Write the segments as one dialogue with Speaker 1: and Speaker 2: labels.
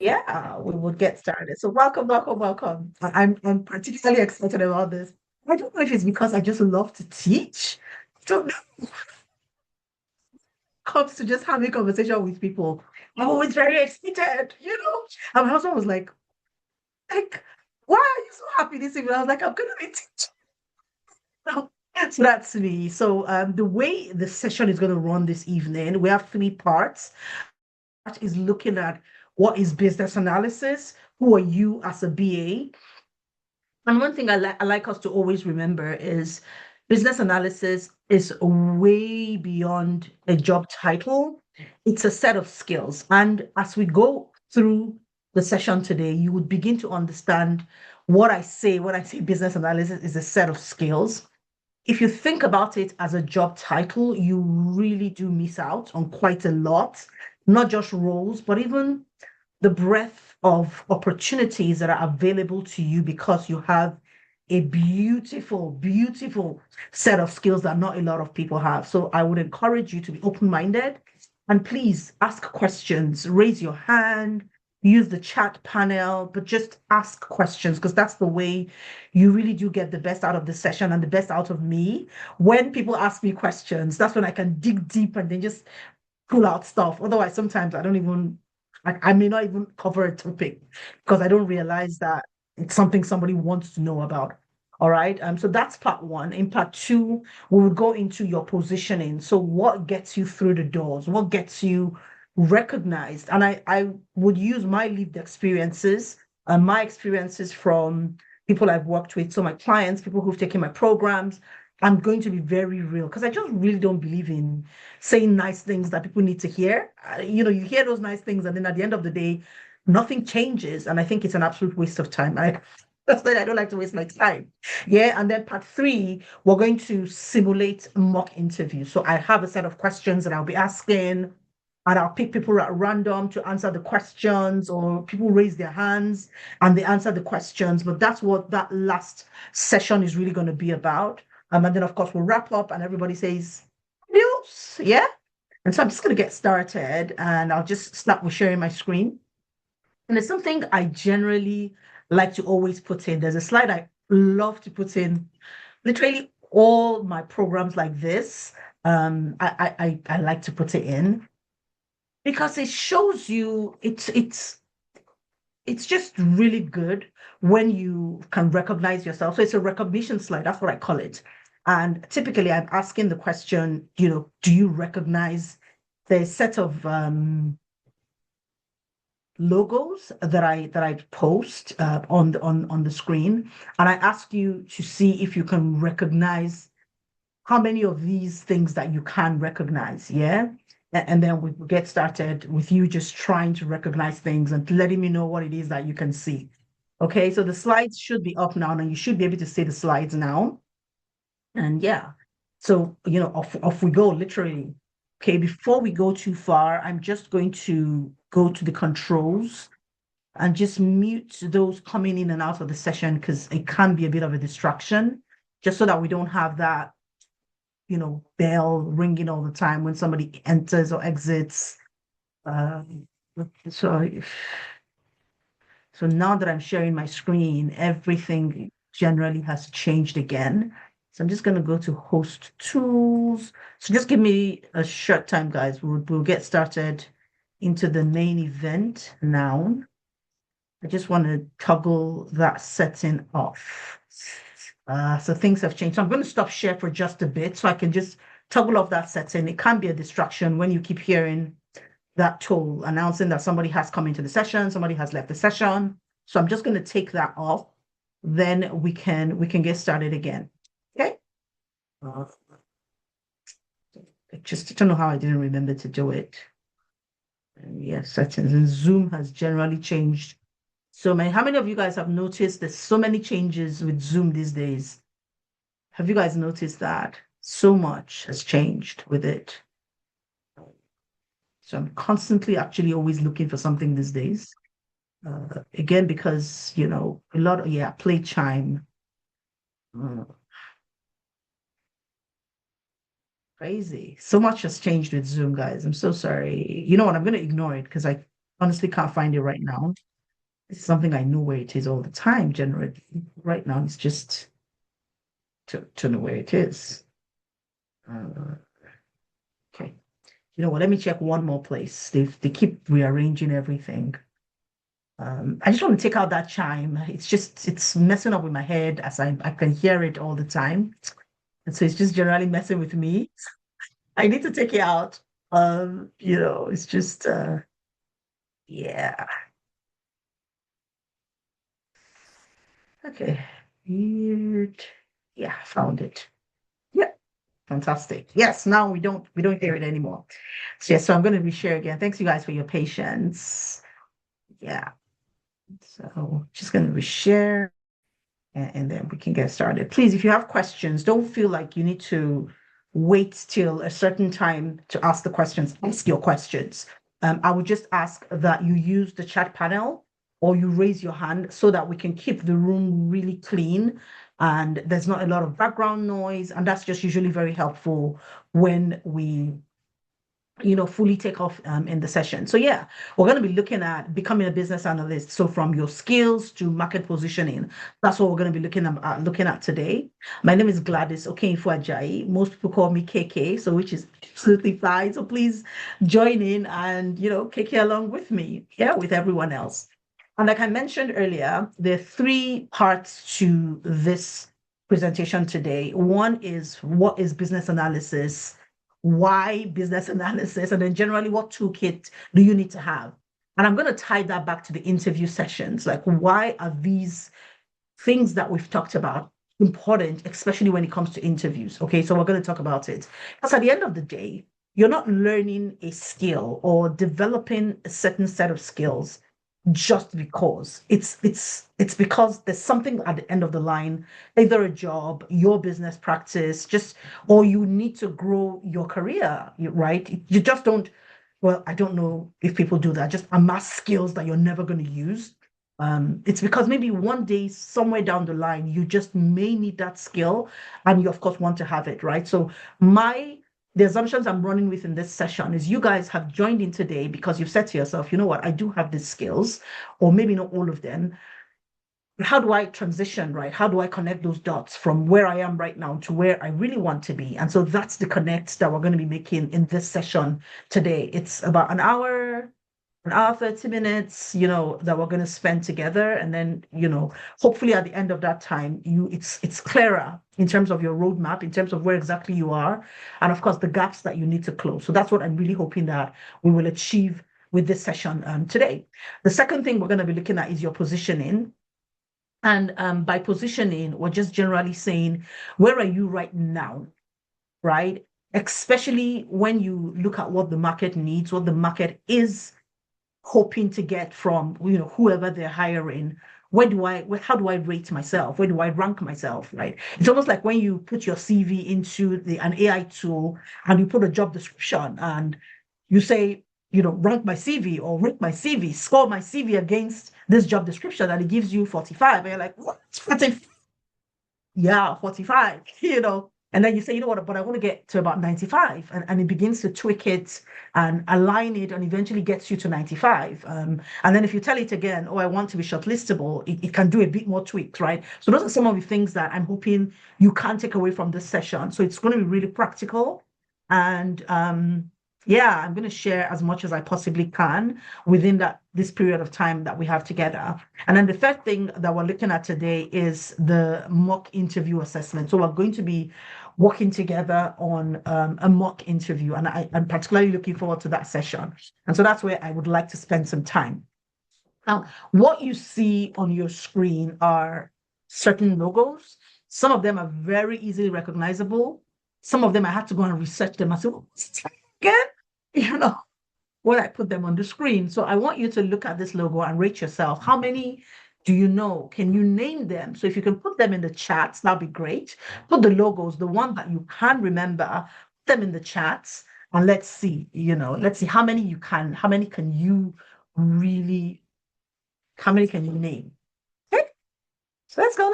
Speaker 1: Yeah, we would get started. So welcome, welcome, welcome. I'm particularly excited about this. I don't know if it's because I just love to teach. I don't know. When it comes to just having conversation with people, I'm always very excited, you know. And my husband was like, why are you so happy this evening? I was like, I'm gonna be teaching. So that's me. So the way the session is going to run this evening, we have three parts. Part is looking at what is business analysis, who are you as a BA. And one thing I like us to always remember is business analysis is way beyond a job title. It's a set of skills. And as we go through the session today, you would begin to understand what I say when I say business analysis is a set of skills. If you think about it as a job title, you really do miss out on quite a lot, not just roles, but even the breadth of opportunities that are available to you because you have a beautiful, beautiful set of skills that not a lot of people have. So I would encourage you to be open-minded and please ask questions, raise your hand, use the chat panel, but just ask questions because that's the way you really do get the best out of the session and the best out of me. When people ask me questions, that's when I can dig deep and then just pull out stuff. Otherwise, sometimes I don't even, I may not even cover a topic because I don't realize that it's something somebody wants to know about. All right. So that's part one. In part two, we will go into your positioning. So what gets you through the doors? What gets you recognized? And I would use my lived experiences and my experiences from people I've worked with. So my clients, people who've taken my programs. I'm going to be very real because I just really don't believe in saying nice things that people need to hear. You hear those nice things, and then at the end of the day, nothing changes. And I think it's an absolute waste of time. That's why I don't like to waste my time. Yeah. And then part three, we're going to simulate mock interviews. So I have a set of questions that I'll be asking, and I'll pick people at random to answer the questions, or people raise their hands and they answer the questions. But that's what that last session is really going to be about. And then, of course, we'll wrap up and everybody says, news. Yeah. And so I'm just going to get started and I'll just start with sharing my screen. And it's something I generally like to always put in. There's a slide I love to put in literally all my programs like this. I like to put it in because it shows you it's just really good when you can recognize yourself. So it's a recognition slide. That's what I call it. And typically I'm asking the question, do you recognize the set of logos that I post on the screen, and I ask you to see if you can recognize how many of these things that you can recognize, yeah? And then we get started with you just trying to recognize things and letting me know what it is that you can see. Okay, so the slides should be up now, and you should be able to see the slides now. And yeah, so off we go, literally. Okay, before we go too far, I'm just going to go to the controls and just mute those coming in and out of the session because it can be a bit of a distraction, just so that we don't have that bell ringing all the time when somebody enters or exits. Um, so, so now that I'm sharing my screen, everything generally has changed again. So I'm just going to go to host tools. So just give me a short time, guys. We'll get started into the main event now. I just want to toggle that setting off. So things have changed. So I'm going to stop share for just a bit so I can just toggle off that setting. It can be a distraction when you keep hearing that tool announcing that somebody has come into the session, somebody has left the session. So I'm just going to take that off. Then we can get started again. Okay. I don't know how I didn't remember to do it. And yes, settings, and Zoom has generally changed so many. How many of you guys have noticed there's so many changes with Zoom these days? Have you guys noticed that? So much has changed with it. So I'm constantly actually always looking for something these days. Again, because, a lot of, yeah, play chime. Uh, Crazy. So much has changed with Zoom, guys. I'm so sorry. You know what? I'm going to ignore it because I honestly can't find it right now. It's something I know where it is all the time, generally. Right now, it's just to know where it is. Uh, okay. You know what? Let me check one more place. They keep rearranging everything. I just want to take out that chime. It's messing up with my head as I can hear it all the time. And so it's just generally messing with me. I need to take it out. It's just yeah. Okay. Weird. Yeah, found it. Yeah, fantastic. Yes, now we don't hear it anymore. So yeah, so I'm gonna reshare again. Thanks you guys for your patience. Yeah. So just gonna reshare and then we can get started. Please, if you have questions, don't feel like you need to wait till a certain time to ask the questions. Ask your questions. I would just ask that you use the chat panel or you raise your hand so that we can keep the room really clean and there's not a lot of background noise. And that's just usually very helpful when we fully take off in the session. So yeah, we're going to be looking at becoming a business analyst. So from your skills to market positioning, that's what we're going to be looking at today. My name is Gladys Okenfo Ajayi. Most people call me KK, so which is absolutely fine. So please join in and KK along with me, yeah, with everyone else. And like I mentioned earlier, there are three parts to this presentation today. One is what is business analysis, why business analysis, and then generally what toolkit do you need to have? And I'm going to tie that back to the interview sessions. Like, why are these things that we've talked about important, especially when it comes to interviews? Okay, so we're going to talk about it. Because at the end of the day, you're not learning a skill or developing a certain set of skills just because it's because there's something at the end of the line, either a job, your business practice, just or you need to grow your career, right? You just don't, well, I don't know if people do that, just amass skills that you're never going to use. It's because maybe one day somewhere down the line you just may need that skill and you of course want to have it, right? So the assumptions I'm running with in this session is you guys have joined in today because you've said to yourself, you know what, I do have these skills, or maybe not all of them. How do I transition, right? How do I connect those dots from where I am right now to where I really want to be? And so that's the connect that we're going to be making in this session today. It's about an hour, 30 minutes, that we're going to spend together. And then, hopefully at the end of that time, it's clearer in terms of your roadmap, in terms of where exactly you are, and of course, the gaps that you need to close. So that's what I'm really hoping that we will achieve with this session today. The second thing we're going to be looking at is your positioning. And by positioning, we're just generally saying, where are you right now, right? Especially when you look at what the market needs, what the market is hoping to get from whoever they're hiring. How do I rate myself? Where do I rank myself, right? It's almost like when you put your CV into an AI tool and you put a job description and you say, rank my CV or rate my CV, score my CV against this job description, and it gives you 45. And you're like, what? 45? Yeah, 45, And then you say, you know what, but I want to get to about 95. And it begins to tweak it and align it and eventually gets you to 95. And then if you tell it again, oh, I want to be shortlistable, it can do a bit more tweaks, right? So those are some of the things that I'm hoping you can take away from this session. So it's going to be really practical. And yeah, I'm going to share as much as I possibly can within this period of time that we have together. And then the third thing that we're looking at today is the mock interview assessment. So we're going to be working together on a mock interview, and I'm particularly looking forward to that session. And so that's where I would like to spend some time. Now, what you see on your screen are certain logos. Some of them are very easily recognizable. Some of them I had to go and research them. I said, what's that again? When I put them on the screen. So I want you to look at this logo and rate yourself. How many do you know? Can you name them? So if you can put them in the chats, that'd be great. Put the logos, the one that you can remember, put them in the chats, and let's see, how many how many can you really, how many can you name? Okay, so let's go.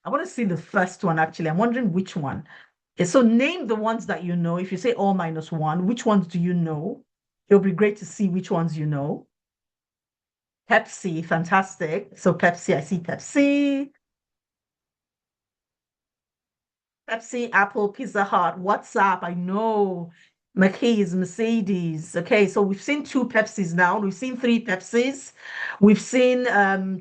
Speaker 1: I want to see the first one, actually. I'm wondering which one. So name the ones that you know. If you say all minus one, which ones do you know? It'll be great to see which ones you know. Pepsi, fantastic. So Pepsi, I see Pepsi. Pepsi, Apple, Pizza Hut, WhatsApp, I know. McKay's, Mercedes. Okay, so we've seen two Pepsis now. We've seen three Pepsis. We've seen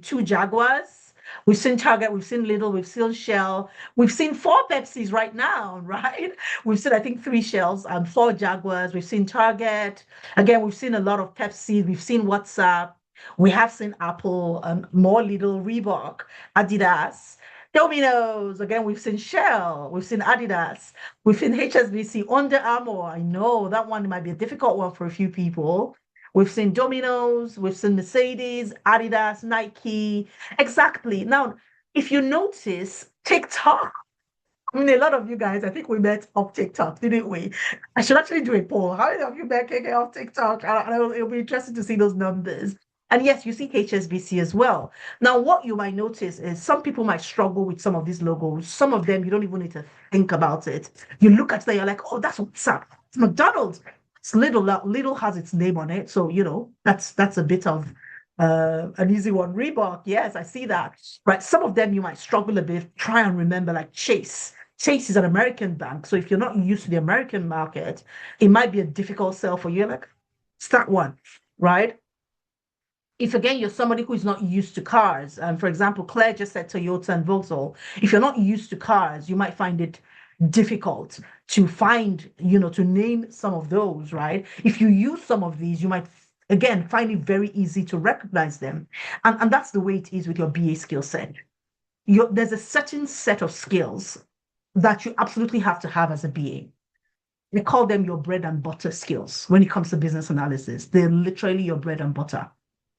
Speaker 1: two Jaguars. We've seen Target. We've seen Lidl. We've seen Shell. We've seen four Pepsis right now, right? We've seen, I think, three Shells and four Jaguars. We've seen Target. Again, we've seen a lot of Pepsi. We've seen WhatsApp. We have seen Apple, more Lidl, Reebok, Adidas. Domino's, again, we've seen Shell, we've seen Adidas, we've seen HSBC, Under Armour. I know that one might be a difficult one for a few people. We've seen Domino's, we've seen Mercedes, Adidas, Nike. Exactly. Now, if you notice, TikTok. I mean, a lot of you guys, I think we met off TikTok, didn't we? I should actually do a poll. How many of you met KK off TikTok? It'll be interesting to see those numbers. And yes, you see HSBC as well. Now, what you might notice is some people might struggle with some of these logos. Some of them, you don't even need to think about it. You look at them, you're like, oh, that's WhatsApp. It's McDonald's. It's Little. Little has its name on it. So, that's a bit of an easy one. Reebok, yes, I see that. Right. Some of them you might struggle a bit. Try and remember, like Chase. Chase is an American bank. So if you're not used to the American market, it might be a difficult sell for you. Like, start one, right? If again you're somebody who is not used to cars, for example, Claire just said Toyota and Vauxhall. If you're not used to cars, you might find it difficult to find, to name some of those, right? If you use some of these, you might again find it very easy to recognize them. And that's the way it is with your BA skill set. There's a certain set of skills that you absolutely have to have as a BA. We call them your bread and butter skills when it comes to business analysis. They're literally your bread and butter.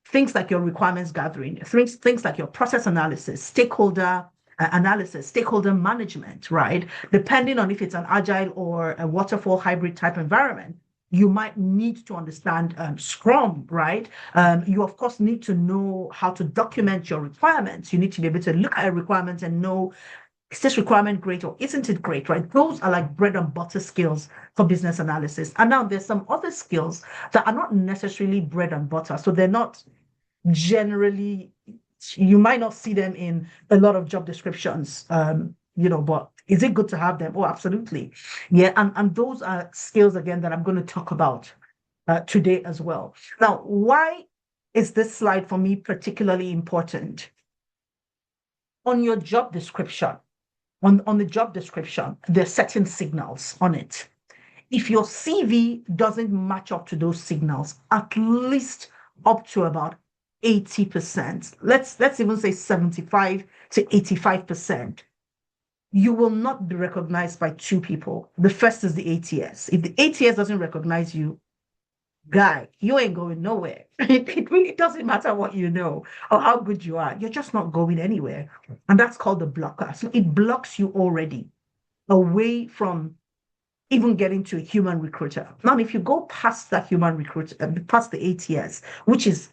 Speaker 1: Things like your requirements gathering, things like your process analysis, stakeholder analysis, stakeholder management, right? Depending on if it's an agile or a waterfall hybrid type environment, you might need to understand Scrum, right? You, of course, need to know how to document your requirements. You need to be able to look at a requirement and know, is this requirement great or isn't it great, right? Those are like bread and butter skills for business analysis. And now there's some other skills that are not necessarily bread and butter. So they're not generally, you might not see them in a lot of job descriptions, but is it good to have them? Oh, absolutely. Yeah. And those are skills, again, that I'm going to talk about today as well. Now, why is this slide for me particularly important? On your job description, on the job description, there are certain signals on it. If your CV doesn't match up to those signals, at least up to about 80%, let's even say 75 to 85%, you will not be recognized by two people. The first is the ATS. If the ATS doesn't recognize you, guy, you ain't going nowhere. It really doesn't matter what you know or how good you are. You're just not going anywhere. And that's called the blocker. So it blocks you already away from even getting to a human recruiter. Now, if you go past that human recruiter, past the ATS, which is,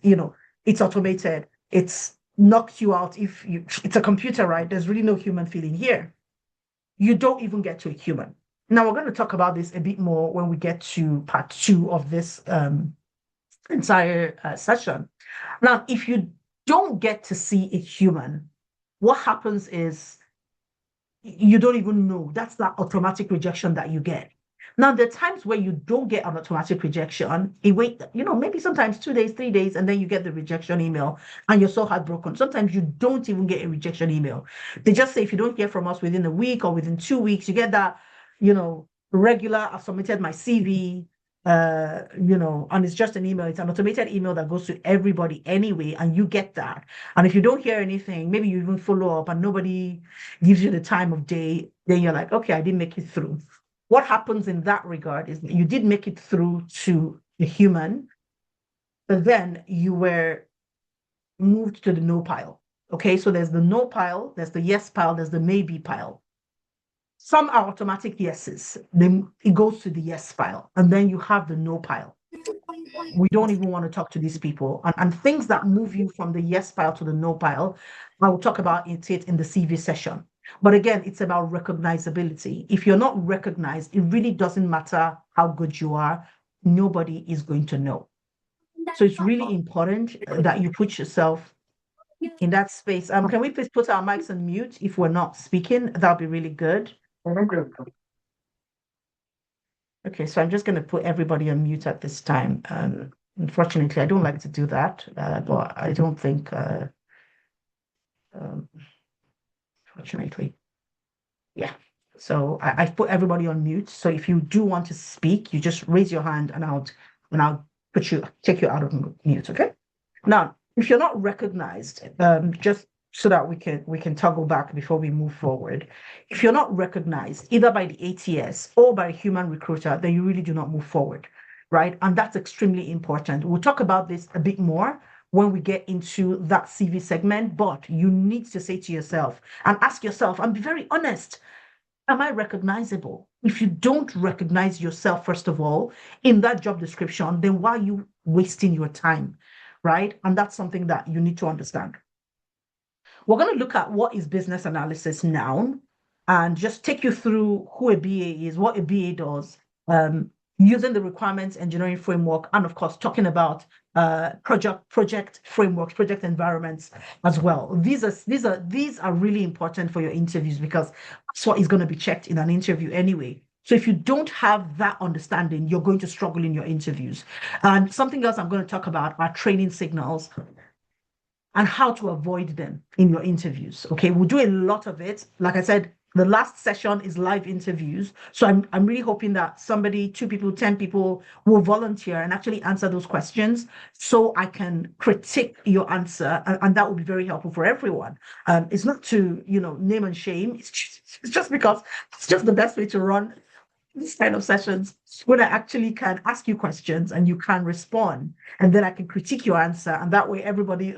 Speaker 1: it's automated, it's knocked you out. It's a computer, right? There's really no human feeling here. You don't even get to a human. Now, we're going to talk about this a bit more when we get to part 2 of this entire session. Now, if you don't get to see a human, what happens is you don't even know. That's that automatic rejection that you get. Now, there are times where you don't get an automatic rejection. You wait, maybe sometimes 2 days, 3 days, and then you get the rejection email and you're so heartbroken. Sometimes you don't even get a rejection email. They just say, if you don't hear from us within a week or within 2 weeks, you get that, regular, I've submitted my CV, and it's just an email. It's an automated email that goes to everybody anyway, and you get that. And if you don't hear anything, maybe you even follow up and nobody gives you the time of day, then you're like, okay, I didn't make it through. What happens in that regard is you did make it through to the human, but then you were moved to the no pile. Okay, so there's the no pile, there's the yes pile, there's the maybe pile. Some are automatic yeses. Then it goes to the yes pile, and then you have the no pile. We don't even want to talk to these people. And things that move you from the yes pile to the no pile, I will talk about it in the CV session. But again, it's about recognizability. If you're not recognized, it really doesn't matter how good you are. Nobody is going to know. So it's really important that you put yourself in that space. Can we please put our mics on mute if we're not speaking? That'll be really good. Okay, so I'm just going to put everybody on mute at this time. Unfortunately, I don't like to do that, but I don't think, fortunately, yeah. So I've put everybody on mute. So if you do want to speak, you just raise your hand and I'll take you out of mute. Okay. Now, if you're not recognized, just so that we can toggle back before we move forward. If you're not recognized either by the ATS or by a human recruiter, then you really do not move forward, right? And that's extremely important. We'll talk about this a bit more when we get into that CV segment, but you need to say to yourself and ask yourself and be very honest. Am I recognizable? If you don't recognize yourself, first of all, in that job description, then why are you wasting your time, right? And that's something that you need to understand. We're going to look at what is business analysis now and just take you through who a BA is, what a BA does, using the requirements engineering framework, and of course, talking about project frameworks, project environments as well. These are really important for your interviews because that's what is going to be checked in an interview anyway. So if you don't have that understanding, you're going to struggle in your interviews. And something else I'm going to talk about are training signals and how to avoid them in your interviews. Okay, we'll do a lot of it. Like I said, the last session is live interviews. So I'm really hoping that somebody, 2 people, 10 people will volunteer and actually answer those questions so I can critique your answer. And that will be very helpful for everyone. It's not to, name and shame. It's just because it's just the best way to run these kind of sessions when I actually can ask you questions and you can respond. And then I can critique your answer. And that way everybody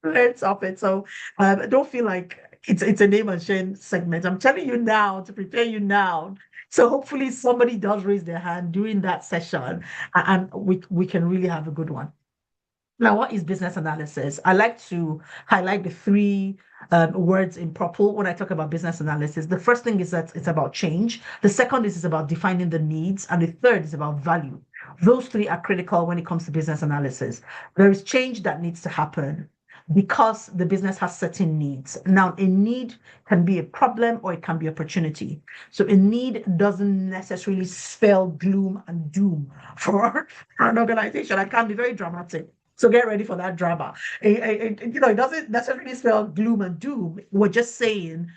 Speaker 1: learns of it. So don't feel like it's a name and shame segment. I'm telling you now to prepare you now. So hopefully somebody does raise their hand during that session and we can really have a good one. Now, what is business analysis? I like to highlight the 3 words in purple when I talk about business analysis. The first thing is that it's about change. The second is about defining the needs. And the third is about value. Those 3 are critical when it comes to business analysis. There is change that needs to happen because the business has certain needs. Now, a need can be a problem or it can be opportunity. So a need doesn't necessarily spell gloom and doom for an organization. I can be very dramatic. So get ready for that drama. It doesn't necessarily spell gloom and doom. We're just saying,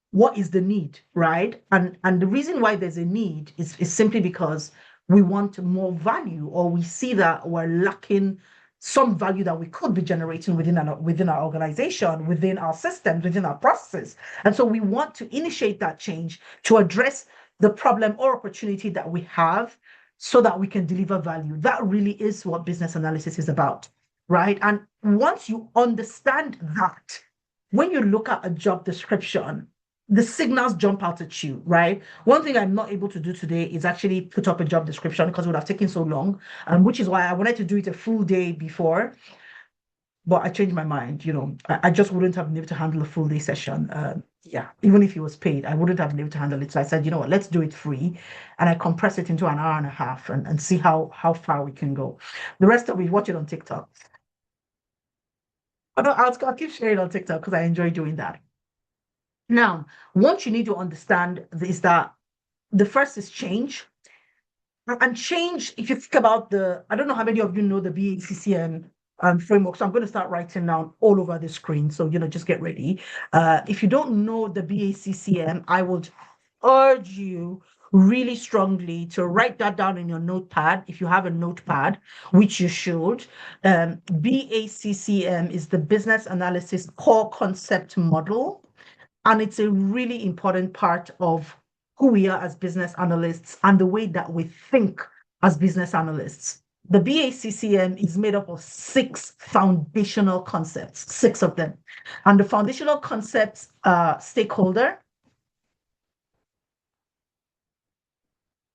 Speaker 1: what is the need, right? And the reason why there's a need is simply because we want more value, or we see that we're lacking some value that we could be generating within our organization, within our systems, within our processes. And so we want to initiate that change to address the problem or opportunity that we have so that we can deliver value. That really is what business analysis is about, right? And once you understand that, when you look at a job description, the signals jump out at you, right? One thing I'm not able to do today is actually put up a job description because it would have taken so long, which is why I wanted to do it a full day before, but I changed my mind. I just wouldn't have been able to handle a full day session. Yeah, even if it was paid, I wouldn't have been able to handle it. So I said, you know what, let's do it free. And I compress it into an hour and a half and see how far we can go. The rest of it, watch it on TikTok. I'll keep sharing on TikTok because I enjoy doing that. Now, what you need to understand is that the first is change. And change, if you think about I don't know how many of you know the BACCM framework. So I'm going to start writing down all over the screen. So, just get ready. If you don't know the BACCM, I would urge you really strongly to write that down in your notepad. If you have a notepad, which you should, BACCM is the Business Analysis Core Concept Model. And it's a really important part of who we are as business analysts and the way that we think as business analysts. The BACCM is made up of 6 foundational concepts, 6 of them. And the foundational concepts are stakeholder.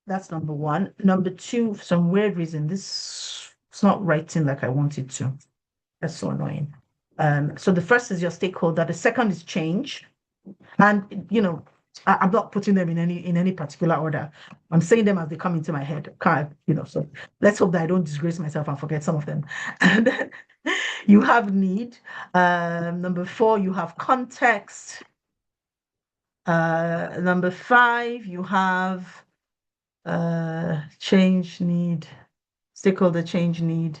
Speaker 1: That's number 1. Number 2, for some weird reason, it's not writing like I want it to. That's so annoying. So the first is your stakeholder. The second is change. And I'm not putting them in any particular order. I'm saying them as they come into my head. So let's hope that I don't disgrace myself and forget some of them. And then you have need. Number 4, you have context. Number 5, you have change need, stakeholder change need,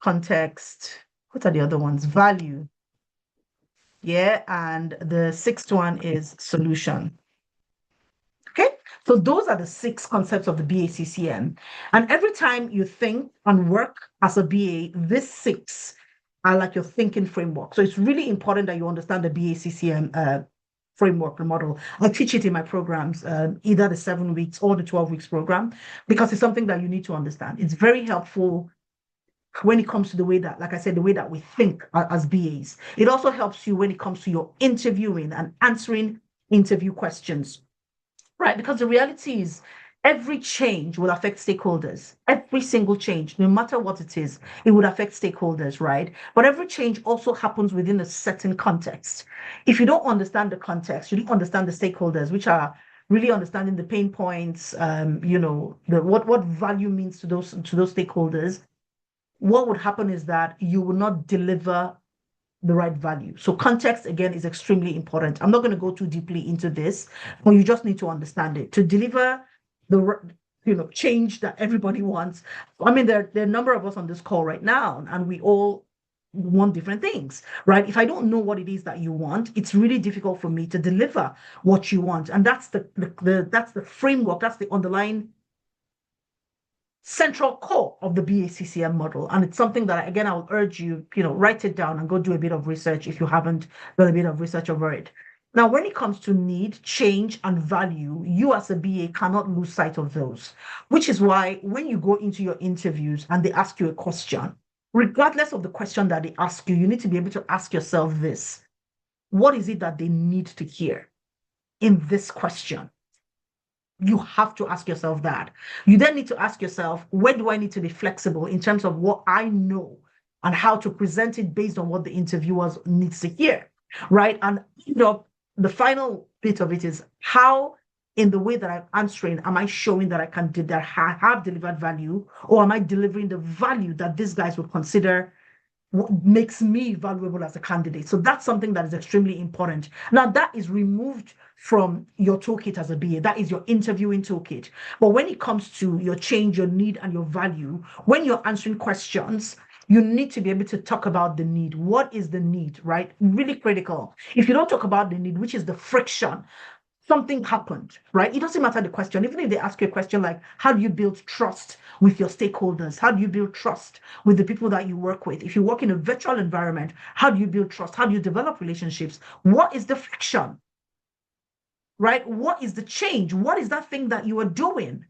Speaker 1: context. What are the other ones? Value. Yeah, and the 6th one is solution. Okay, so those are the 6 concepts of the BACCM. And every time you think and work as a BA, these 6 are like your thinking framework. So it's really important that you understand the BACCM framework, the model. I teach it in my programs, either the 7 weeks or the 12 weeks program, because it's something that you need to understand. It's very helpful when it comes to the way that, like I said, the way that we think as BAs. It also helps you when it comes to your interviewing and answering interview questions, right? Because the reality is every change will affect stakeholders. Every single change, no matter what it is, it would affect stakeholders, right? But every change also happens within a certain context. If you don't understand the context, you don't understand the stakeholders, which are really understanding the pain points, what value means to those stakeholders. What would happen is that you will not deliver the right value. So context, again, is extremely important. I'm not going to go too deeply into this, but you just need to understand it to deliver the change that everybody wants. I mean, there are a number of us on this call right now, and we all want different things, right? If I don't know what it is that you want, it's really difficult for me to deliver what you want. And that's the framework, that's the underlying central core of the BACCM model. And it's something that, again, I will urge you, write it down and go do a bit of research if you haven't done a bit of research over it. Now, when it comes to need, change, and value, you as a BA cannot lose sight of those, which is why when you go into your interviews and they ask you a question, regardless of the question that they ask you, you need to be able to ask yourself this: what is it that they need to hear in this question? You have to ask yourself that. You then need to ask yourself, where do I need to be flexible in terms of what I know and how to present it based on what the interviewers needs to hear, right? And the final bit of it is how, in the way that I'm answering, am I showing that I have delivered value, or am I delivering the value that these guys would consider what makes me valuable as a candidate? So that's something that is extremely important. Now, that is removed from your toolkit as a BA. That is your interviewing toolkit. But when it comes to your change, your need, and your value, when you're answering questions, you need to be able to talk about the need. What is the need, right? Really critical. If you don't talk about the need, which is the friction, something happened, right? It doesn't matter the question. Even if they ask you a question like, how do you build trust with your stakeholders? How do you build trust with the people that you work with? If you work in a virtual environment, how do you build trust? How do you develop relationships? What is the friction, right? What is the change? What is that thing that you are doing?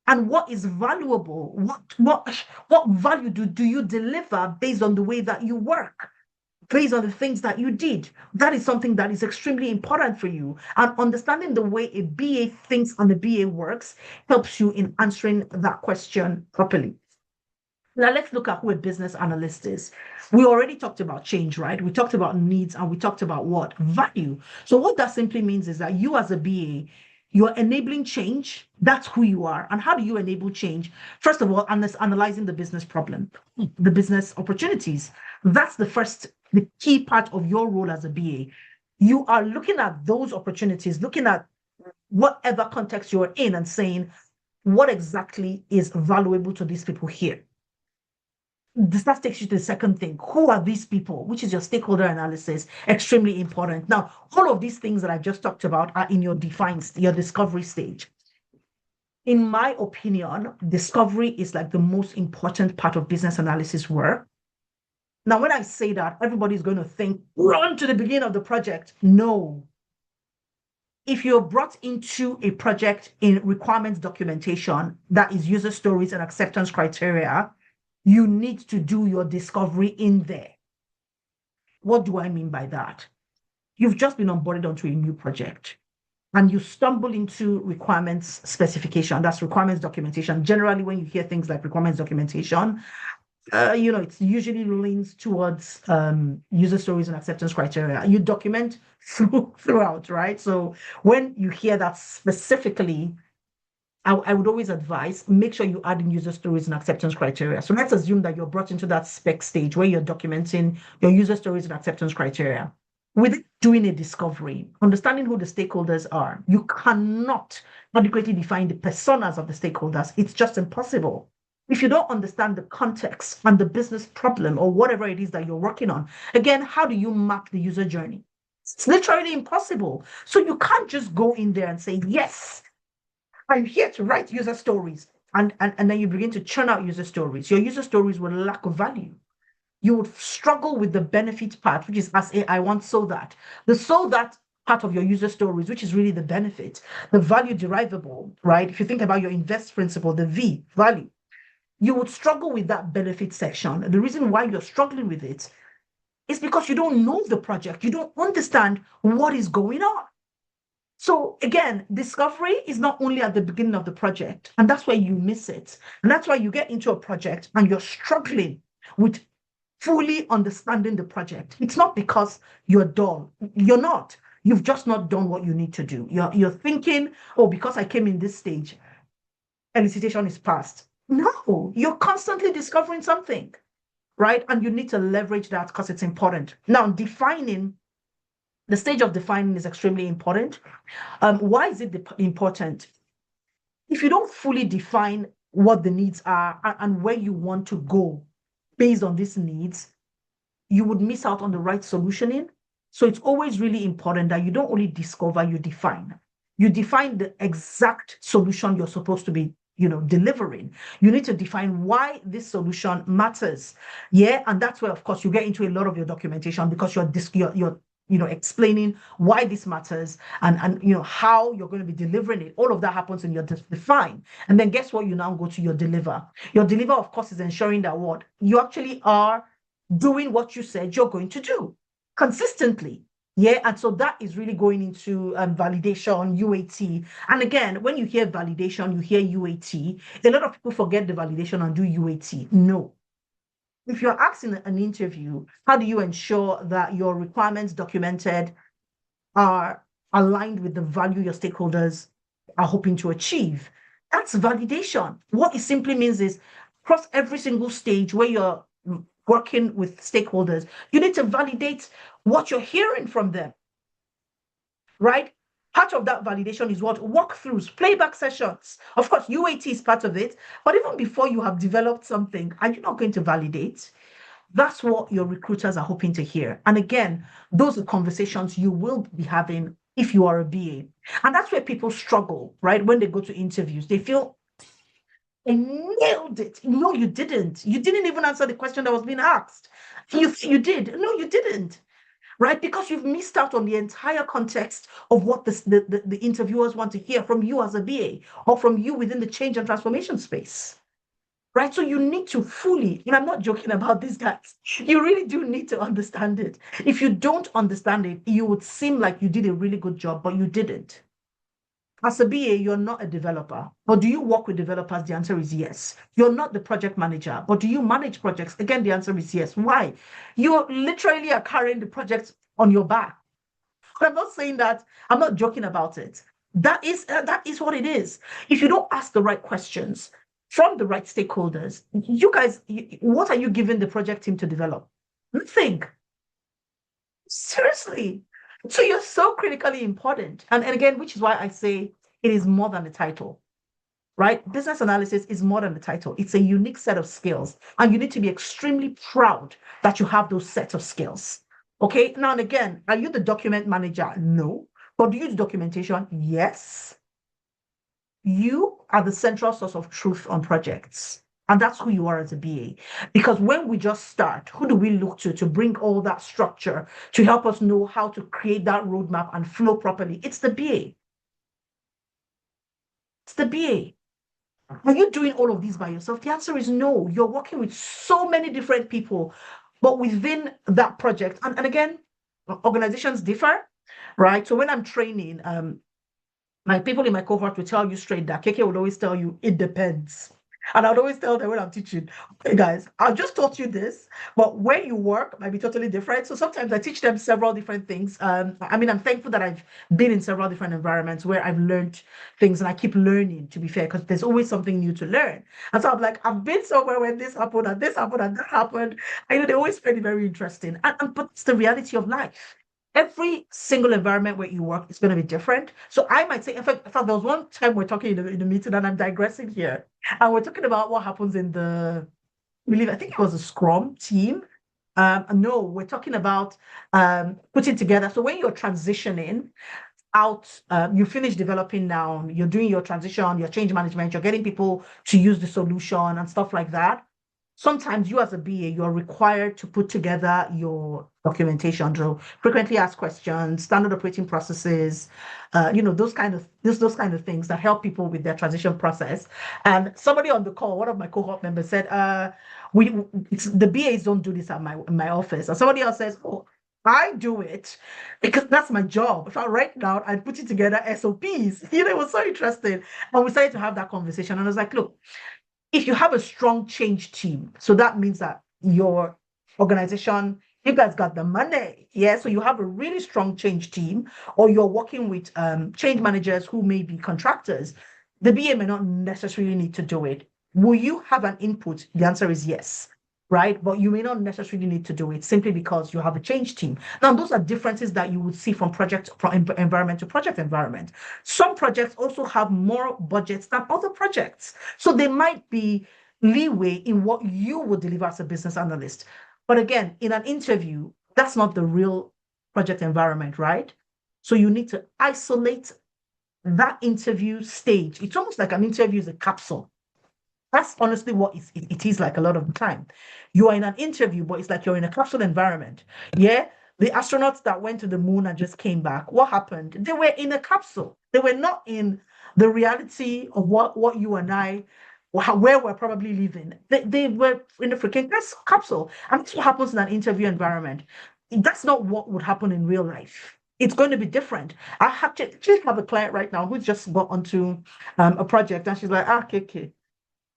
Speaker 1: And what is valuable? What value do you deliver based on the way that you work? Based on the things that you did. That is something that is extremely important for you. And understanding the way a BA thinks and the BA works helps you in answering that question properly. Now, let's look at who a business analyst is. We already talked about change, right? We talked about needs, and we talked about what? Value. So what that simply means is that you as a BA, you're enabling change. That's who you are. And how do you enable change? First of all, analyzing the business problem, the business opportunities. That's the key part of your role as a BA. You are looking at those opportunities, looking at whatever context you're in and saying, what exactly is valuable to these people here? That takes you to the second thing. Who are these people? Which is your stakeholder analysis. Extremely important. Now, all of these things that I've just talked about are in your discovery stage. In my opinion, discovery is like the most important part of business analysis work. Now, when I say that, everybody's going to think, run to the beginning of the project. No. If you're brought into a project in requirements documentation, that is user stories and acceptance criteria, you need to do your discovery in there. What do I mean by that? You've just been onboarded onto a new project and you stumble into requirements specification, that's requirements documentation. Generally, when you hear things like requirements documentation, It's usually leans towards user stories and acceptance criteria. You document throughout, right? So when you hear that specifically, I would always advise make sure you add in user stories and acceptance criteria. So let's assume that you're brought into that spec stage where you're documenting your user stories and acceptance criteria. With doing a discovery, understanding who the stakeholders are, you cannot adequately define the personas of the stakeholders. It's just impossible. If you don't understand the context and the business problem or whatever it is that you're working on, again, how do you map the user journey? It's literally impossible. So you can't just go in there and say, yes, I'm here to write user stories. And then you begin to churn out user stories. Your user stories will lack of value. You would struggle with the benefit part, which is as I want so that. The so that part of your user stories, which is really the benefit, the value derivable, right? If you think about your invest principle, the V, value, you would struggle with that benefit section. The reason why you're struggling with it is because you don't know the project. You don't understand what is going on. So again, discovery is not only at the beginning of the project, and that's where you miss it. And that's why you get into a project and you're struggling with fully understanding the project. It's not because you're dull. You're not. You've just not done what you need to do. You're thinking, oh, because I came in this stage, elicitation is passed. No, you're constantly discovering something, right? And you need to leverage that because it's important. Now, the stage of defining is extremely important. Why is it important? If you don't fully define what the needs are and where you want to go based on these needs, you would miss out on the right solutioning. So it's always really important that you don't only discover, you define. You define the exact solution you're supposed to be delivering. You need to define why this solution matters. Yeah. And that's where, of course, you get into a lot of your documentation because you're explaining why this matters and how you're going to be delivering it. All of that happens in your define. And then guess what? You now go to your deliver. Your deliver, of course, is ensuring that what you actually are doing what you said you're going to do consistently. Yeah, and so that is really going into validation, UAT. And again, when you hear validation, you hear UAT. A lot of people forget the validation and do UAT. No. If you're asked in an interview, how do you ensure that your requirements documented are aligned with the value your stakeholders are hoping to achieve? That's validation. What it simply means is across every single stage where you're working with stakeholders, you need to validate what you're hearing from them, right? Part of that validation is what? Walkthroughs, playback sessions. Of course, UAT is part of it, but even before you have developed something, are you not going to validate? That's what your recruiters are hoping to hear. And again, those are conversations you will be having if you are a BA. And that's where people struggle, right? When they go to interviews, they feel, I nailed it. No, you didn't. You didn't even answer the question that was being asked. You did. No, you didn't. Right? Because you've missed out on the entire context of what the interviewers want to hear from you as a BA or from you within the change and transformation space. Right? So you need to fully, and I'm not joking about this, guys, you really do need to understand it. If you don't understand it, you would seem like you did a really good job, but you didn't. As a BA, you're not a developer, but do you work with developers? The answer is yes. You're not the project manager, but do you manage projects? Again, the answer is yes. Why? You literally are carrying the project on your back. I'm not saying that, I'm not joking about it. That is what it is. If you don't ask the right questions from the right stakeholders, you guys, what are you giving the project team to develop? Nothing. Seriously. So you're so critically important. And again, which is why I say it is more than the title, right? Business analysis is more than the title. It's a unique set of skills. And you need to be extremely proud that you have those sets of skills. Okay. Now, and again, are you the document manager? No. But do you do documentation? Yes. You are the central source of truth on projects. And that's who you are as a BA. Because when we just start, who do we look to bring all that structure to help us know how to create that roadmap and flow properly? It's the BA. It's the BA. Are you doing all of these by yourself? The answer is no. You're working with so many different people, but within that project. And again, organizations differ, right? So when I'm training, my people in my cohort will tell you straight that KK would always tell you, it depends. And I'd always tell them when I'm teaching, okay, guys, I've just taught you this, but where you work might be totally different. So sometimes I teach them several different things. I mean, I'm thankful that I've been in several different environments where I've learned things and I keep learning, to be fair, because there's always something new to learn. And so I'm like, I've been somewhere where this happened and this happened and that happened. I know they always find it very interesting. But it's the reality of life. Every single environment where you work is going to be different. So I might say, in fact, there was one time we're talking in the meeting, and I'm digressing here, and we're talking about what happens in I think it was a Scrum team. No, we're talking about putting together. So when you're transitioning out, you finish developing now, you're doing your transition, your change management, you're getting people to use the solution and stuff like that. Sometimes you as a BA, you're required to put together your documentation, so frequently asked questions, standard operating processes, those kind of things that help people with their transition process. And somebody on the call, one of my cohort members said, the BAs don't do this at my office. And somebody else says, oh, I do it because that's my job. If I write down and put it together SOPs, it was so interesting. And we started to have that conversation. And I was like, look, if you have a strong change team, so that means that your organization, you guys got the money, yeah. So you have a really strong change team, or you're working with change managers who may be contractors. The BA may not necessarily need to do it. Will you have an input? The answer is yes, right? But you may not necessarily need to do it simply because you have a change team. Now, those are differences that you would see from environment to project environment. Some projects also have more budgets than other projects. So there might be leeway in what you would deliver as a business analyst. But again, in an interview, that's not the real project environment, right? So you need to isolate that interview stage. It's almost like an interview is a capsule. That's honestly what it is like a lot of the time. You are in an interview, but it's like you're in a capsule environment. Yeah. The astronauts that went to the moon and just came back, what happened? They were in a capsule. They were not in the reality of what you and I, where we're probably living. They were in a freaking capsule. And that's what happens in an interview environment. That's not what would happen in real life. It's going to be different. I actually have a client right now who's just got onto a project, and she's like, okay.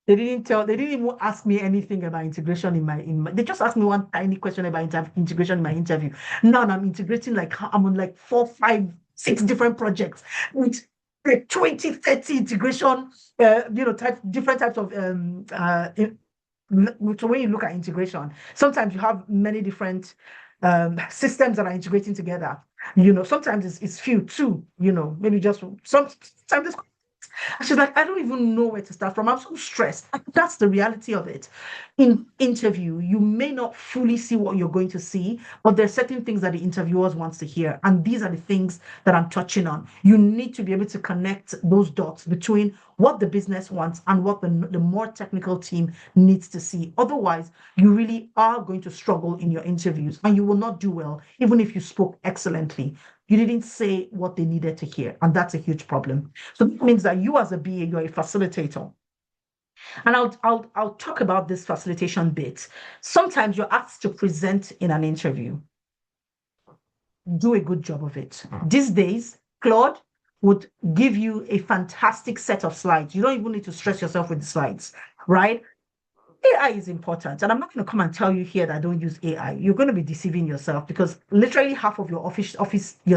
Speaker 1: They didn't even ask me anything about integration they just asked me one tiny question about integration in my interview. Now I'm integrating, like I'm on like 4, 5, 6 different projects with like 20, 30 integration, different types of so when you look at integration, sometimes you have many different systems that are integrating together. Sometimes it's few too, maybe just sometimes and she's like, I don't even know where to start from. I'm so stressed. That's the reality of it. In interview, you may not fully see what you're going to see, but there's certain things that the interviewers wants to hear. And these are the things that I'm touching on. You need to be able to connect those dots between what the business wants and what the more technical team needs to see. Otherwise, you really are going to struggle in your interviews and you will not do well, even if you spoke excellently. You didn't say what they needed to hear, and that's a huge problem. So that means that you as a BA, you're a facilitator. And I'll talk about this facilitation bit. Sometimes you're asked to present in an interview. Do a good job of it. These days, Claude would give you a fantastic set of slides. You don't even need to stress yourself with the slides, right? AI is important, and I'm not going to come and tell you here that I don't use AI. You're going to be deceiving yourself because literally half of your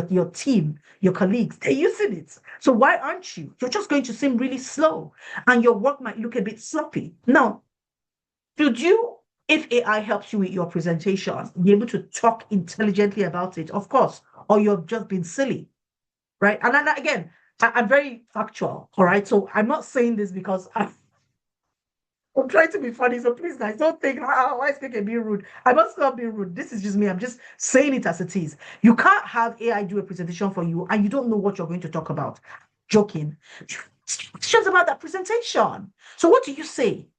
Speaker 1: your team, your colleagues, they're using it. So why aren't you? You're just going to seem really slow, and your work might look a bit sloppy. Now, if AI helps you with your presentation, be able to talk intelligently about it, of course, or you've just been silly, right? And then again, I'm very factual, all right? So I'm not saying this because I'm trying to be funny, so please, guys, don't think, why is Keke being rude? I must not be rude. This is just me. I'm just saying it as it is. You can't have AI do a presentation for you and you don't know what you're going to talk about. Joking. Questions about that presentation. So what do you say?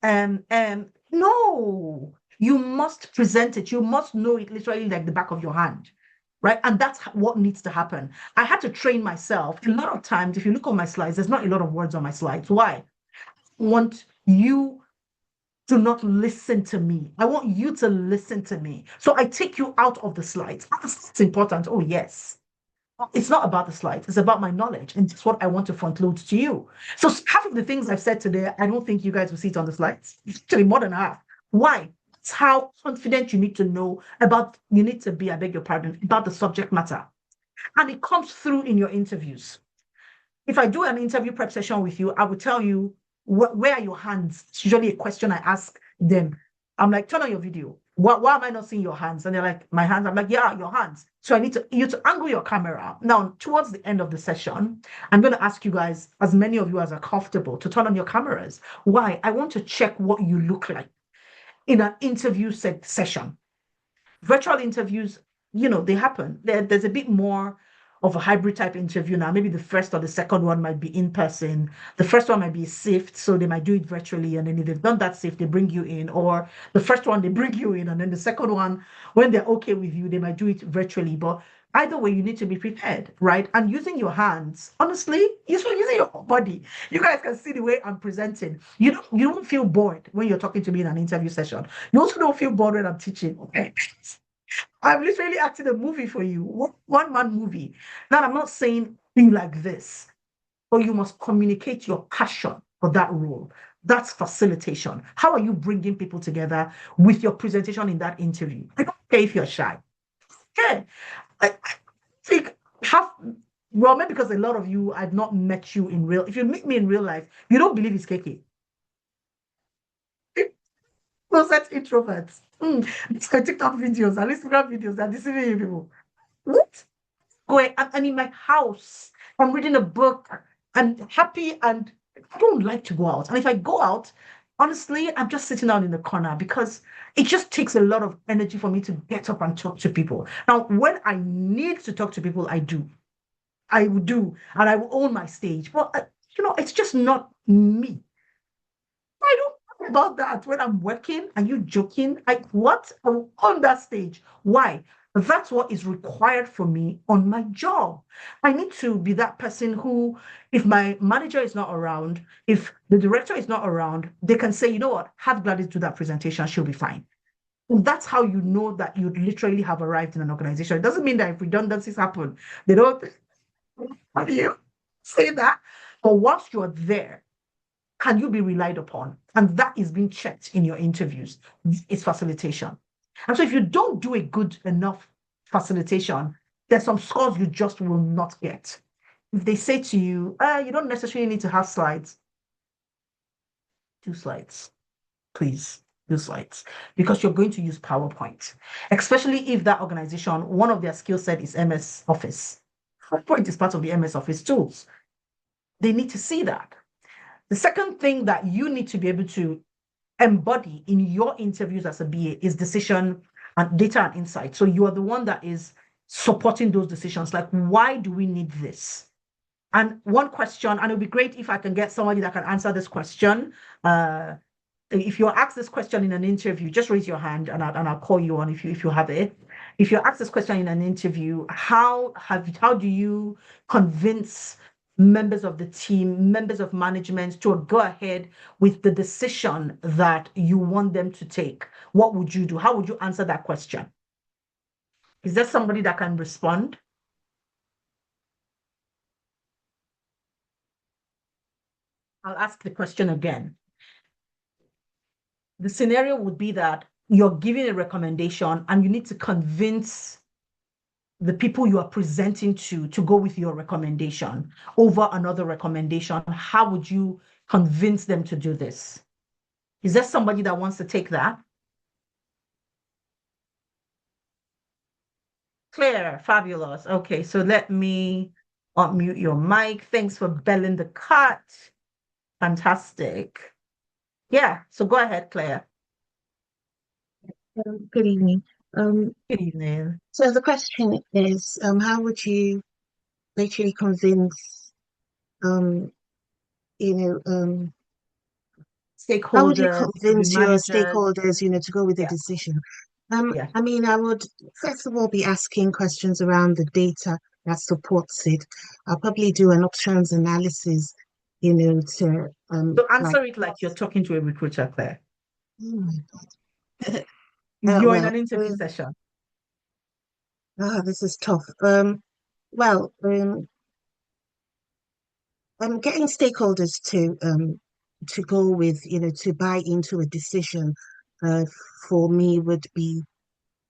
Speaker 1: No, you must present it. You must know it literally like the back of your hand. Right. And that's what needs to happen. I had to train myself. A lot of times, if you look on my slides, there's not a lot of words on my slides. Why? Want you to not listen to me. I want you to listen to me. So I take you out of the slides. That's important. Oh, yes. It's not about the slides, it's about my knowledge, and it's what I want to front load to you. So half of the things I've said today, I don't think you guys will see it on the slides. It's actually more than half. Why? It's how confident you need to know about, you need to be, I beg your pardon, about the subject matter. And it comes through in your interviews. If I do an interview prep session with you, I will tell you, where are your hands? It's usually a question I ask them. I'm like, turn on your video. Why am I not seeing your hands? And they're like, my hands. I'm like, yeah, your hands. So I need you to angle your camera. Now, towards the end of the session, I'm going to ask you guys, as many of you as are comfortable, to turn on your cameras. Why? I want to check what you look like in an interview session. Virtual interviews, they happen. There's a bit more of a hybrid type interview now. Maybe the first or the second one might be in person. The first one might be SIFT, so they might do it virtually. And then if they've done that SIFT, they bring you in. Or the first one, they bring you in. And then the second one, when they're okay with you, they might do it virtually. But either way, you need to be prepared, right? And using your hands, honestly, using your body. You guys can see the way I'm presenting. You don't feel bored when you're talking to me in an interview session. You also don't feel bored when I'm teaching. Okay. I'm literally acting a movie for you, one man movie. Now, I'm not saying be like this, but you must communicate your passion for that role. That's facilitation. How are you bringing people together with your presentation in that interview? I don't care if you're shy. Okay. I think well, maybe because a lot of you, I've not met you in real. If you meet me in real life, you don't believe it's KK. Closet introverts. These are TikTok videos and Instagram videos that deceiving you people. What? I'm in my house. I'm reading a book. I'm happy and I don't like to go out. And if I go out, honestly, I'm just sitting down in the corner because it just takes a lot of energy for me to get up and talk to people. Now, when I need to talk to people, I do. I will do. And I will own my stage. But, it's just not me. I don't talk about that when I'm working. Are you joking? What? I'm on that stage. Why? That's what is required for me on my job. I need to be that person who, if my manager is not around, if the director is not around, they can say, you know what, have Gladys do that presentation, she'll be fine. And that's how you know that you literally have arrived in an organization. It doesn't mean that if redundancies happen, they don't, how do you say that? But once you're there, can you be relied upon? And that is being checked in your interviews. It's facilitation. And so if you don't do a good enough facilitation, there's some scores you just will not get. If they say to you, you don't necessarily need to have slides, do slides, please. Do slides because you're going to use PowerPoint, especially if that organization, one of their skill set is MS Office. PowerPoint is part of the MS Office tools. They need to see that. The second thing that you need to be able to embody in your interviews as a BA is decision and data and insight. So you are the one that is supporting those decisions. Like, why do we need this? And one question, and it'll be great if I can get somebody that can answer this question. If you're asked this question in an interview, just raise your hand and I'll call you on if you have it. If you're asked this question in an interview, how do you convince members of the team, members of management to go ahead with the decision that you want them to take? What would you do? How would you answer that question? Is there somebody that can respond? I'll ask the question again. The scenario would be that you're giving a recommendation and you need to convince the people you are presenting to go with your recommendation over another recommendation. How would you convince them to do this? Is there somebody that wants to take that? Claire, fabulous. Okay, so let me unmute your mic. Thanks for belling the cat. Fantastic. Yeah, so go ahead, Claire.
Speaker 2: Good evening.
Speaker 1: Good evening.
Speaker 2: So the question is, how would you literally convince,
Speaker 1: Stakeholders,
Speaker 2: how would you convince your
Speaker 1: managers.
Speaker 2: stakeholders, to go with the decision? I mean, I would first of all be asking questions around the data that supports it. I'll probably do an options analysis, to
Speaker 1: So answer it like you're talking to a recruiter, Claire.
Speaker 2: Oh my God.
Speaker 1: You're in an interview session.
Speaker 2: This is tough. Well, getting stakeholders to go with, to buy into a decision, uh, for me would be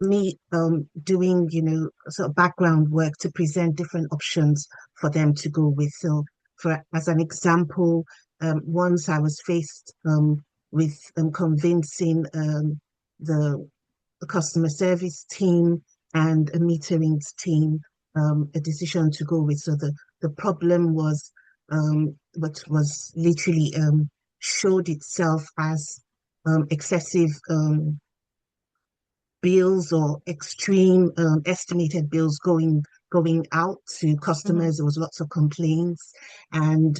Speaker 2: me doing, sort of background work to present different options for them to go with. So, for as an example, once I was faced with convincing the customer service team and a metering team a decision to go with. So the problem was what was literally showed itself as excessive bills or extreme estimated bills going out to
Speaker 1: Mhm.
Speaker 2: customers. There was lots of complaints, and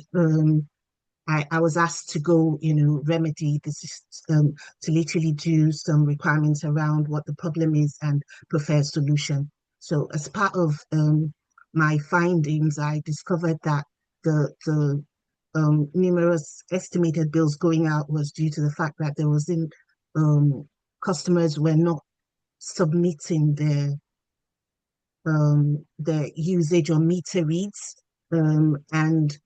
Speaker 2: I was asked to go, remedy the system, to literally do some requirements around what the problem is and prefer a solution. So as part of my findings, I discovered that the numerous estimated bills going out was due to the fact that there was in customers were not submitting their usage or meter reads, and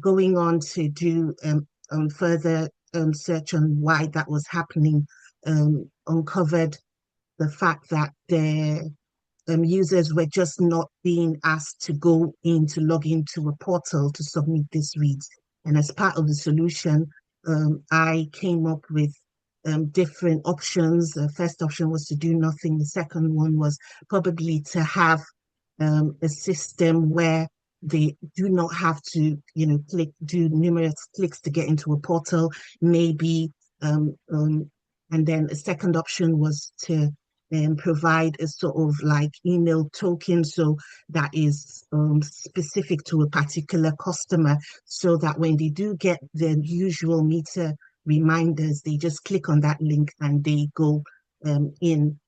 Speaker 2: going on to do further search on why that was happening, uncovered the fact that their users were just not being asked to go in to log into a portal to submit these reads. And as part of the solution, I came up with different options. The first option was to do nothing. The second one was probably to have a system where they do not have to, do numerous clicks to get into a portal. Maybe, and then a second option was to provide a sort of like email token, so that is specific to a particular customer, so that when they do get their usual meter reminders, they just click on that link and they go in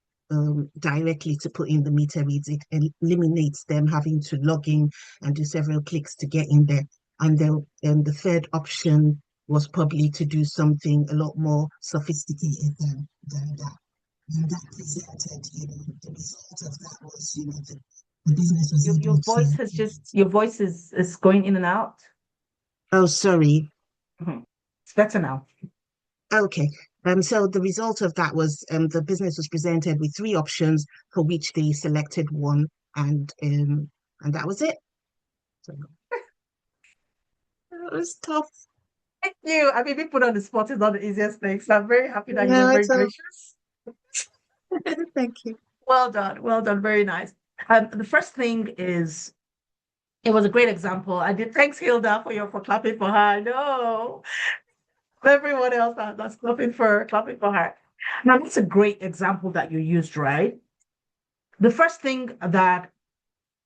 Speaker 2: directly to put in the meter reads. It eliminates them having to log in and do several clicks to get in there. And the third option was probably to do something a lot more sophisticated than that. And that presented, the result of that was, the business was
Speaker 1: Your
Speaker 2: able
Speaker 1: voice
Speaker 2: to.
Speaker 1: has just your voice is going in and out.
Speaker 2: Oh, sorry.
Speaker 1: Mhm. It's better now.
Speaker 2: Okay. So the result of that was the business was presented with three options for which they selected one, and that was it. So it was tough.
Speaker 1: Thank you. I mean, being put on the spot is not the easiest thing. So I'm very happy that you were
Speaker 2: No,
Speaker 1: very
Speaker 2: it's all.
Speaker 1: gracious.
Speaker 2: Thank you.
Speaker 1: Well done. Well done. Very nice. The first thing is it was a great example. I did thanks Hilda for clapping for her. I know everyone else that's clapping for her. Now that's a great example that you used, right? The first thing that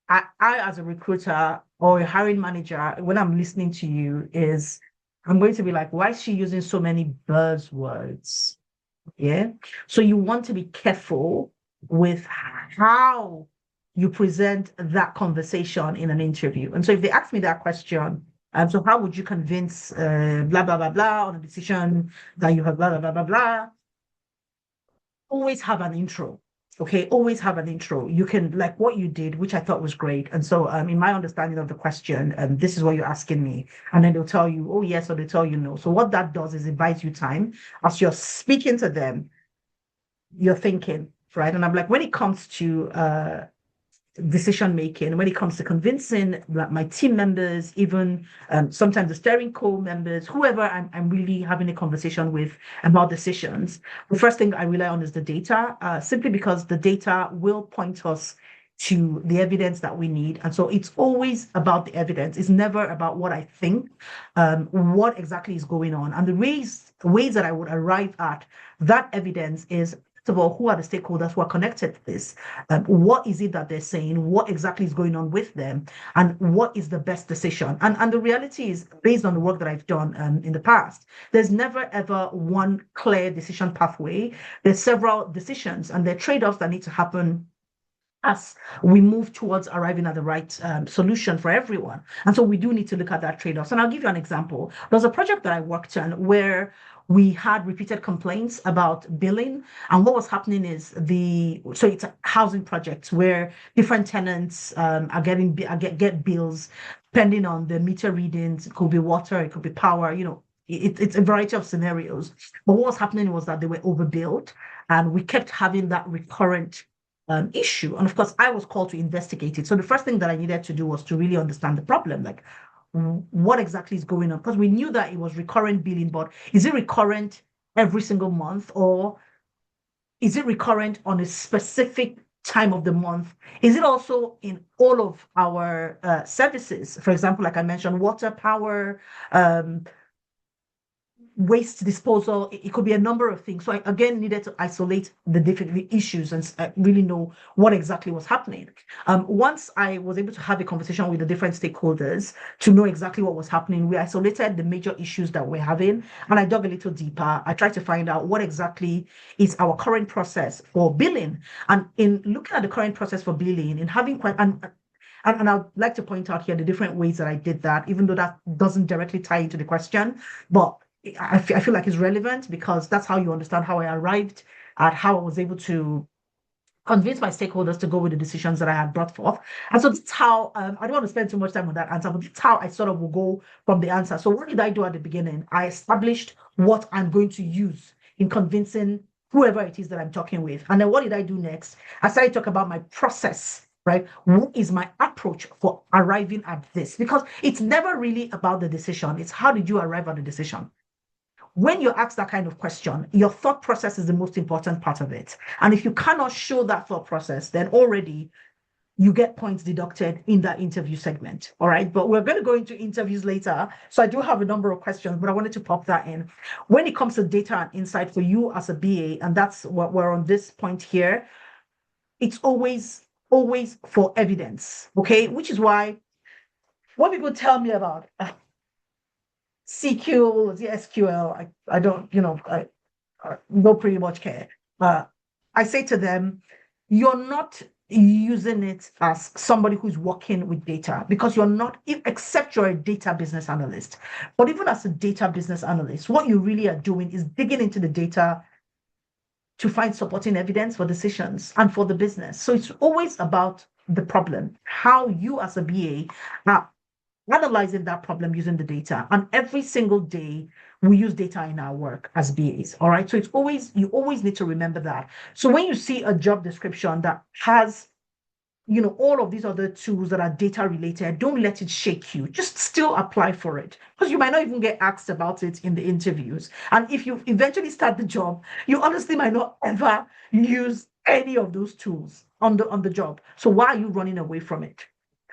Speaker 1: I as a recruiter or a hiring manager, when I'm listening to you, is I'm going to be like, why is she using so many buzzwords? Yeah. So you want to be careful with how you present that conversation in an interview. And so if they ask me that question, so how would you convince blah blah blah blah on a decision that you have blah blah blah blah blah? Always have an intro. Okay, always have an intro. You can like what you did, which I thought was great. And so, in my understanding of the question, this is what you're asking me, and then they'll tell you, oh yes, or they tell you no. So what that does is it buys you time as you're speaking to them. You're thinking, right? And I'm like, when it comes to decision making, when it comes to convincing like my team members, even sometimes the steering co-members, whoever I'm really having a conversation with about decisions, the first thing I rely on is the data, simply because the data will point us to the evidence that we need. And so it's always about the evidence. It's never about what I think, what exactly is going on. And the ways that I would arrive at that evidence is, first of all, who are the stakeholders who are connected to this? What is it that they're saying? What exactly is going on with them? And what is the best decision? And the reality is, based on the work that I've done in the past, there's never ever one clear decision pathway. There's several decisions and there are trade-offs that need to happen as we move towards arriving at the right solution for everyone. And so we do need to look at that trade-offs. And I'll give you an example. There's a project that I worked on where we had repeated complaints about billing. And what was happening is so it's housing projects where different tenants are get bills depending on the meter readings. It could be water, it could be power, it's a variety of scenarios. But what was happening was that they were overbilled, and we kept having that recurrent issue. And of course, I was called to investigate it. So the first thing that I needed to do was to really understand the problem, like what exactly is going on? Because we knew that it was recurrent billing, but is it recurrent every single month, or is it recurrent on a specific time of the month? Is it also in all of our services? For example, like I mentioned, water, power, waste disposal. It could be a number of things. So I again needed to isolate the different issues and really know what exactly was happening. Once I was able to have a conversation with the different stakeholders to know exactly what was happening, we isolated the major issues that we're having, and I dug a little deeper. I tried to find out what exactly is our current process for billing. And in looking at the current process for billing, in having quite and I'd like to point out here the different ways that I did that, even though that doesn't directly tie into the question, but I feel like it's relevant because that's how you understand how I arrived at how I was able to convince my stakeholders to go with the decisions that I had brought forth. And so that's how, I don't want to spend too much time on that answer, but that's how I sort of will go from the answer. So what did I do at the beginning? I established what I'm going to use in convincing whoever it is that I'm talking with. And then what did I do next? I started to talk about my process. Right? What is my approach for arriving at this? Because it's never really about the decision. It's how did you arrive at the decision? When you ask that kind of question, your thought process is the most important part of it. And if you cannot show that thought process, then already you get points deducted in that interview segment. All right. But we're going to go into interviews later. So I do have a number of questions, but I wanted to pop that in. When it comes to data and insight for you as a BA, and that's what we're on this point here, it's always for evidence. Okay. Which is why what people tell me about CQ, the SQL, I don't, I don't pretty much care. I say to them, you're not using it as somebody who's working with data because you're not, except you're a data business analyst. But even as a data business analyst, what you really are doing is digging into the data to find supporting evidence for decisions and for the business. So it's always about the problem, how you as a BA are analyzing that problem using the data. And every single day we use data in our work as BAs. All right. So you always need to remember that. So when you see a job description that has, all of these other tools that are data related, don't let it shake you. Just still apply for it because you might not even get asked about it in the interviews. And if you eventually start the job, you honestly might not ever use any of those tools on the job. So why are you running away from it?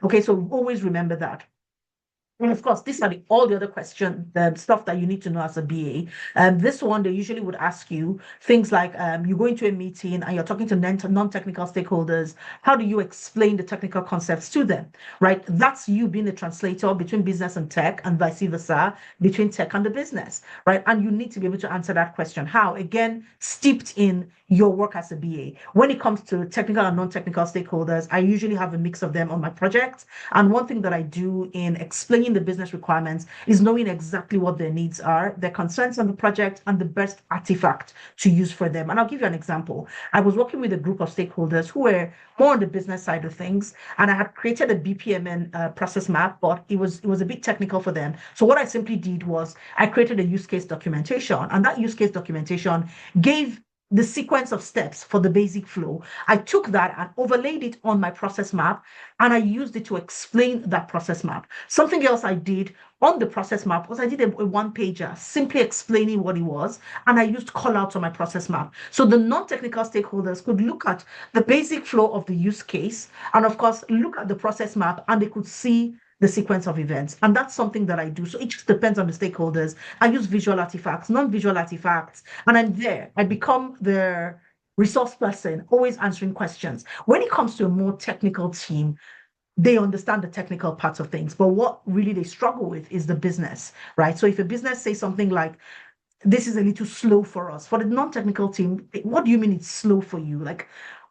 Speaker 1: Okay. So always remember that. And of course, these are all the other questions, the stuff that you need to know as a BA. This one, they usually would ask you things like you go into a meeting and you're talking to non-technical stakeholders. How do you explain the technical concepts to them, right? That's you being a translator between business and tech and vice versa, between tech and the business, right? And you need to be able to answer that question. How? Again, steeped in your work as a BA. When it comes to technical and non-technical stakeholders, I usually have a mix of them on my project. And one thing that I do in explaining the business requirements is knowing exactly what their needs are, their concerns on the project, and the best artifact to use for them. And I'll give you an example. I was working with a group of stakeholders who were more on the business side of things, and I had created a BPMN process map, but it was a bit technical for them. So what I simply did was I created a use case documentation, and that use case documentation gave the sequence of steps for the basic flow. I took that and overlaid it on my process map, and I used it to explain that process map. Something else I did on the process map was I did a one-pager simply explaining what it was, and I used callouts on my process map. So the non-technical stakeholders could look at the basic flow of the use case, and of course, look at the process map, and they could see the sequence of events. And that's something that I do. So it just depends on the stakeholders. I use visual artifacts, non-visual artifacts, and I'm there. I become the resource person, always answering questions. When it comes to a more technical team, they understand the technical parts of things, but what really they struggle with is the business, right? So if a business says something like, this is a little slow for us, for the non-technical team, what do you mean it's slow for you? Like,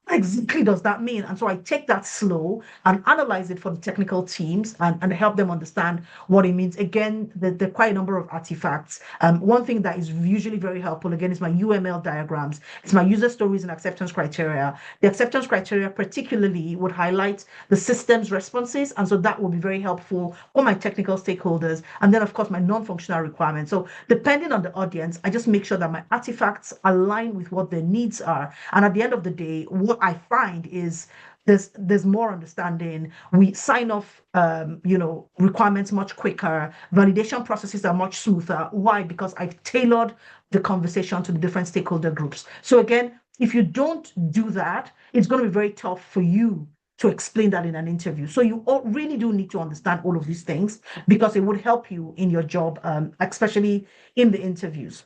Speaker 1: exactly does that mean? And so I take that slow and analyze it for the technical teams and help them understand what it means. Again, there are quite a number of artifacts. One thing that is usually very helpful, again, is my UML diagrams. It's my user stories and acceptance criteria. The acceptance criteria particularly would highlight the system's responses. And so that will be very helpful for my technical stakeholders. And then, of course, my non-functional requirements. So depending on the audience, I just make sure that my artifacts align with what their needs are. And at the end of the day, what I find is there's more understanding. We sign off requirements much quicker. Validation processes are much smoother. Why? Because I've tailored the conversation to the different stakeholder groups. So again, if you don't do that, it's going to be very tough for you to explain that in an interview. So you really do need to understand all of these things because it would help you in your job, especially in the interviews.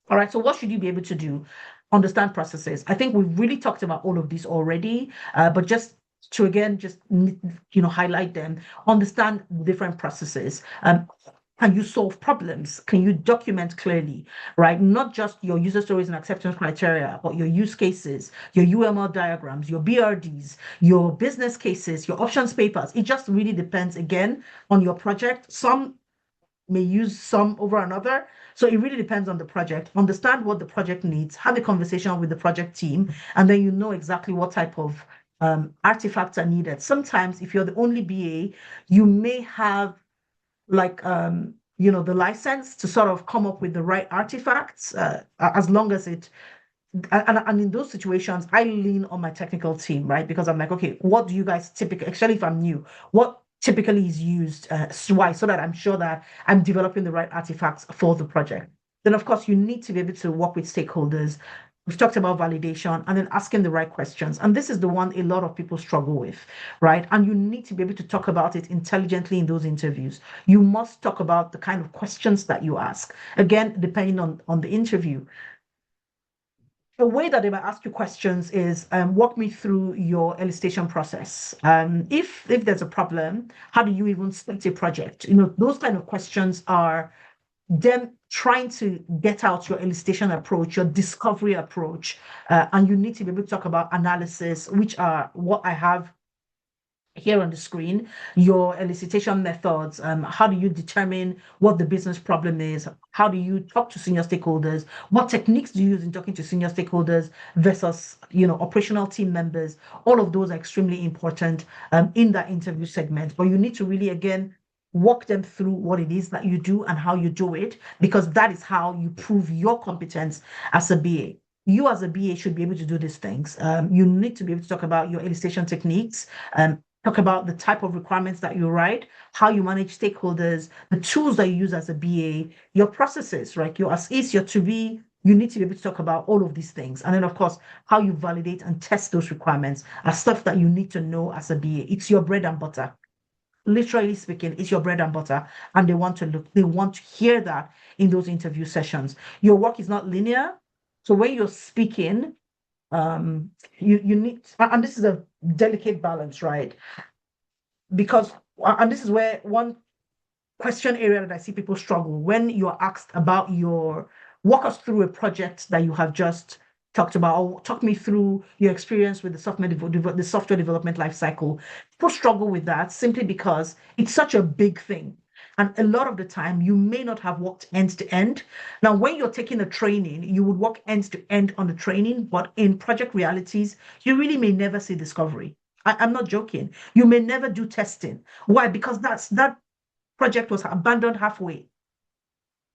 Speaker 1: All right, so what should you be able to do? Understand processes. I think we've really talked about all of these already, but just to again, just highlight them, understand different processes. Can you solve problems? Can you document clearly, right? Not just your user stories and acceptance criteria, but your use cases, your UML diagrams, your BRDs, your business cases, your options papers. It just really depends, again, on your project. Some may use some over another. So it really depends on the project. Understand what the project needs, have a conversation with the project team, and then you know exactly what type of artifacts are needed. Sometimes if you're the only BA, you may have like the license to sort of come up with the right artifacts, as long as it and in those situations I lean on my technical team, right? Because I'm like, okay, what do you guys typically, especially if I'm new, what typically is used, why, so that I'm sure that I'm developing the right artifacts for the project. Then of course you need to be able to work with stakeholders. We've talked about validation and then asking the right questions. And this is the one a lot of people struggle with, right? And you need to be able to talk about it intelligently in those interviews. You must talk about the kind of questions that you ask. Again, depending on the interview. A way that they might ask you questions is walk me through your elicitation process. If there's a problem, how do you even start a project? Those kind of questions are them trying to get out your elicitation approach, your discovery approach, and you need to be able to talk about analysis, which are what I have here on the screen, your elicitation methods. How do you determine what the business problem is? How do you talk to senior stakeholders? What techniques do you use in talking to senior stakeholders versus operational team members? All of those are extremely important in that interview segment. But you need to really, again, walk them through what it is that you do and how you do it, because that is how you prove your competence as a BA. You as a BA should be able to do these things. You need to be able to talk about your elicitation techniques, talk about the type of requirements that you write, how you manage stakeholders, the tools that you use as a BA, your processes, right? Your as is, your to be. You need to be able to talk about all of these things. And then, of course, how you validate and test those requirements are stuff that you need to know as a BA. It's your bread and butter. Literally speaking, it's your bread and butter. And they want to hear that in those interview sessions. Your work is not linear. So when you're speaking, you need, and this is a delicate balance, right? Because, and this is where one question area that I see people struggle when you're asked about walk us through a project that you have just talked about, or talk me through your experience with the software development lifecycle. People struggle with that simply because it's such a big thing. And a lot of the time, you may not have worked end to end. Now, when you're taking a training, you would work end to end on the training, but in project realities, you really may never see discovery. I'm not joking. You may never do testing. Why? Because that project was abandoned halfway,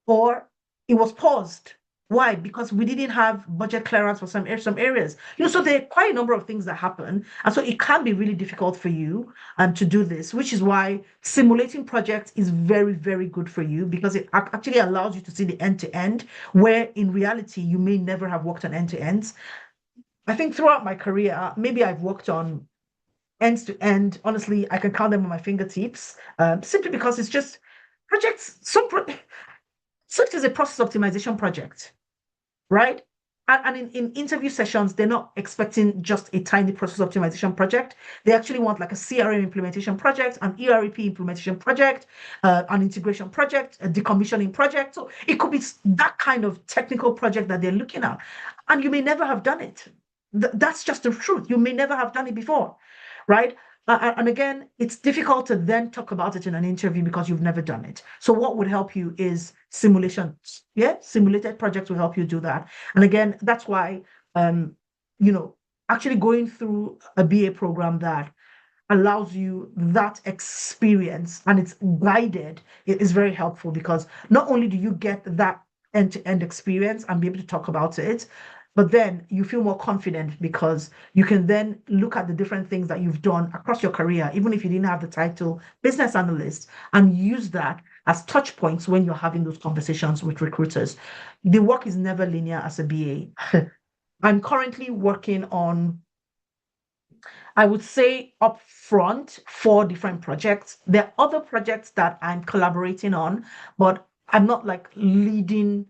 Speaker 1: or it was paused. Why? Because we didn't have budget clearance for some areas. So there are quite a number of things that happen. And so it can be really difficult for you to do this, which is why simulating projects is very, very good for you, because it actually allows you to see the end-to-end, where in reality, you may never have worked on end-to-ends. I think throughout my career, maybe I've worked on ends to end. Honestly, I can count them on my fingertips, simply because it's just projects. Such as a process optimization project, right? And in interview sessions, they're not expecting just a tiny process optimization project. They actually want like a CRM implementation project, an ERP implementation project, an integration project, a decommissioning project. So it could be that kind of technical project that they're looking at. And you may never have done it. That's just the truth. You may never have done it before, right? And again, it's difficult to then talk about it in an interview because you've never done it. So what would help you is simulations. Yeah, simulated projects will help you do that. And again, that's why, you know, actually going through a BA program that allows you that experience and it's guided, it is very helpful because not only do you get that end-to-end experience and be able to talk about it, but then you feel more confident because you can then look at the different things that you've done across your career, even if you didn't have the title business analyst, and use that as touch points when you're having those conversations with recruiters. The work is never linear as a BA. I'm currently working on, I would say, upfront 4 different projects. There are other projects that I'm collaborating on, but I'm not like leading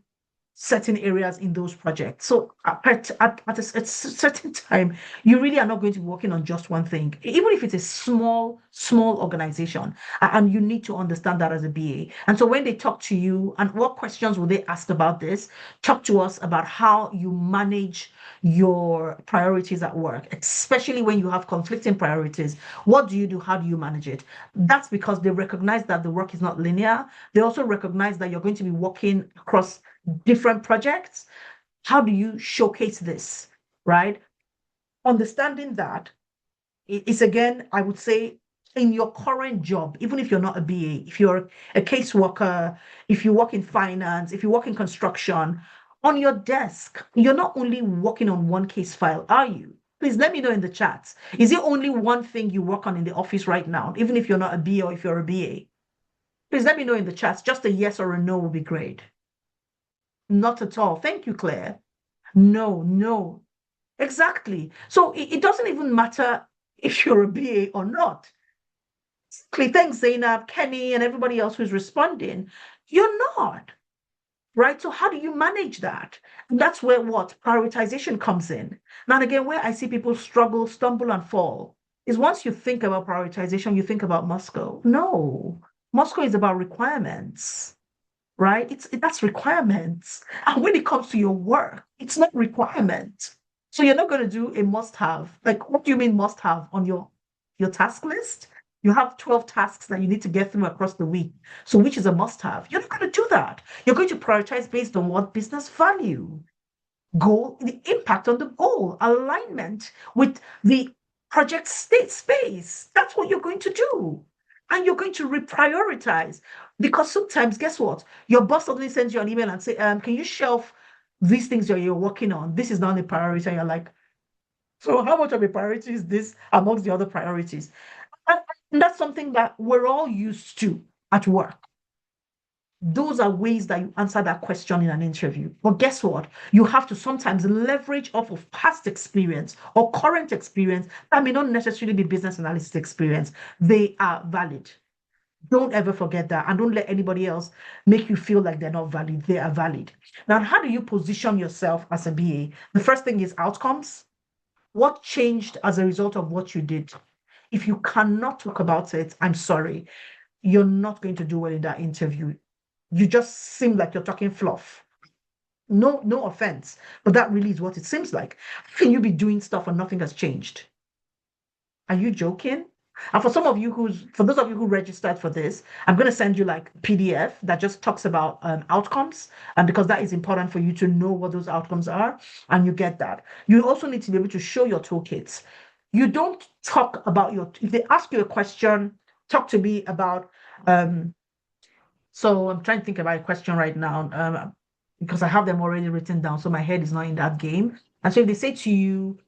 Speaker 1: certain areas in those projects. So at a certain time, you really are not going to be working on just one thing, even if it's a small organization, and you need to understand that as a BA. And so when they talk to you, and what questions will they ask about this? Talk to us about how you manage your priorities at work, especially when you have conflicting priorities. What do you do? How do you manage it? That's because they recognize that the work is not linear. They also recognize that you're going to be working across different projects. How do you showcase this, right? Understanding that is, again, I would say, in your current job, even if you're not a BA, if you're a caseworker, if you work in finance, if you work in construction, on your desk, you're not only working on one case file, are you? Please let me know in the chat. Is it only one thing you work on in the office right now, even if you're not a BA or if you're a BA? Please let me know in the chat. Just a yes or a no will be great. Not at all. Thank you, Claire. No. Exactly. So it doesn't even matter if you're a BA or not. Thanks, Zainab, Kenny, and everybody else who's responding. You're not, right? So how do you manage that? And that's where what prioritization comes in. Now, and again, where I see people struggle, stumble, and fall is once you think about prioritization, you think about Moscow. No, Moscow is about requirements, right? That's requirements. And when it comes to your work, it's not requirement. So you're not going to do a must-have. Like, what do you mean must-have on your task list? You have 12 tasks that you need to get through across the week. So which is a must-have? You're not going to do that. You're going to prioritize based on what business value, goal, the impact on the goal, alignment with the project state space. That's what you're going to do. And you're going to reprioritize because sometimes, guess what? Your boss suddenly sends you an email and say, can you shelf these things that you're working on? This is not a priority. And you're like, so how much of a priority is this amongst the other priorities? And that's something that we're all used to at work. Those are ways that you answer that question in an interview. But guess what? You have to sometimes leverage off of past experience or current experience that may not necessarily be business analysis experience. They are valid. Don't ever forget that. And don't let anybody else make you feel like they're not valid. They are valid. Now, how do you position yourself as a BA? The first thing is outcomes. What changed as a result of what you did? If you cannot talk about it, I'm sorry, you're not going to do well in that interview. You just seem like you're talking fluff. No offense, but that really is what it seems like. How can you be doing stuff and nothing has changed? Are you joking? And for those of you who registered for this, I'm going to send you like PDF that just talks about outcomes, and because that is important for you to know what those outcomes are, and you get that. You also need to be able to show your toolkits. You don't talk about if they ask you a question, talk to me about so I'm trying to think about a question right now because I have them already written down, so my head is not in that game. And so if they say to you,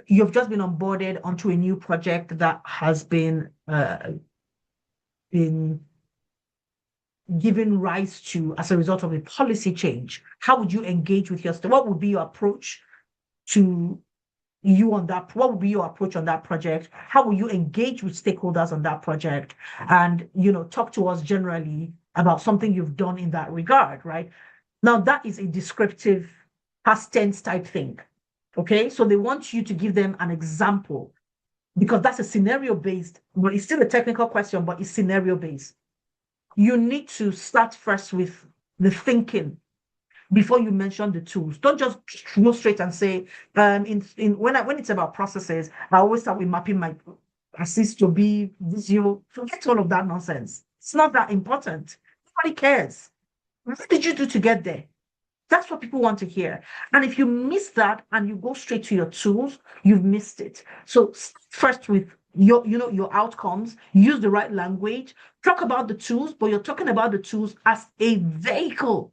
Speaker 1: you've just been onboarded onto a new project that has been given rise to as a result of a policy change, how would you engage with your staff? What would be your approach to you on that? What would be your approach on that project? How will you engage with stakeholders on that project? And talk to us generally about something you've done in that regard, right? Now that is a descriptive past tense type thing. Okay, so they want you to give them an example because that's a scenario based, but it's still a technical question, but it's scenario based. You need to start first with the thinking. before you mention the tools. Don't just go straight and say, when it's about processes, I always start with mapping my assist to be Visio. Forget all of that nonsense. It's not that important. Nobody cares. What did you do to get there? That's what people want to hear. And if you miss that and you go straight to your tools, you've missed it. So first with your outcomes, use the right language, talk about the tools, but you're talking about the tools as a vehicle,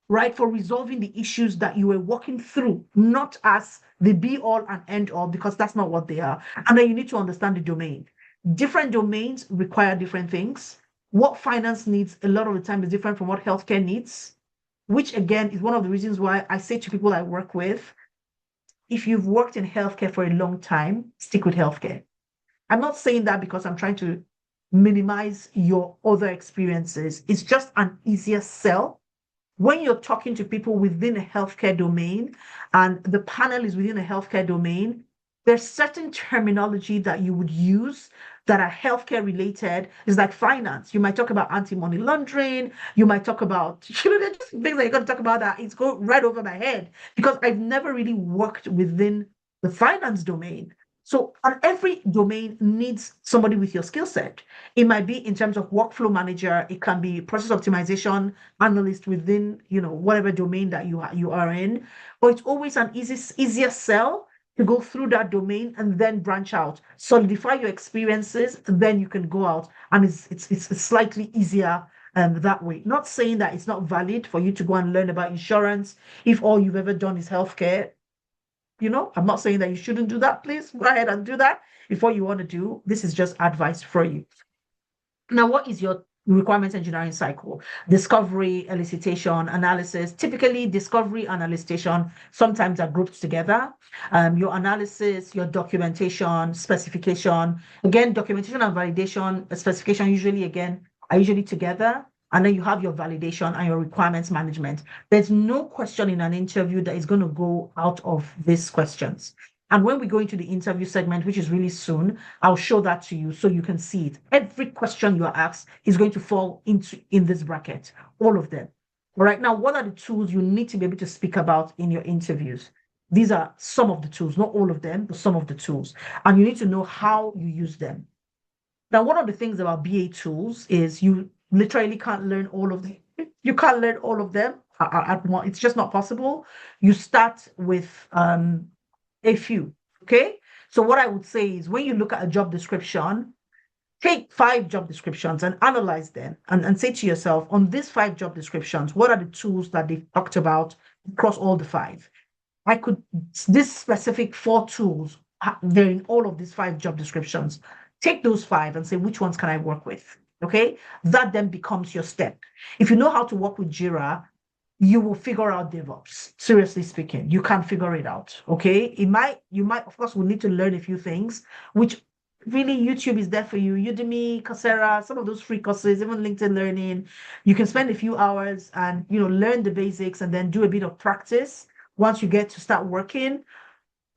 Speaker 1: right, for resolving the issues that you were working through, not as the be all and end all, because that's not what they are. And then you need to understand the domain. Different domains require different things. What finance needs a lot of the time is different from what healthcare needs, which again is one of the reasons why I say to people I work with, if you've worked in healthcare for a long time, stick with healthcare. I'm not saying that because I'm trying to minimize your other experiences. It's just an easier sell when you're talking to people within a healthcare domain and the panel is within a healthcare domain. There's certain terminology that you would use that are healthcare related. It's like finance. You might talk about anti-money laundering. You might talk about, there's just things that you're going to talk about that it's going right over my head because I've never really worked within the finance domain. So every domain needs somebody with your skill set. It might be in terms of workflow manager. It can be process optimization analyst within, whatever domain that you are in. But it's always an easier sell to go through that domain and then branch out, solidify your experiences, and then you can go out. And it's slightly easier that way. Not saying that it's not valid for you to go and learn about insurance if all you've ever done is healthcare. I'm not saying that you shouldn't do that. Please go ahead and do that if what you want to do. This is just advice for you. Now, what is your requirements engineering cycle? Discovery, elicitation, analysis. Typically, discovery and elicitation sometimes are grouped together. Your analysis, your documentation, specification. Again, documentation and validation, specification are usually together. And then you have your validation and your requirements management. There's no question in an interview that is going to go out of these questions. And when we go into the interview segment, which is really soon, I'll show that to you so you can see it. Every question you are asked is going to fall in this bracket, all of them. All right, now, what are the tools you need to be able to speak about in your interviews? These are some of the tools, not all of them, but some of the tools. And you need to know how you use them. Now, one of the things about BA tools is you literally can't learn all of them. You can't learn all of them at once. It's just not possible. You start with a few, okay? So what I would say is when you look at a job description, take 5 job descriptions and analyze them and say to yourself, on these 5 job descriptions, what are the tools that they've talked about across all the 5? This specific 4 tools, they're in all of these 5 job descriptions. Take those 5 and say, which ones can I work with? Okay, that then becomes your step. If you know how to work with Jira, you will figure out DevOps. Seriously speaking, you can figure it out. Okay, you might, of course, will need to learn a few things, which really YouTube is there for you. Udemy, Coursera, some of those free courses, even LinkedIn Learning. You can spend a few hours and learn the basics and then do a bit of practice once you get to start working.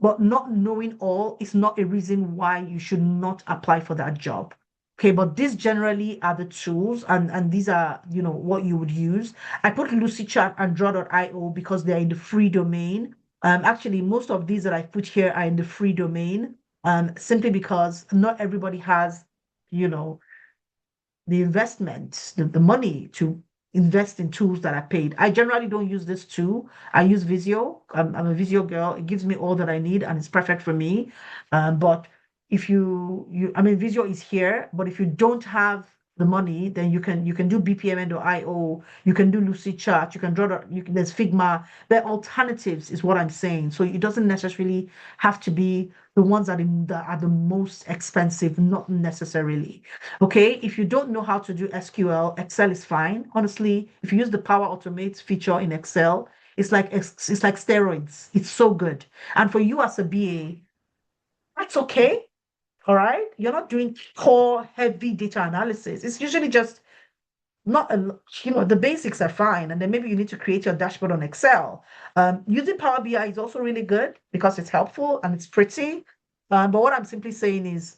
Speaker 1: But not knowing all is not a reason why you should not apply for that job. Okay, but these generally are the tools, and these are, what you would use. I put LucyChat and Draw.io because they're in the free domain. Actually, most of these that I put here are in the free domain, simply because not everybody has, the investment, the money to invest in tools that are paid. I generally don't use this tool. I use Visio. I'm a Visio girl. It gives me all that I need, and it's perfect for me. But if Visio is here, but if you don't have the money, then you can do BPMN.io, you can do LucyChat, you can there's Figma. There are alternatives, is what I'm saying. So it doesn't necessarily have to be the ones that are the most expensive, not necessarily. Okay, if you don't know how to do SQL, Excel is fine. Honestly, if you use the Power Automate feature in Excel, it's like steroids. It's so good. And for you as a BA, that's okay. All right, you're not doing core heavy data analysis. It's usually just not the basics are fine, and then maybe you need to create your dashboard on Excel. Using Power BI is also really good because it's helpful and it's pretty. But what I'm simply saying is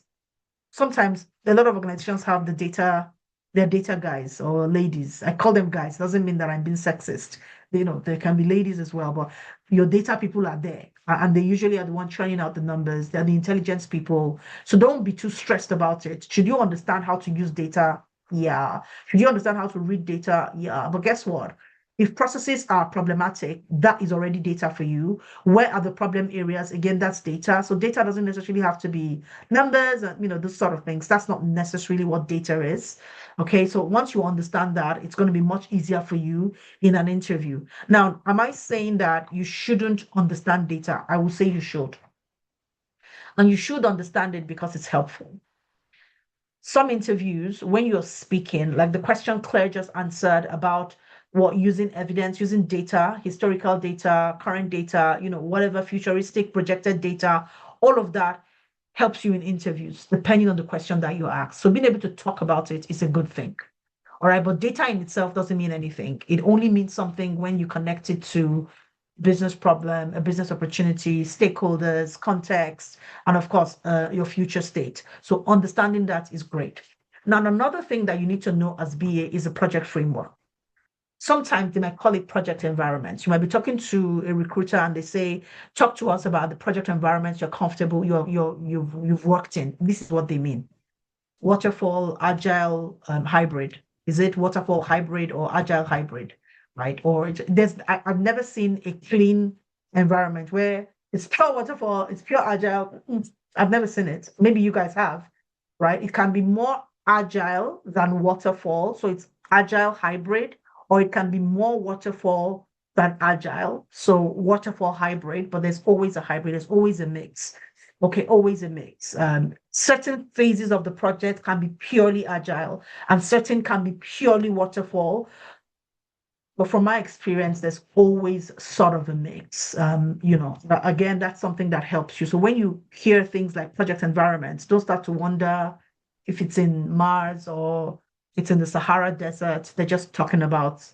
Speaker 1: sometimes a lot of organizations have their data guys or ladies. I call them guys. Doesn't mean that I'm being sexist. there can be ladies as well, but your data people are there, and they usually are the one churning out the numbers. They're the intelligence people. So don't be too stressed about it. Should you understand how to use data? Yeah. Should you understand how to read data? Yeah. But guess what? If processes are problematic, that is already data for you. Where are the problem areas? Again, that's data. So data doesn't necessarily have to be numbers and those sort of things. That's not necessarily what data is. Okay, so once you understand that, it's going to be much easier for you in an interview. Now, am I saying that you shouldn't understand data? I will say you should. And you should understand it because it's helpful. Some interviews, when you're speaking, like the question Claire just answered about what using evidence, using data, historical data, current data, whatever futuristic projected data, all of that helps you in interviews, depending on the question that you ask. So being able to talk about it is a good thing. All right, but data in itself doesn't mean anything. It only means something when you connect it to business problem, a business opportunity, stakeholders, context, and of course, your future state. So understanding that is great. Now, another thing that you need to know as BA is a project framework. Sometimes they might call it project environment. You might be talking to a recruiter and they say, talk to us about the project environment you're comfortable, you've worked in. This is what they mean. Waterfall, agile, hybrid. Is it waterfall hybrid or agile hybrid? Right? Or I've never seen a clean environment where it's pure waterfall, it's pure agile. I've never seen it. Maybe you guys have, right? It can be more agile than waterfall. So it's agile hybrid, or it can be more waterfall than agile. So waterfall hybrid, but there's always a hybrid, there's always a mix. Okay, always a mix. Certain phases of the project can be purely agile and certain can be purely waterfall. But from my experience, there's always sort of a mix. Again, that's something that helps you. So when you hear things like project environments, don't start to wonder if it's in Mars or it's in the Sahara Desert. They're just talking about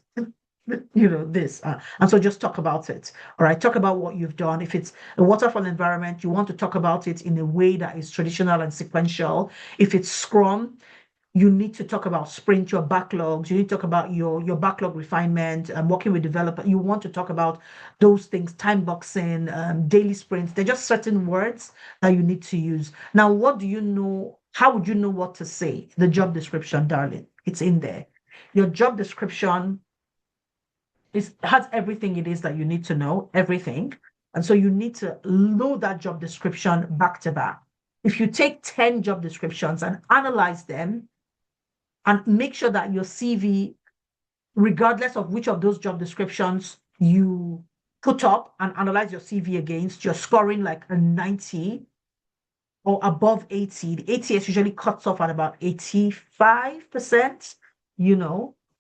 Speaker 1: this. And so just talk about it. All right. Talk about what you've done. If it's a waterfall environment, you want to talk about it in a way that is traditional and sequential. If it's Scrum, you need to talk about sprint, your backlogs. You need to talk about your backlog refinement and working with developers. You want to talk about those things, time boxing, daily sprints. They're just certain words that you need to use. Now, what do you know? How would you know what to say? The job description, darling. It's in there. Your job description has everything it is that you need to know, everything. And so you need to know that job description back to back. If you take 10 job descriptions and analyze them, and make sure that your CV, regardless of which of those job descriptions you put up and analyze your CV against, you're scoring like a 90 or above 80. The ATS usually cuts off at about 85%,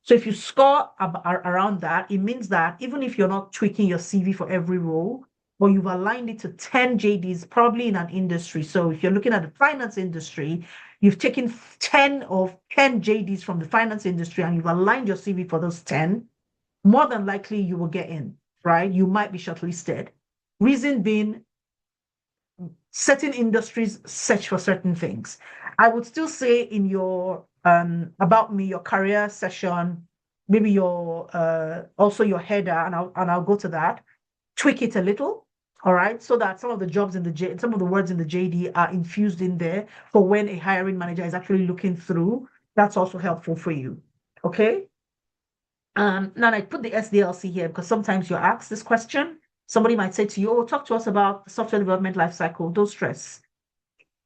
Speaker 1: So if you score around that, it means that even if you're not tweaking your CV for every role, but you've aligned it to 10 JDs, probably in an industry. So if you're looking at the finance industry, you've taken 10 JDs from the finance industry and you've aligned your CV for those 10, more than likely you will get in, right? You might be shortlisted. Reason being, certain industries search for certain things. I would still say in your about me, your career session, maybe your also your header, and I'll go to that. Tweak it a little, all right, so that some of the jobs in some of the words in the JD are infused in there for when a hiring manager is actually looking through. That's also helpful for you. Okay. Now I put the SDLC here because sometimes you're asked this question. Somebody might say to you, "Oh, talk to us about the software development lifecycle." Don't stress.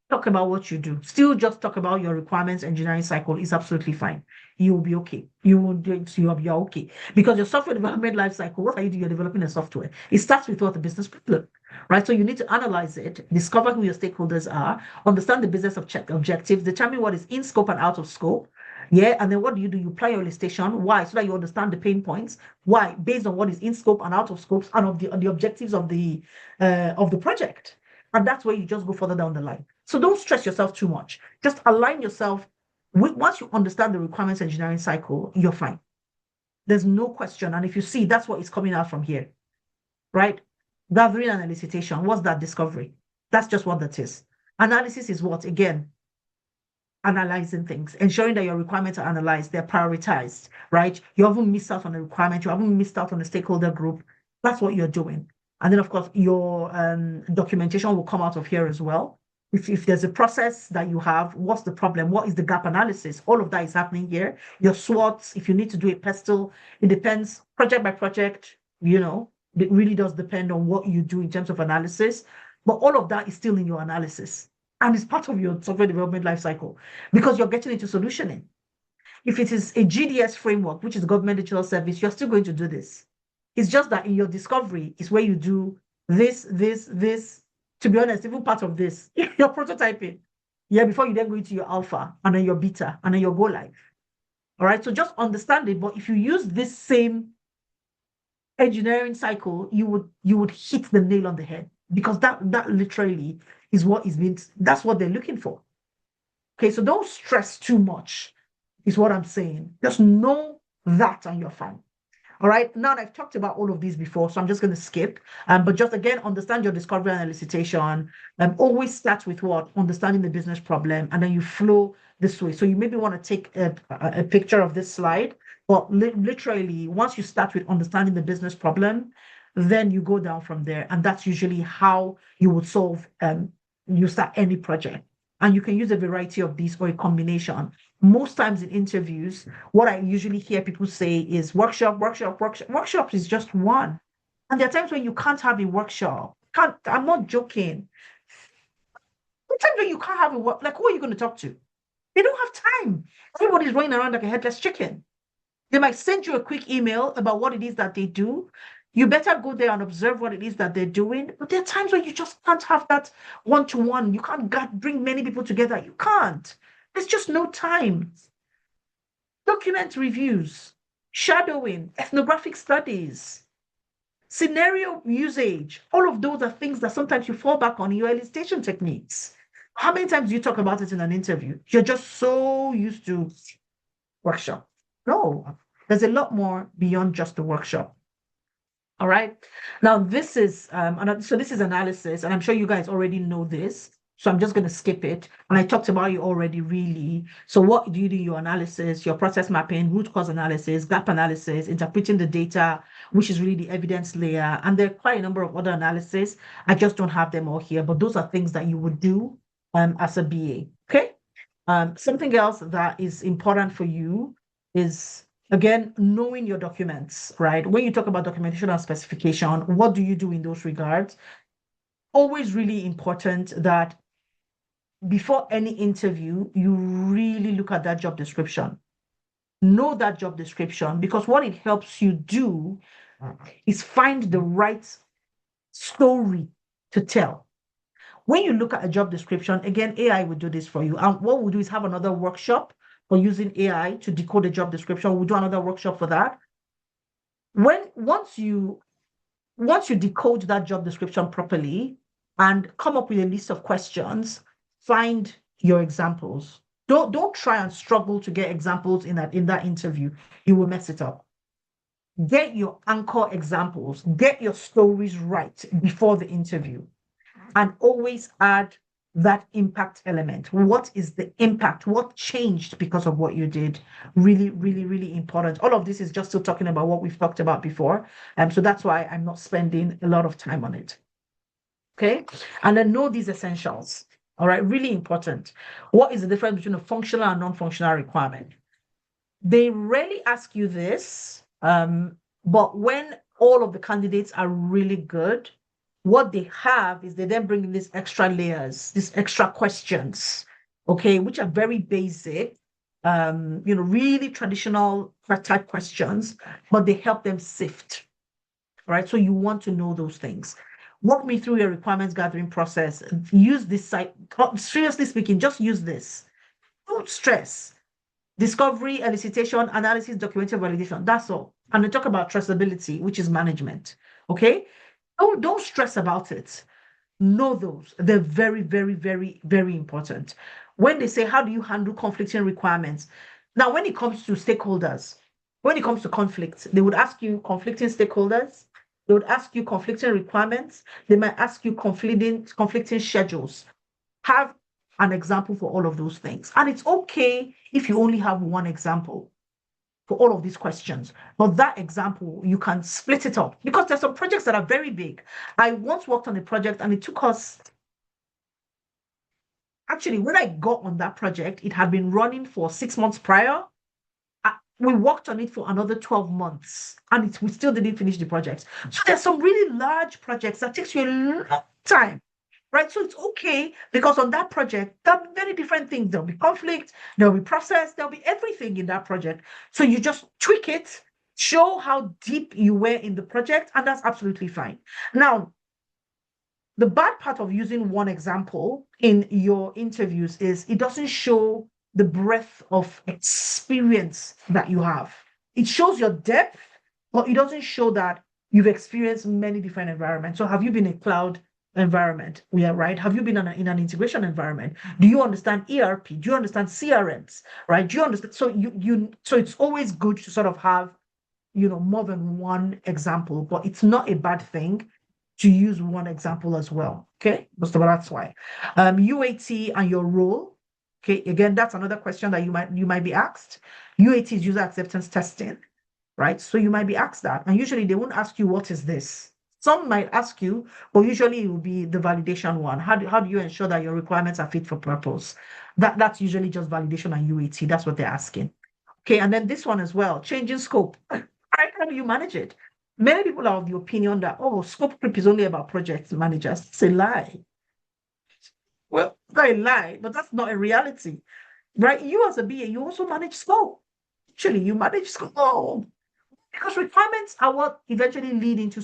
Speaker 1: Talk about what you do. Still just talk about your requirements engineering cycle is absolutely fine. You will be okay. You're okay. Because your software development life cycle, what are you doing? You're developing a software. It starts with what the business problem, right? So you need to analyze it, discover who your stakeholders are, understand the business objectives, determine what is in scope and out of scope. Yeah, and then what do? You apply your listation. Why? So that you understand the pain points. Why? Based on what is in scope and out of scopes and of the objectives of the project. And that's where you just go further down the line. So don't stress yourself too much. Just align yourself. Once you understand the requirements engineering cycle, you're fine. There's no question. And if you see, that's what is coming out from here, right? Gathering and elicitation. What's that? Discovery. That's just what that is. Analysis is what? Again, analyzing things, ensuring that your requirements are analyzed, they're prioritized, right? You haven't missed out on a requirement, you haven't missed out on a stakeholder group. That's what you're doing. And then, of course, your documentation will come out of here as well. If there's a process that you have, what's the problem? What is the gap analysis? All of that is happening here. Your SWOTs, if you need to do a pestle, it depends project by project, it really does depend on what you do in terms of analysis. But all of that is still in your analysis. And it's part of your software development lifecycle because you're getting into solutioning. If it is a GDS framework, which is Government Digital Service, you're still going to do this. It's just that in your discovery is where you do this. To be honest, even part of this, you're prototyping. Yeah, before you then go into your alpha and then your beta and then your go live. All right, so just understand it. But if you use this same engineering cycle, you would hit the nail on the head because that literally is what is meant. That's what they're looking for. Okay, so don't stress too much, is what I'm saying. Just know that and you're fine. All right, now I've talked about all of these before, so I'm just going to skip. But just again, understand your discovery and elicitation. Always start with what? Understanding the business problem, and then you flow this way. So you maybe want to take a picture of this slide, but literally, once you start with understanding the business problem, then you go down from there, and that's usually how you would solve. You start any project, and you can use a variety of these or a combination. Most times in interviews, what I usually hear people say is workshop. Workshop is just one. And there are times when you can't have a workshop. I'm not joking. There are times when you can't have a work, like who are you going to talk to? They don't have time. Everybody's running around like a headless chicken. They might send you a quick email about what it is that they do. You better go there and observe what it is that they're doing. But there are times when you just can't have that one-to-one. You can't bring many people together. You can't. There's just no time. Document reviews, shadowing, ethnographic studies, scenario usage. All of those are things that sometimes you fall back on in your elicitation techniques. How many times do you talk about it in an interview? You're just so used to workshop. No, there's a lot more beyond just the workshop. All right. Now this is so this is analysis, and I'm sure you guys already know this. So I'm just going to skip it. And I talked about it already, really. So what do you do in your analysis, your process mapping, root cause analysis, gap analysis, interpreting the data, which is really the evidence layer. And there are quite a number of other analyses. I just don't have them all here, but those are things that you would do as a BA. Okay. Something else that is important for you is, again, knowing your documents, right? When you talk about documentation and specification, what do you do in those regards? Always really important that before any interview, you really look at that job description. Know that job description, because what it helps you do is find the right story to tell. When you look at a job description, again, AI will do this for you. And what we'll do is have another workshop for using AI to decode a job description. We'll do another workshop for that. Once you decode that job description properly and come up with a list of questions, find your examples. Don't try and struggle to get examples in that interview. You will mess it up. Get your anchor examples, get your stories right before the interview, and always add that impact element. What is the impact? What changed because of what you did? Really, really, really important. All of this is just still talking about what we've talked about before. So that's why I'm not spending a lot of time on it. Okay. And then know these essentials. All right. Really important. What is the difference between a functional and non-functional requirement? They rarely ask you this, but when all of the candidates are really good, what they have is they then bring in these extra layers, these extra questions, okay, which are very basic, really traditional type questions, but they help them sift, right? So you want to know those things. Walk me through your requirements gathering process. Use this site. Seriously speaking, just use this. Don't stress. Discovery, elicitation, analysis, documentation, validation. That's all. And they talk about traceability, which is management. Okay. Don't stress about it. Know those. They're very, very, very, very important. When they say, how do you handle conflicting requirements? Now, when it comes to stakeholders, when it comes to conflict, they would ask you conflicting stakeholders. They would ask you conflicting requirements. They might ask you conflicting schedules. Have an example for all of those things. And it's okay if you only have one example for all of these questions. But that example, you can split it up because there's some projects that are very big. I once worked on a project and it took us, actually, when I got on that project, it had been running for 6 months prior. We worked on it for another 12 months and we still didn't finish the project. So there's some really large projects that takes you a long time, right? So it's okay because on that project, there'll be many different things. There'll be conflict, there'll be process, there'll be everything in that project. So you just tweak it, show how deep you were in the project, and that's absolutely fine. Now, the bad part of using one example in your interviews is it doesn't show the breadth of experience that you have. It shows your depth, but it doesn't show that you've experienced many different environments. So have you been in a cloud environment? Yeah, right. Have you been in an integration environment? Do you understand ERP? Do you understand CRMs? Right? Do you understand? So so it's always good to sort of have, more than one example, but it's not a bad thing to use one example as well. Okay, so that's why. UAT and your role. Okay, again, that's another question that you might be asked. UAT is user acceptance testing, right? So you might be asked that, and usually they won't ask you what is this. Some might ask you, but usually it will be the validation one. How do you ensure that your requirements are fit for purpose? That's usually just validation and UAT. That's what they're asking. Okay, and then this one as well, changing scope. How do you manage it? Many people are of the opinion that, scope creep is only about project managers. It's a lie. Well, not a lie, but that's not a reality, right? You as a BA, you also manage scope. Actually, you manage scope because requirements are what eventually lead into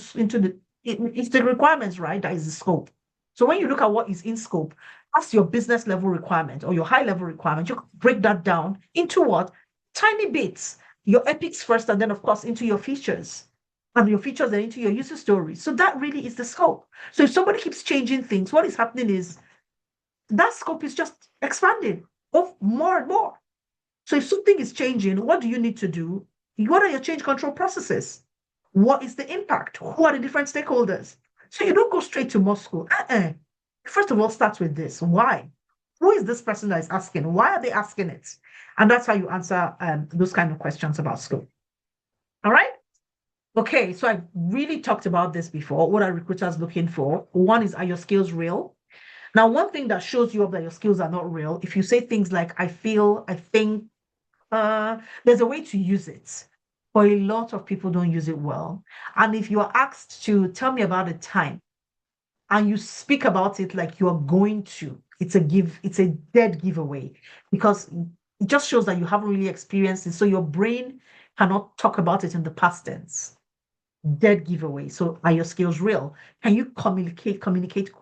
Speaker 1: it's the requirements, right? That is the scope. So when you look at what is in scope, that's your business level requirement or your high level requirement. You break that down into what? Tiny bits. Your epics first, and then of course into your features. And your features and into your user stories. So that really is the scope. So if somebody keeps changing things, what is happening is that scope is just expanding of more and more. So if something is changing, what do you need to do? What are your change control processes? What is the impact? Who are the different stakeholders? So you don't go straight to Moscow. First of all, start with this. Why? Who is this person that is asking? Why are they asking it? And that's how you answer those kind of questions about scope. All right? Okay, so I've really talked about this before. What are recruiters looking for? One is, are your skills real? Now, one thing that shows you up that your skills are not real, if you say things like, I feel, I think, there's a way to use it. But a lot of people don't use it well. And if you're asked to tell me about a time and you speak about it like you're going to, it's a dead giveaway because it just shows that you haven't really experienced it. So your brain cannot talk about it in the past tense. Dead giveaway. So are your skills real? Can you communicate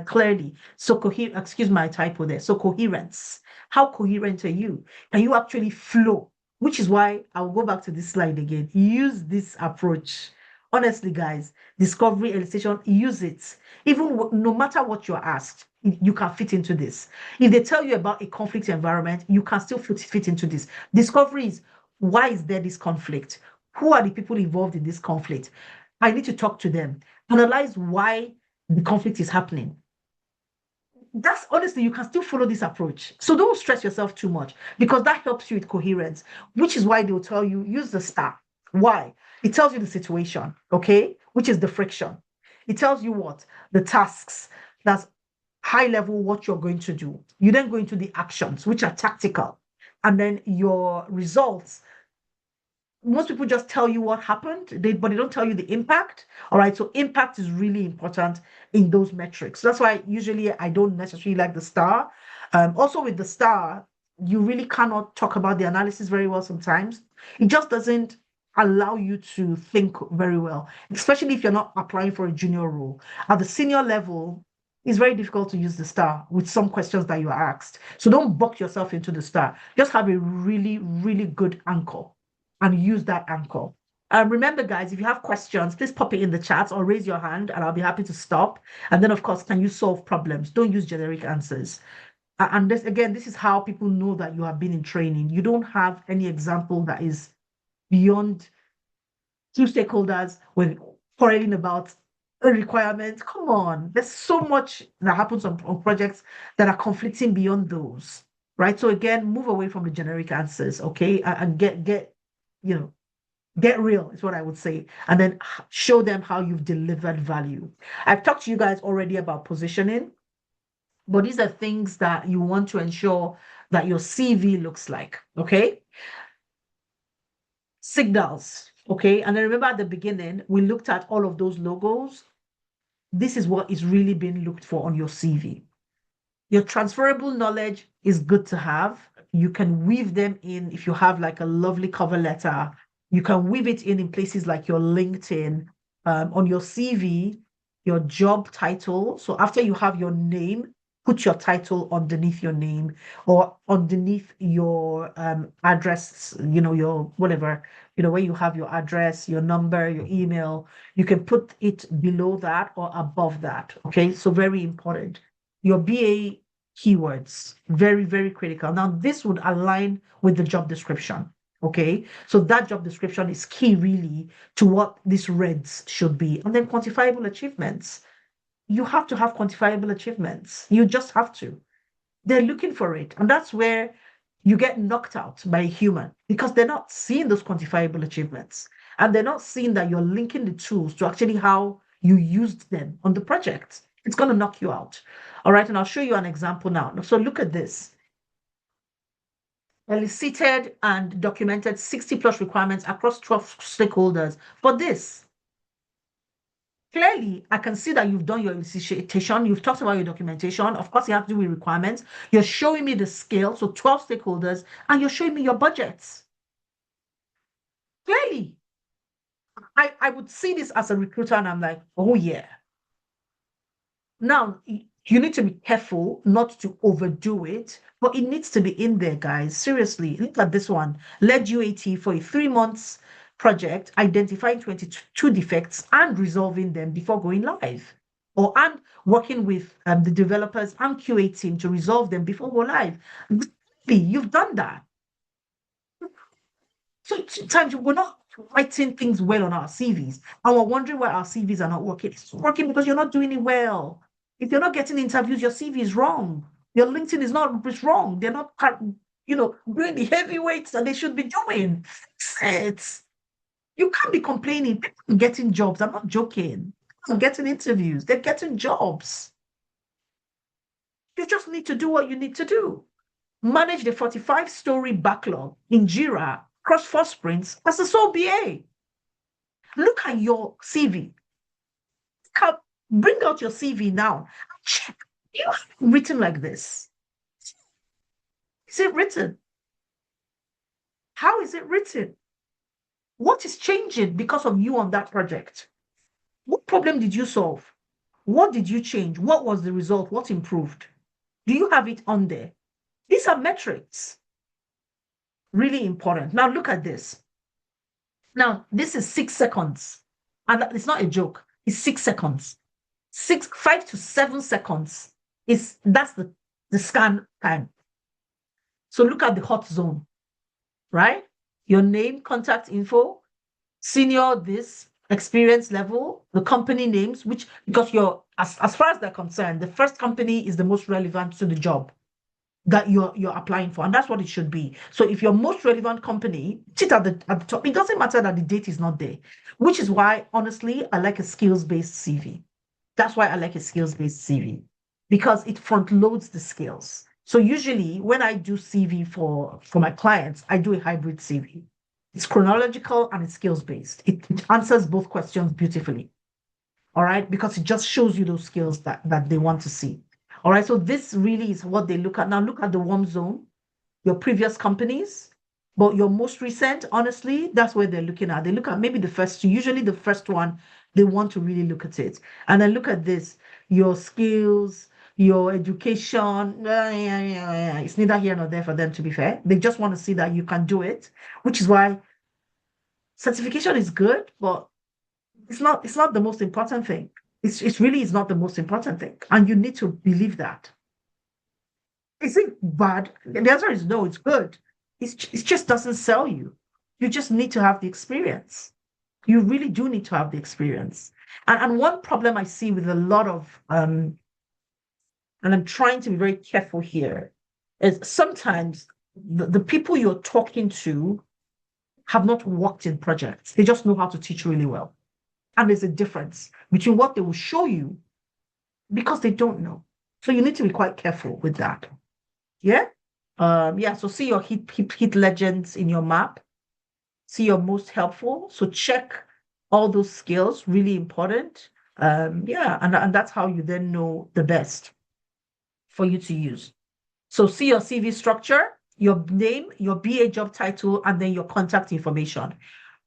Speaker 1: clearly? So excuse my typo there. So coherence. How coherent are you? Can you actually flow? Which is why I'll go back to this slide again. Use this approach. Honestly, guys, discovery, elicitation, use it. Even no matter what you're asked, you can fit into this. If they tell you about a conflict environment, you can still fit into this. Discovery is, why is there this conflict? Who are the people involved in this conflict? I need to talk to them. Analyze why the conflict is happening. That's honestly, you can still follow this approach. So don't stress yourself too much because that helps you with coherence, which is why they'll tell you, use the star. Why? It tells you the situation, okay? Which is the friction. It tells you what? The tasks. That's high level, what you're going to do. You then go into the actions, which are tactical. And then your results. Most people just tell you what happened, but they don't tell you the impact. All right, so impact is really important in those metrics. So that's why usually I don't necessarily like the star. Also with the star, you really cannot talk about the analysis very well sometimes. It just doesn't allow you to think very well, especially if you're not applying for a junior role. At the senior level, it's very difficult to use the star with some questions that you are asked. So don't box yourself into the star. Just have a really, really good anchor and use that anchor. Remember, guys, if you have questions, please pop it in the chat or raise your hand and I'll be happy to stop. And then, of course, can you solve problems? Don't use generic answers. And this, again, this is how people know that you have been in training. You don't have any example that is beyond two stakeholders with quarreling about requirements. Come on, there's so much that happens on projects that are conflicting beyond those, right? So again, move away from the generic answers, okay, and get you know get real is what I would say, and then show them how you've delivered value. I've talked to you guys already about positioning, but these are things that you want to ensure that your CV looks like, okay? Signals, okay? And then remember at the beginning, we looked at all of those logos. This is what is really being looked for on your CV. Your transferable knowledge is good to have. You can weave them in if you have like a lovely cover letter. You can weave it in places like your LinkedIn, on your CV, your job title. So after you have your name, put your title underneath your name or underneath your address, your whatever, where you have your address, your number, your email. You can put it below that or above that. Okay, so very important. Your BA keywords, very, very critical. Now, this would align with the job description. Okay, so that job description is key really to what these reds should be. And then quantifiable achievements. You have to have quantifiable achievements. You just have to. They're looking for it. And that's where you get knocked out by a human because they're not seeing those quantifiable achievements. And they're not seeing that you're linking the tools to actually how you used them on the project. It's going to knock you out. All right. And I'll show you an example now. So look at this. Elicited and documented 60 plus requirements across 12 stakeholders for this. Clearly, I can see that you've done your elicitation. You've talked about your documentation. Of course, you have to do with requirements. You're showing me the scale, so 12 stakeholders, and you're showing me your budgets. Clearly, I would see this as a recruiter and I'm like, oh yeah. Now, you need to be careful not to overdo it, but it needs to be in there, guys. Seriously, look at this one. Led UAT for a 3 months project, identifying 22 defects and resolving them before going live, and working with the developers and QA team to resolve them before go live. You've done that. So sometimes we're not writing things well on our CVs, and we're wondering why our CVs are not working. It's working because you're not doing it well. If you're not getting interviews, your CV is wrong. Your LinkedIn is wrong. They're not, doing the heavyweights that they should be doing. Fix it. You can't be complaining. People are getting jobs. I'm not joking. People are getting interviews. They're getting jobs. You just need to do what you need to do. Manage the 45-story backlog in Jira across 4 sprints as a sole BA. Look at your CV. Bring out your CV now. Check. You have written like this. Is it written? How is it written? What is changing because of you on that project? What problem did you solve? What did you change? What was the result? What improved? Do you have it on there? These are metrics. Really important. Now look at this. Now, this is 6 seconds. And it's not a joke. It's 6 seconds. 5 to 7 seconds that's the scan time. So look at the hot zone, right? Your name, contact info, senior, this, experience level, the company names, because as far as they're concerned, the first company is the most relevant to the job that you're applying for, and that's what it should be. So if your most relevant company, sit at the top, it doesn't matter that the date is not there, which is why, honestly, I like a skills-based CV. That's why I like a skills-based CV, because it front loads the skills. So usually when I do CV for my clients, I do a hybrid CV. It's chronological and it's skills-based. It answers both questions beautifully. All right, because it just shows you those skills that they want to see. All right, so this really is what they look at. Now look at the warm zone, your previous companies, but your most recent, honestly, that's where they're looking at. They look at maybe the first two, usually the first one, they want to really look at it. And then look at this, your skills, your education. It's neither here nor there for them, to be fair. They just want to see that you can do it, which is why certification is good, but it's not the most important thing. It really is not the most important thing. And you need to believe that. Is it bad? The answer is no, it's good. It just doesn't sell you. You just need to have the experience. You really do need to have the experience. And one problem I see with a lot of, and I'm trying to be very careful here, is sometimes the people you're talking to have not worked in projects. They just know how to teach really well. And there's a difference between what they will show you because they don't know. So you need to be quite careful with that. Yeah. Yeah. So see your hit legends in your map. See your most helpful. So check all those skills, really important. Yeah, and that's how you then know the best for you to use. So see your CV structure, your name, your BA job title, and then your contact information.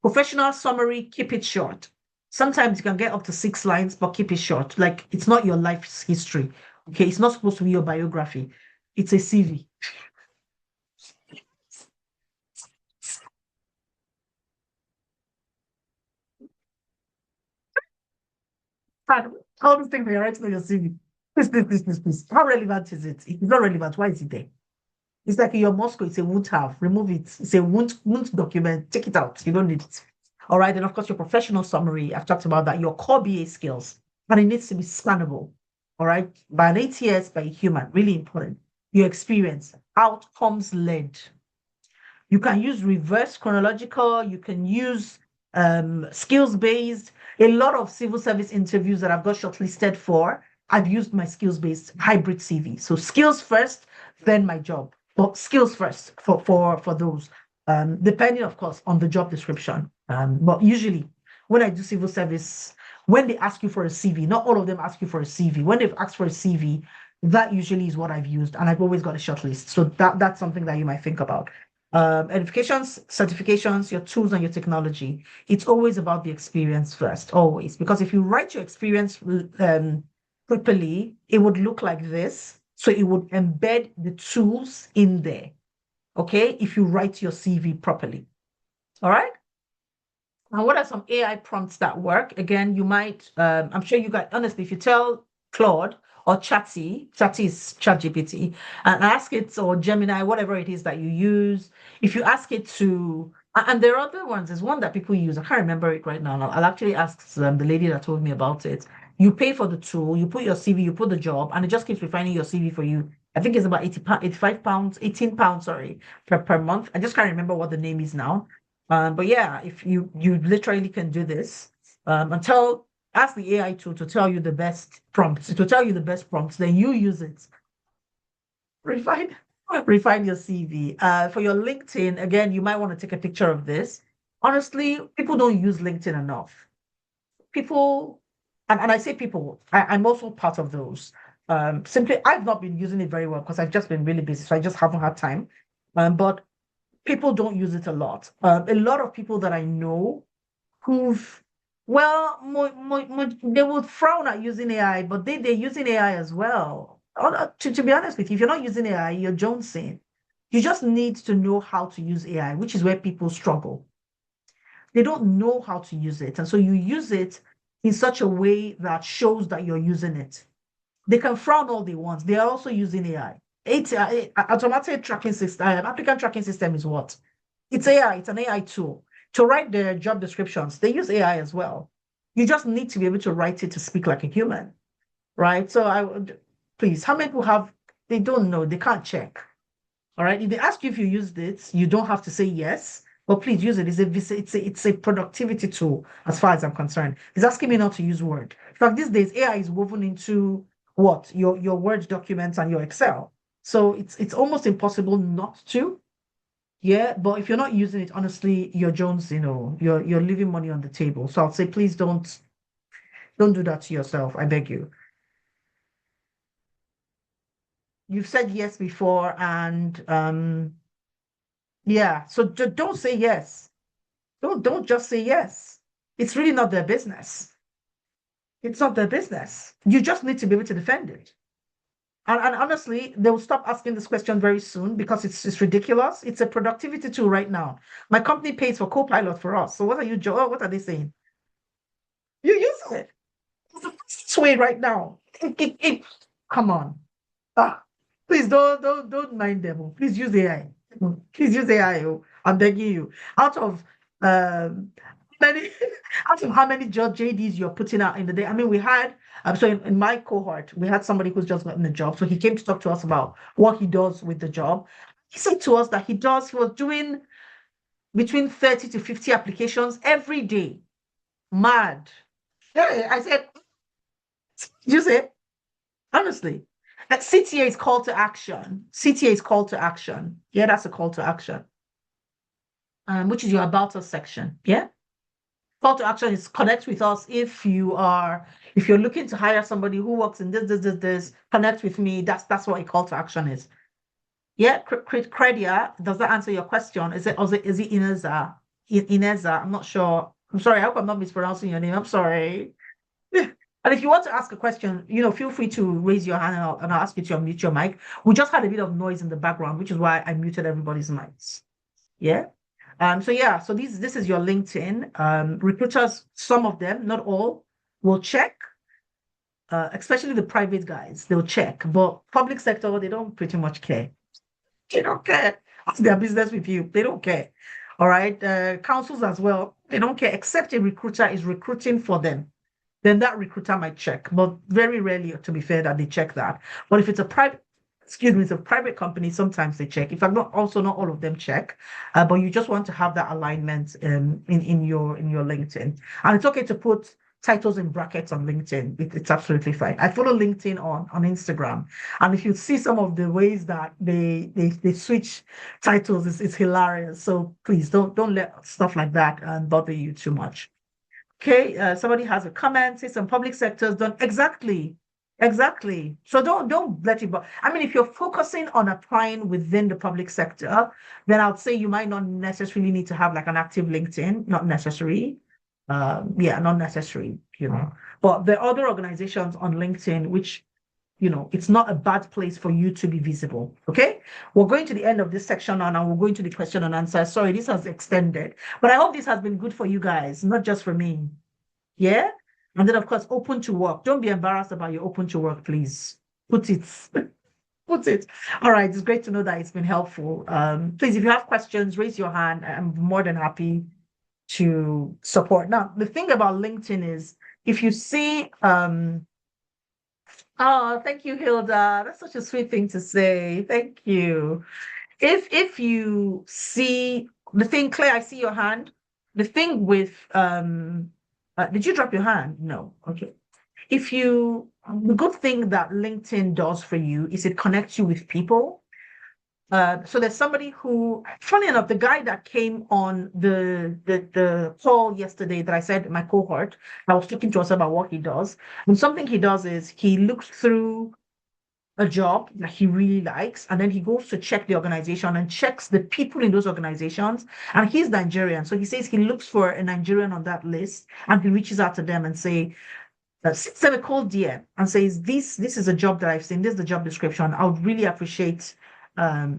Speaker 1: Professional summary, keep it short. Sometimes you can get up to 6 lines, but keep it short. Like it's not your life history. Okay, it's not supposed to be your biography. It's a CV. And all these things you're writing on your CV. Please. How relevant is it? If it's not relevant, why is it there? It's like in your Moscow, it's a won't have. Remove it. It's a won't document. Take it out. You don't need it. All right. And of course, your professional summary. I've talked about that. Your core BA skills. And it needs to be scannable. All right. By an ATS, by a human. Really important. Your experience. Outcomes led. You can use reverse chronological. You can use skills based. A lot of civil service interviews that I've got shortlisted for, I've used my skills based hybrid CV. So skills first, then my job. But skills first for those, depending, of course, on the job description. But usually, when I do civil service, when they ask you for a CV, not all of them ask you for a CV. When they've asked for a CV, that usually is what I've used, and I've always got a short list. So that's something that you might think about. Edifications, certifications, your tools, and your technology. It's always about the experience first, always. Because if you write your experience properly, it would look like this. So it would embed the tools in there. Okay, if you write your CV properly. All right. And what are some AI prompts that work? Again, you might, I'm sure you guys, honestly, if you tell Claude or Chatty is ChatGPT, and ask it, or Gemini, whatever it is that you use, if you ask it to, and there are other ones, there's one that people use, I can't remember it right now. I'll actually ask the lady that told me about it. You pay for the tool, you put your CV, you put the job, and it just keeps refining your CV for you. I think it's about 85 pounds, 18 pounds, sorry, per month. I just can't remember what the name is now. But yeah, if you literally can do this, and ask the AI tool to tell you the best prompts, then you use it. Refine refine your CV. For your LinkedIn, again, you might want to take a picture of this. Honestly, people don't use LinkedIn enough. People, and I say people, I'm also part of those. Simply, I've not been using it very well because I've just been really busy, so I just haven't had time. But people don't use it a lot. A lot of people that I know who've, well, they would frown at using AI, but they're using AI as well. To be honest with you, if you're not using AI, you're jonesing. You just need to know how to use AI, which is where people struggle. They don't know how to use it. And so you use it in such a way that shows that you're using it. They can frown all they want. They are also using AI. Automatic tracking system, applicant tracking system is what? It's AI, it's an AI tool. To write their job descriptions, they use AI as well. You just need to be able to write it to speak like a human, right? So I would, please, how many people have, they don't know, they can't check. All right. If they ask you if you use this, you don't have to say yes, but please use it. It's a productivity tool as far as I'm concerned. It's asking me not to use Word. In fact, these days AI is woven into what? Your Word documents and your Excel. So it's almost impossible not to. Yeah, but if you're not using it, honestly, you're Jones, you're leaving money on the table. So I'll say, please don't do that to yourself. I beg you. You've said yes before, and yeah, so don't say yes. Don't just say yes. It's really not their business. It's not their business. You just need to be able to defend it. And honestly, they will stop asking this question very soon because it's ridiculous. It's a productivity tool right now. My company pays for Copilot for us. So what are you, Joe? What are they saying? You use it. It's the fastest way right now. Come on. Ah, please don't mind them. Oh. Please use AI. Please use AI. Oh. I'm begging you. Out of many out of how many job JDs you're putting out in the day. I mean, we had so in my cohort, we had somebody who's just gotten a job. So he came to talk to us about what he does with the job. He said to us that he was doing between 30 to 50 applications every day. Mad. Yeah, I said, you say, honestly, that CTA is call to action. CTA is call to action. Yeah, that's a call to action. Which is your about us section. Yeah. Call to action is connect with us if you're looking to hire somebody who works in this, connect with me. That's what a call to action is. Yeah, Credia, does that answer your question? Is it Ineza? Ineza, I'm not sure. I'm sorry, I hope I'm not mispronouncing your name. I'm sorry. And if you want to ask a question, feel free to raise your hand and I'll ask you to unmute your mic. We just had a bit of noise in the background, which is why I muted everybody's mics. Yeah. So this is your LinkedIn. Recruiters, some of them, not all, will check, especially the private guys, they'll check. But public sector, they don't pretty much care. They don't care. That's their business with you. They don't care. All right. Councils as well, they don't care, except a recruiter is recruiting for them. Then that recruiter might check, but very rarely, to be fair, that they check that. But if it's it's a private company, sometimes they check. In fact, not all of them check, but you just want to have that alignment in your LinkedIn. And it's okay to put titles in brackets on LinkedIn. It's absolutely fine. I follow LinkedIn on Instagram, and if you see some of the ways that they switch titles, it's hilarious. So please don't let stuff like that bother you too much. Okay, somebody has a comment, say some public sectors don't exactly. So don't let it. I mean, if you're focusing on applying within the public sector, then I would say you might not necessarily need to have like an active LinkedIn. Not necessary. Not necessary. But there are other organizations on LinkedIn which it's not a bad place for you to be visible. Okay, we're going to the end of this section now, and we're going to the question and answer. Sorry, this has extended, but I hope this has been good for you guys, not just for me. Yeah. And then, of course, open to work. Don't be embarrassed about your open to work, please. Put it. Put it. All right. It's great to know that it's been helpful. Please, if you have questions, raise your hand. I'm more than happy to support. Now, the thing about LinkedIn is if you see oh, thank you, Hilda. That's such a sweet thing to say. Thank you. If you see the thing, Claire, I see your hand. The thing with did you drop your hand? No. Okay. The good thing that LinkedIn does for you is it connects you with people. So there's somebody who, funny enough, the guy that came on the call yesterday that I said in my cohort, I was talking to us about what he does. And something he does is he looks through a job that he really likes, and then he goes to check the organization and checks the people in those organizations. And he's Nigerian, so he says he looks for a Nigerian on that list, and he reaches out to them and send a cold DM and says, this is a job that I've seen, this is the job description. I would really appreciate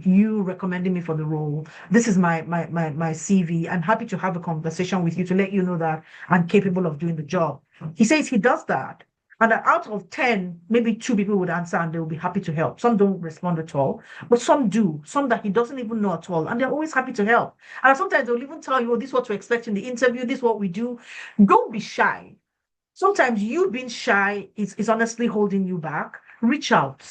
Speaker 1: you recommending me for the role. This is my CV. I'm happy to have a conversation with you to let you know that I'm capable of doing the job. He says he does that. And out of 10, maybe 2 people would answer and they will be happy to help. Some don't respond at all, but some do. Some that he doesn't even know at all. And they're always happy to help. And sometimes they'll even tell you, oh, this is what to expect in the interview. This is what we do. Don't be shy. Sometimes you being shy is honestly holding you back. Reach out.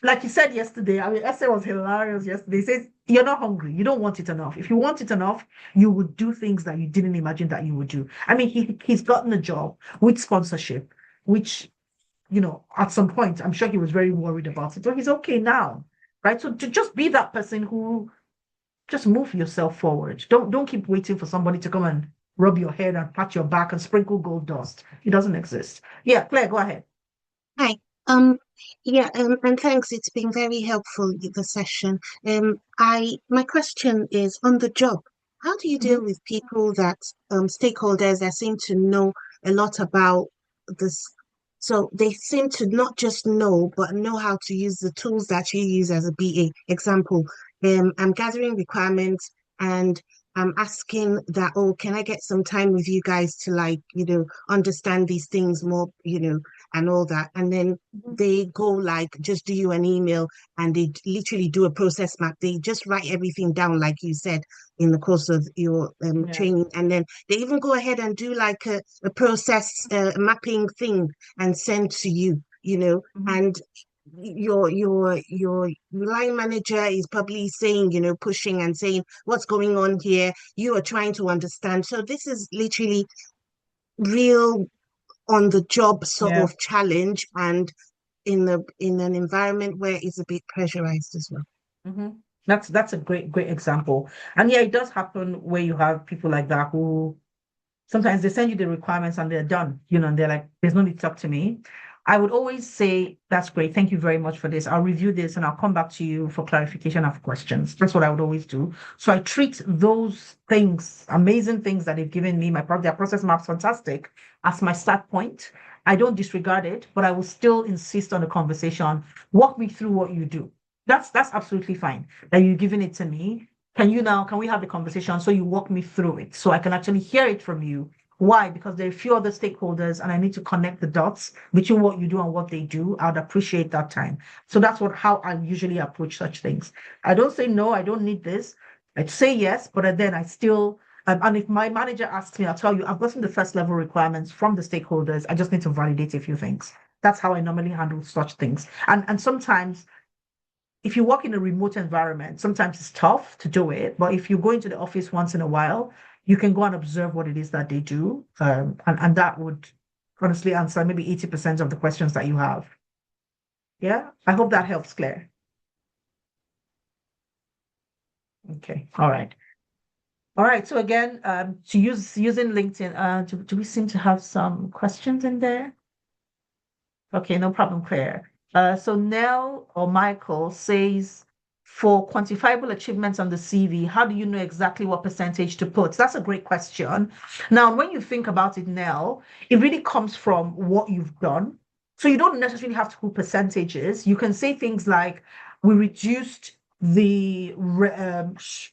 Speaker 1: Like he said yesterday, I mean, Esther was hilarious yesterday. He says, you're not hungry. You don't want it enough. If you want it enough, you would do things that you didn't imagine that you would do. I mean, he's gotten a job with sponsorship, which, at some point, I'm sure he was very worried about it. But he's okay now, right? So to just be that person who just move yourself forward. Don't keep waiting for somebody to come and rub your head and pat your back and sprinkle gold dust. It doesn't exist. Yeah, Claire, go ahead.
Speaker 2: Hi. And thanks. It's been very helpful, the session. My question is on the job. How do you deal with people that stakeholders that seem to know a lot about this? So they seem to not just know, but know how to use the tools that you use as a BA. Example, I'm gathering requirements and I'm asking that, oh, can I get some time with you guys to like, understand these things more, and all that. And then they go like, just do you an email and they literally do a process map. They just write everything down, like you said, in the course of your training. And then they even go ahead and do like a process mapping thing and send to you, and your line manager is probably saying, pushing and saying what's going on here. You are trying to understand. So this is literally real on the job sort of challenge, and in an environment where it's a bit pressurized as well.
Speaker 1: Mm-hmm. That's a great example. And yeah, it does happen where you have people like that who sometimes they send you the requirements and they're done, and they're like, there's no need to talk to me. I would always say, that's great. Thank you very much for this. I'll review this and I'll come back to you for clarification of questions. That's what I would always do. So I treat those things, amazing things that they've given me, their process map's fantastic, as my start point. I don't disregard it, but I will still insist on the conversation. Walk me through what you do. That's absolutely fine. That you're giving it to me. Can we have the conversation so you walk me through it so I can actually hear it from you? Why? Because there are a few other stakeholders and I need to connect the dots between what you do and what they do. I'd appreciate that time. So that's how I usually approach such things. I don't say, no, I don't need this. I'd say yes, but then I still, and if my manager asks me, I'll tell you, I've gotten the first level requirements from the stakeholders. I just need to validate a few things. That's how I normally handle such things. And sometimes if you work in a remote environment, sometimes it's tough to do it. But if you go into the office once in a while, you can go and observe what it is that they do. And that would honestly answer maybe 80% of the questions that you have. Yeah, I hope that helps, Claire. Okay, all right. All right, so again, using LinkedIn, do we seem to have some questions in there? Okay, no problem, Claire. So Nell or Michael says, for quantifiable achievements on the CV, how do you know exactly what percentage to put? That's a great question. Now, when you think about it, Nell, it really comes from what you've done. So you don't necessarily have to put percentages. You can say things like, we reduced the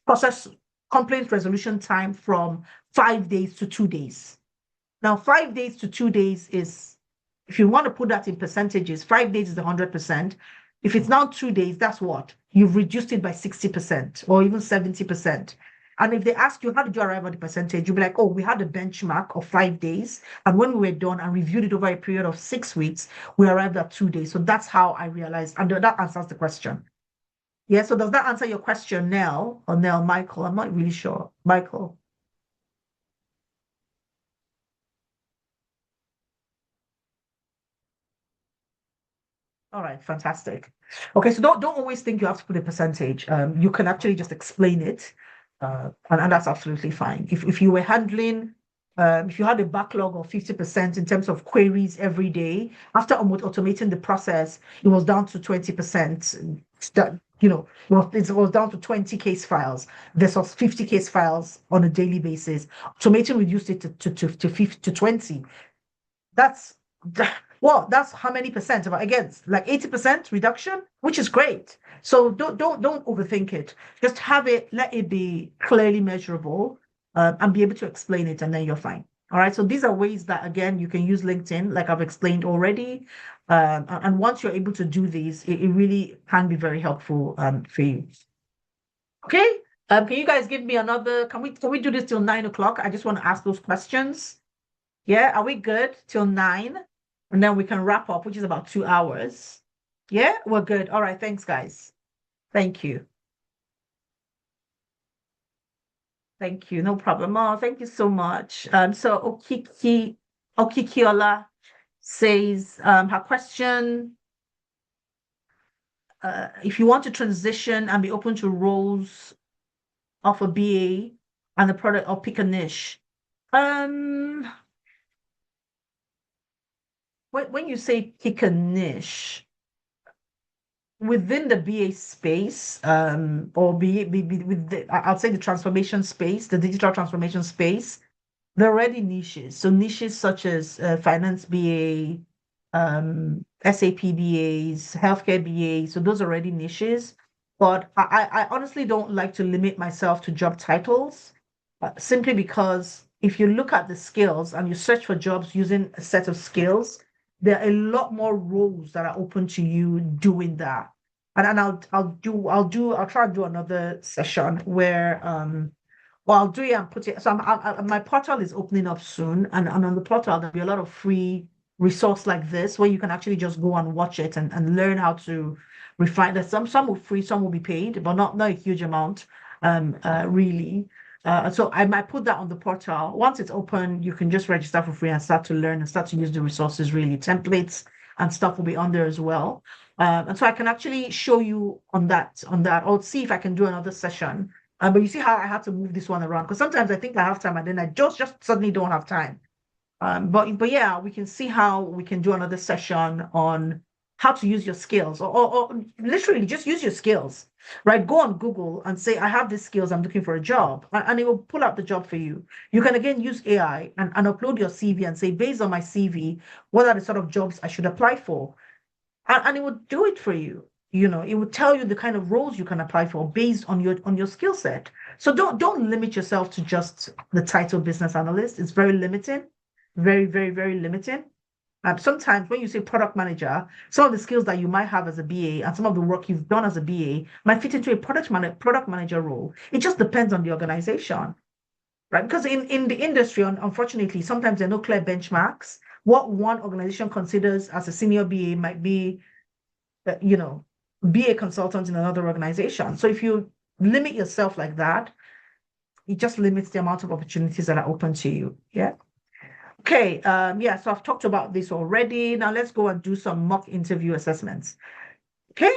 Speaker 1: process complaint resolution time from 5 days to 2 days. Now, 5 days to 2 days is, if you want to put that in percentages, 5 days is 100%. If it's now 2 days, that's what? You've reduced it by 60% or even 70%. And if they ask you, how did you arrive at the percentage? You'll be like, oh, we had a benchmark of 5 days. And when we were done and reviewed it over a period of 6 weeks, we arrived at 2 days. So that's how I realized. And that answers the question. Yeah, so does that answer your question, Nell or Nell, Michael? I'm not really sure. Michael. All right, fantastic. Okay, so don't always think you have to put a percentage. You can actually just explain it, and that's absolutely fine. If you were handling, if you had a backlog of 50% in terms of queries every day, after automating the process, it was down to 20%. That it was down to 20 case files versus 50 case files on a daily basis. Automating reduced it to 20. That's that's how many percent of again, like 80% reduction, which is great. So don't overthink it. Just have it, let it be clearly measurable, and be able to explain it, and then you're fine. All right. So these are ways that again you can use LinkedIn, like I've explained already. And once you're able to do these, it really can be very helpful for you. Okay. Can you guys give me another? Can we do this till 9 o'clock? I just want to ask those questions. Yeah, are we good till 9? And then we can wrap up, which is about 2 hours. Yeah, we're good. All right, thanks, guys. Thank you. Thank you. No problem. Oh, thank you so much. So Okikiola says her question, if you want to transition and be open to roles of a BA and a product or pick a niche. When you say pick a niche, within the BA space, or with I'll say the transformation space, the digital transformation space, there are already niches. So niches such as finance BA, SAP BAs, healthcare BAs. So those are already niches. But I honestly don't like to limit myself to job titles. simply because if you look at the skills and you search for jobs using a set of skills, there are a lot more roles that are open to you doing that. And I'll try to do another session where well, I'll do it and put it. So my portal is opening up soon, and on the portal there'll be a lot of free resource like this where you can actually just go and watch it and learn how to refine that. Some will free, some will be paid, but not a huge amount, really. So I might put that on the portal. Once it's open, you can just register for free and start to learn and start to use the resources. Really, templates and stuff will be on there as well. And so I can actually show you on that. I'll see if I can do another session. But you see how I have to move this one around, because sometimes I think I have time and then I just suddenly don't have time. But yeah, we can see how we can do another session on how to use your skills, or literally just use your skills, right? Go on Google and say, I have these skills, I'm looking for a job, and it will pull out the job for you. You can again use AI and upload your CV and say, based on my CV, what are the sort of jobs I should apply for? And it would do it for you. It would tell you the kind of roles you can apply for based on your skill set. So don't limit yourself to just the title business analyst. It's very limiting, very, very, very limiting. Sometimes when you say product manager, some of the skills that you might have as a BA and some of the work you've done as a BA might fit into a product manager role. It just depends on the organization, right? Because in the industry, unfortunately, sometimes there are no clear benchmarks. What one organization considers as a senior BA might be, be a consultant in another organization. So if you limit yourself like that, it just limits the amount of opportunities that are open to you. Yeah. Okay. Yeah. So I've talked about this already. Now let's go and do some mock interview assessments. Okay.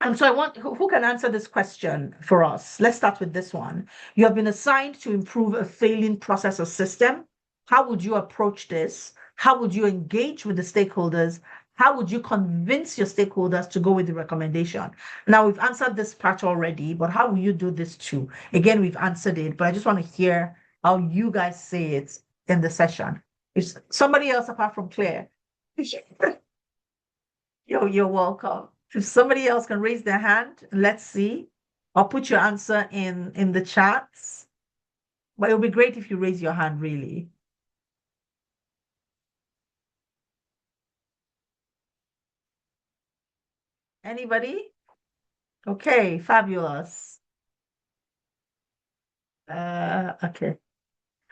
Speaker 1: And so I want who can answer this question for us? Let's start with this one. You have been assigned to improve a failing process or system. How would you approach this? How would you engage with the stakeholders? How would you convince your stakeholders to go with the recommendation? Now, we've answered this part already, but how will you do this too? Again, we've answered it, but I just want to hear how you guys say it in the session. If somebody else apart from Claire, you're welcome. If somebody else can raise their hand, let's see. I'll put your answer in the chats. But it'll be great if you raise your hand, really. Anybody? Okay, fabulous. Okay.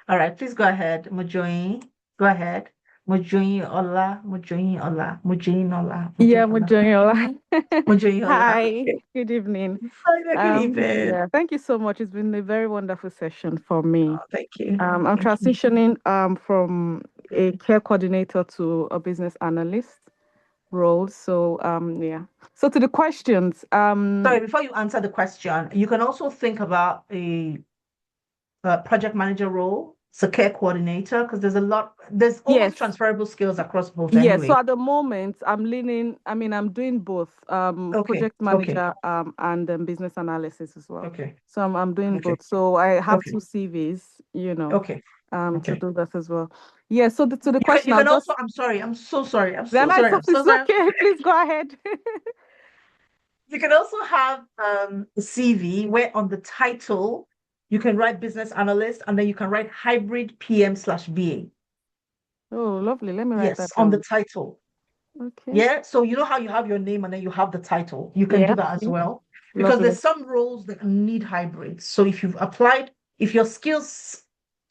Speaker 1: All right, please go ahead, Mojoyin. Go ahead. Mojoyin Ola, Mojoyin Ola, Mojoyin Ola,
Speaker 3: Yeah,
Speaker 1: Mojoyin Ola.
Speaker 3: Mujoyola.
Speaker 1: Ola.
Speaker 3: Hi, good evening.
Speaker 1: Hi, good evening.
Speaker 3: Yeah, thank you so much. It's been a very wonderful session for me.
Speaker 1: Thank you.
Speaker 3: I'm
Speaker 1: Thank you.
Speaker 3: transitioning from a care coordinator to a business analyst role. So yeah. So to the questions.
Speaker 1: Sorry, before you answer the question, you can also think about a project manager role, so care coordinator, because there's almost
Speaker 3: Yes.
Speaker 1: transferable skills across both
Speaker 3: Yes.
Speaker 1: anyway.
Speaker 3: So at the moment, I'm doing both
Speaker 1: Okay.
Speaker 3: project manager and business analysis as well.
Speaker 1: Okay.
Speaker 3: So I'm doing
Speaker 1: Okay.
Speaker 3: both. So I have
Speaker 1: Okay.
Speaker 3: two CVs,
Speaker 1: Okay.
Speaker 3: to do that as well. Yeah. So to the
Speaker 1: You
Speaker 3: question,
Speaker 1: can
Speaker 3: I'll just.
Speaker 1: also, I'm sorry, I'm so sorry. I'm
Speaker 3: Then
Speaker 1: so sorry. I'm so
Speaker 3: it's
Speaker 1: sorry.
Speaker 3: okay. Please go ahead.
Speaker 1: You can also have a CV where on the title you can write business analyst and then you can write hybrid PM/BA.
Speaker 3: Oh, lovely. Let me write that
Speaker 1: Yes, on the
Speaker 3: down.
Speaker 1: title.
Speaker 3: Okay.
Speaker 1: Yeah. So you know how you have your name and then you have the title. You can do that as well. Because
Speaker 3: Lovely.
Speaker 1: there's some roles that need hybrids. So if you've applied, if your skills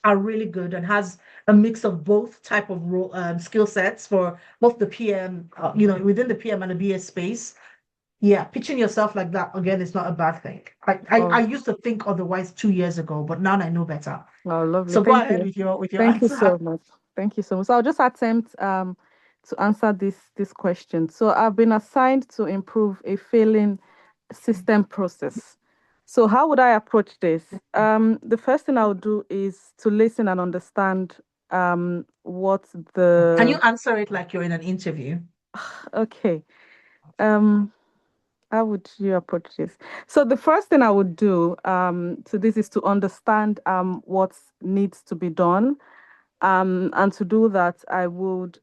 Speaker 1: are really good and has a mix of both type of role skill sets for both the PM, within the PM and the BA space, yeah, pitching yourself like that again is not a bad thing. I used to think otherwise 2 years ago, but now I know better.
Speaker 3: Oh, lovely.
Speaker 1: So go
Speaker 3: Thank
Speaker 1: ahead
Speaker 3: you.
Speaker 1: with your
Speaker 3: Thank you
Speaker 1: answer.
Speaker 3: so much. Thank you so much. So I'll just attempt to answer this question. So I've been assigned to improve a failing system process. So how would I approach this? The first thing I would do is to listen and understand what
Speaker 1: Can you
Speaker 3: the
Speaker 1: answer it like you're in an interview?
Speaker 3: okay. How would you approach this? So the first thing I would do to this is to understand what needs to be done. And to do that, I would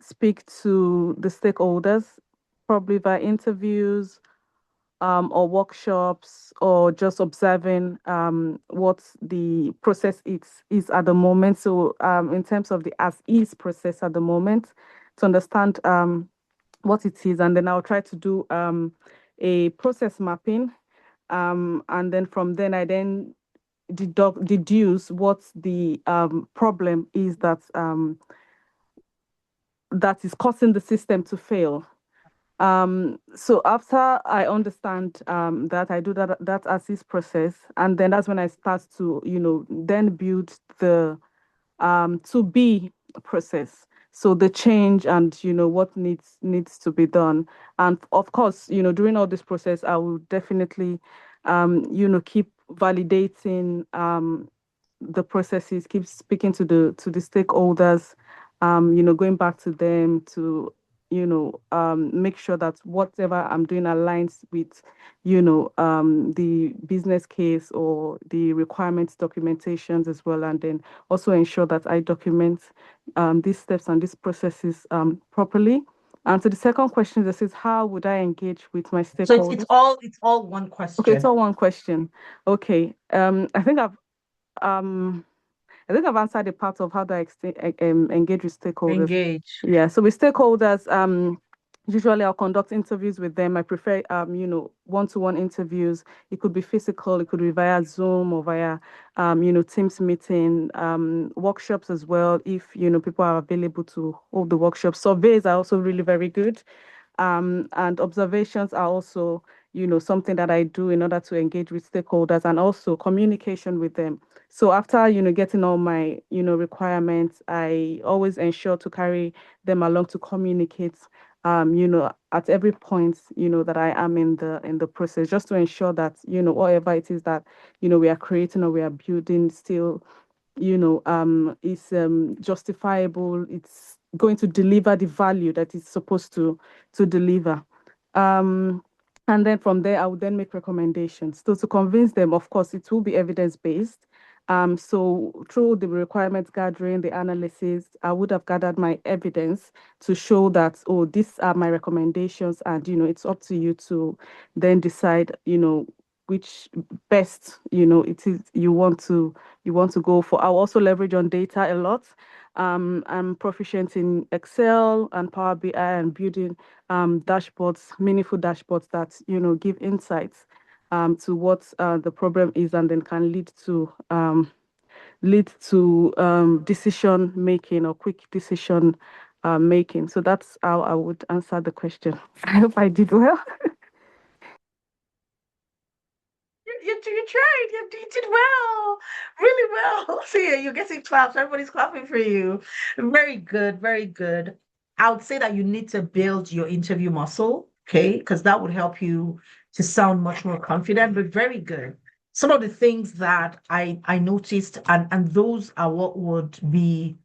Speaker 3: speak to the stakeholders, probably via interviews, or workshops, or just observing what the process is at the moment. So in terms of the as is process at the moment, to understand what it is, and then I'll try to do a process mapping, and then from then I then deduce what the problem is that is causing the system to fail. So after I understand that, I do that as is process, and then that's when I start to, then build the to be process. So the change and what needs to be done. And of course, during all this process, I will definitely keep validating the processes, keep speaking to the stakeholders, going back to them to make sure that whatever I'm doing aligns with the business case or the requirements documentations as well, and then also ensure that I document these steps and these processes properly. And so the second question, this is how would I engage with my
Speaker 1: So
Speaker 3: stakeholders?
Speaker 1: it's all one
Speaker 3: Okay, it's
Speaker 1: question.
Speaker 3: all one question. Okay. Um I think I've answered the part of how do I engage with stakeholders.
Speaker 1: Engage.
Speaker 3: Yeah, so with stakeholders, usually I'll conduct interviews with them. I prefer, one-to-one interviews. It could be physical, it could be via Zoom or via, Teams meeting, workshops as well. If, people are available to hold the workshops. Surveys are also really very good. And observations are also, something that I do in order to engage with stakeholders, and also communication with them. So after, getting all my, requirements, I always ensure to carry them along to communicate, at every point, that I am in the process, just to ensure that, whatever it is that, we are creating or we are building still, is justifiable. It's going to deliver the value that it's supposed to deliver. Um, and then from there, I would then make recommendations. So to convince them, of course, it will be evidence-based. So through the requirements gathering, the analysis, I would have gathered my evidence to show that, oh, these are my recommendations, and it's up to you to then decide, which best, it is you want to go for. I'll also leverage on data a lot. I'm proficient in Excel and Power BI and building dashboards, meaningful dashboards that give insights to what the problem is, and then can lead to decision making or quick decision making. So that's how I would answer the question. I hope I did well.
Speaker 1: You tried. You did well, really well. See, you're getting claps. Everybody's clapping for you. Very good, very good. I would say that you need to build your interview muscle, okay? Because that would help you to sound much more confident, but very good. Some of the things that I noticed, and those are what would be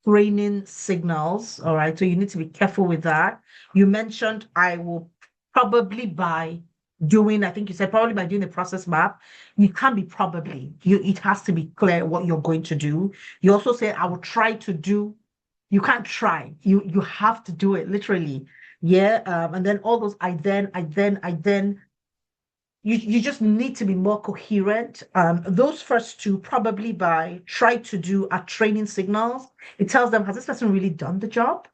Speaker 1: training signals. All right. So you need to be careful with that. You mentioned I will probably by doing, I think you said probably by doing the process map. You can't be probably. It has to be clear what you're going to do. You also say I will try to do. You can't try. You have to do it literally. Yeah. And then all those I then you just need to be more coherent. Those first two, probably by try to do are training signals. It tells them, has this person really done the job?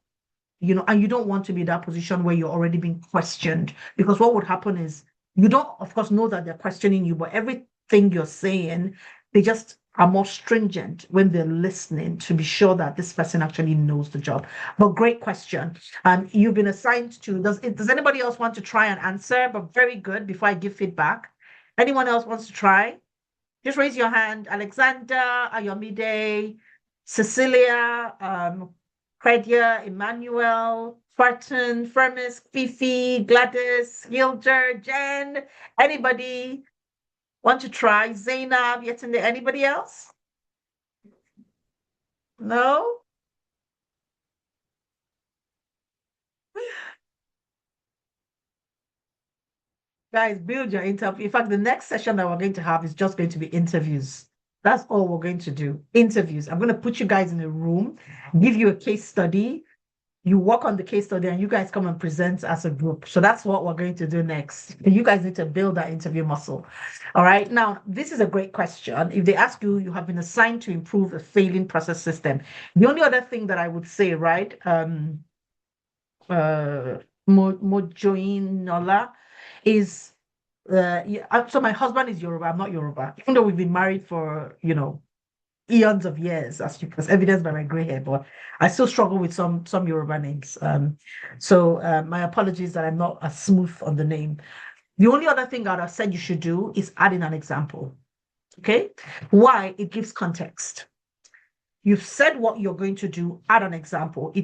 Speaker 1: And you don't want to be in that position where you're already being questioned, because what would happen is you don't, of course, know that they're questioning you, but everything you're saying, they just are more stringent when they're listening to be sure that this person actually knows the job. But great question. You've been assigned to, does anybody else want to try and answer? But very good before I give feedback. Anyone else wants to try? Just raise your hand. Alexander, Ayomide, Cecilia, Credia, Emmanuel, Spartan, Firmus, Fifi, Gladys, Hilder, Jen. Anybody want to try? Zainab, Yetunde, anybody else? No? Guys, build your interview. In fact, the next session that we're going to have is just going to be interviews. That's all we're going to do. Interviews. I'm going to put you guys in a room, give you a case study. you work on the case study and you guys come and present as a group. So that's what we're going to do next. You guys need to build that interview muscle. All right. Now, this is a great question. If they ask you, you have been assigned to improve a failing process system. The only other thing that I would say, right, Mojoinola is, so my husband is Yoruba, I'm not Yoruba, even though we've been married for, eons of years, as evidenced by my gray hair, but I still struggle with some Yoruba names. So my apologies that I'm not as smooth on the name. The only other thing I'd have said you should do is add in an example. Okay? Why? It gives context. You've said what you're going to do, add an example.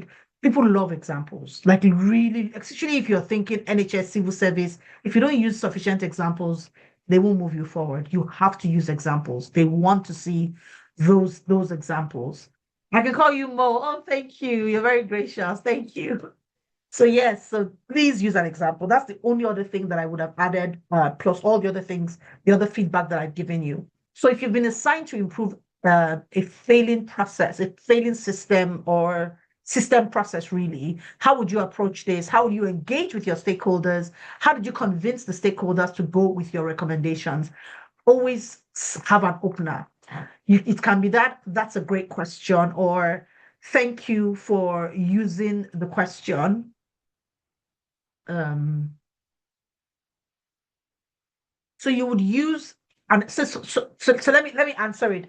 Speaker 1: People love examples, like really, especially if you're thinking NHS civil service. If you don't use sufficient examples, they won't move you forward. You have to use examples. They want to see those examples. I can call you Mo. Oh, thank you. You're very gracious. Thank you. So yes, so please use an example. That's the only other thing that I would have added, plus all the other things, the other feedback that I've given you. So if you've been assigned to improve a failing process, a failing system or system process, really, how would you approach this? How would you engage with your stakeholders? How did you convince the stakeholders to go with your recommendations? Always have an opener. It can be that's a great question, or thank you for using the question. So you would use, and so let me answer it,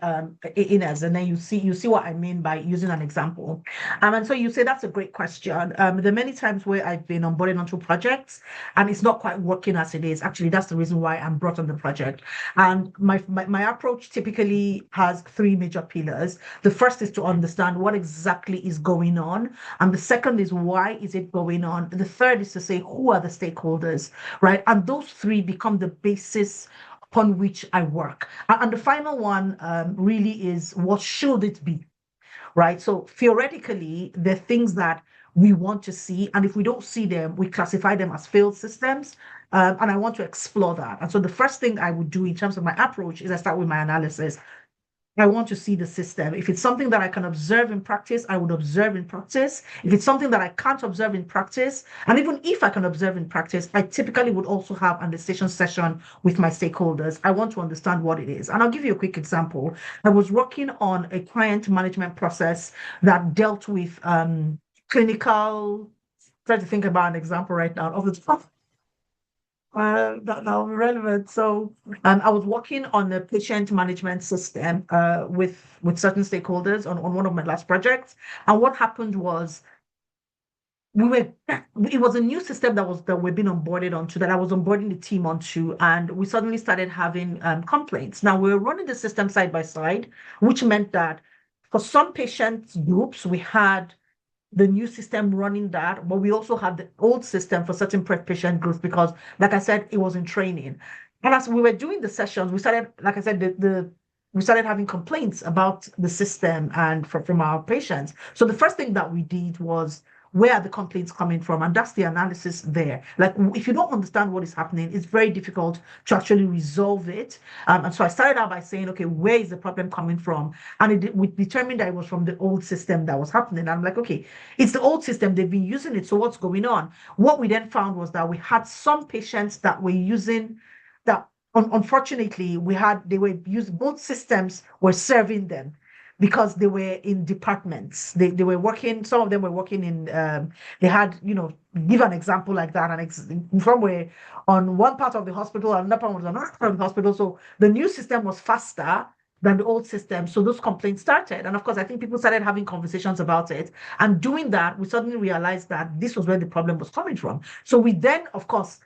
Speaker 1: Inez, and then you see what I mean by using an example. And so you say that's a great question. There are many times where I've been onboarded onto projects and it's not quite working as it is. Actually, that's the reason why I'm brought on the project. And my approach typically has three major pillars. The first is to understand what exactly is going on, and the second is why is it going on. The third is to say who are the stakeholders, right? And those three become the basis upon which I work. And the final one really is what should it be, right? So theoretically, there are things that we want to see, and if we don't see them, we classify them as failed systems. And I want to explore that. And so the first thing I would do in terms of my approach is I start with my analysis. I want to see the system. If it's something that I can observe in practice, I would observe in practice. If it's something that I can't observe in practice, and even if I can observe in practice, I typically would also have an assessment session with my stakeholders. I want to understand what it is. And I'll give you a quick example. I was working on a client management process that dealt with clinical, trying to think about an example right now off the top. That will be relevant. So I was working on a patient management system with certain stakeholders on one of my last projects. And what happened was it was a new system that we've been onboarded onto, that I was onboarding the team onto, and we suddenly started having complaints. Now we were running the system side by side, which meant that for some patient groups, we had the new system running that, but we also had the old system for certain patient groups because, like I said, it was in training. And as we were doing the sessions, we started, like I said, we started having complaints about the system and from our patients. So the first thing that we did was, where are the complaints coming from? And that's the analysis there. Like, if you don't understand what is happening, it's very difficult to actually resolve it. And so I started out by saying, okay, where is the problem coming from? And we determined that it was from the old system that was happening. And I'm like, okay, it's the old system. They've been using it. So what's going on? What we then found was that we had some patients that were using that. Unfortunately, they were using, both systems were serving them, because they were in departments. They were working, some of them were working in, they had, give an example like that, and somewhere on one part of the hospital, another part was another part of the hospital. So the new system was faster than the old system. So those complaints started. And of course, I think people started having conversations about it. And doing that, we suddenly realized that this was where the problem was coming from. So we then, of course,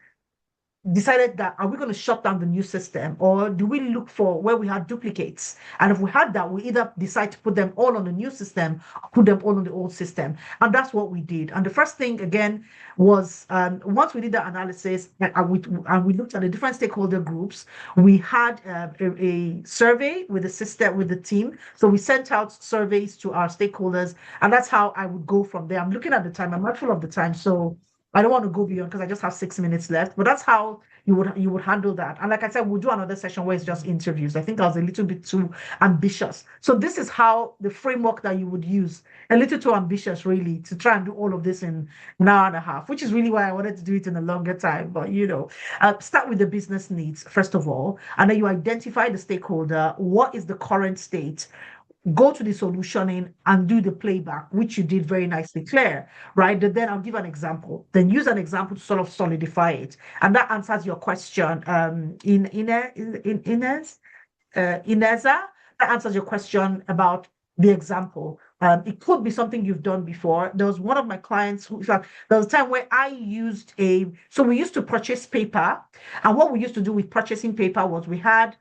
Speaker 1: decided that, are we going to shut down the new system, or do we look for where we had duplicates? And if we had that, we either decide to put them all on the new system or put them all on the old system. And that's what we did. And the first thing, again, was once we did the analysis and we looked at the different stakeholder groups, we had a survey with the system, with the team. So we sent out surveys to our stakeholders, and that's how I would go from there. I'm looking at the time, I'm mindful of the time. So I don't want to go beyond because I just have 6 minutes left, but that's how you would handle that. And like I said, we'll do another session where it's just interviews. I think I was a little bit too ambitious. So this is how the framework that you would use, a little too ambitious really, to try and do all of this in an hour and a half, which is really why I wanted to do it in a longer time. But start with the business needs first of all, and then you identify the stakeholder. What is the current state? Go to the solutioning and do the playback, which you did very nicely, Claire, right? Then I'll give an example, then use an example to sort of solidify it. And that answers your question, Ineza, that answers your question about the example. It could be something you've done before. There was one of my clients who, in fact, there was a time where I used so we used to purchase paper. And what we used to do with purchasing paper was we had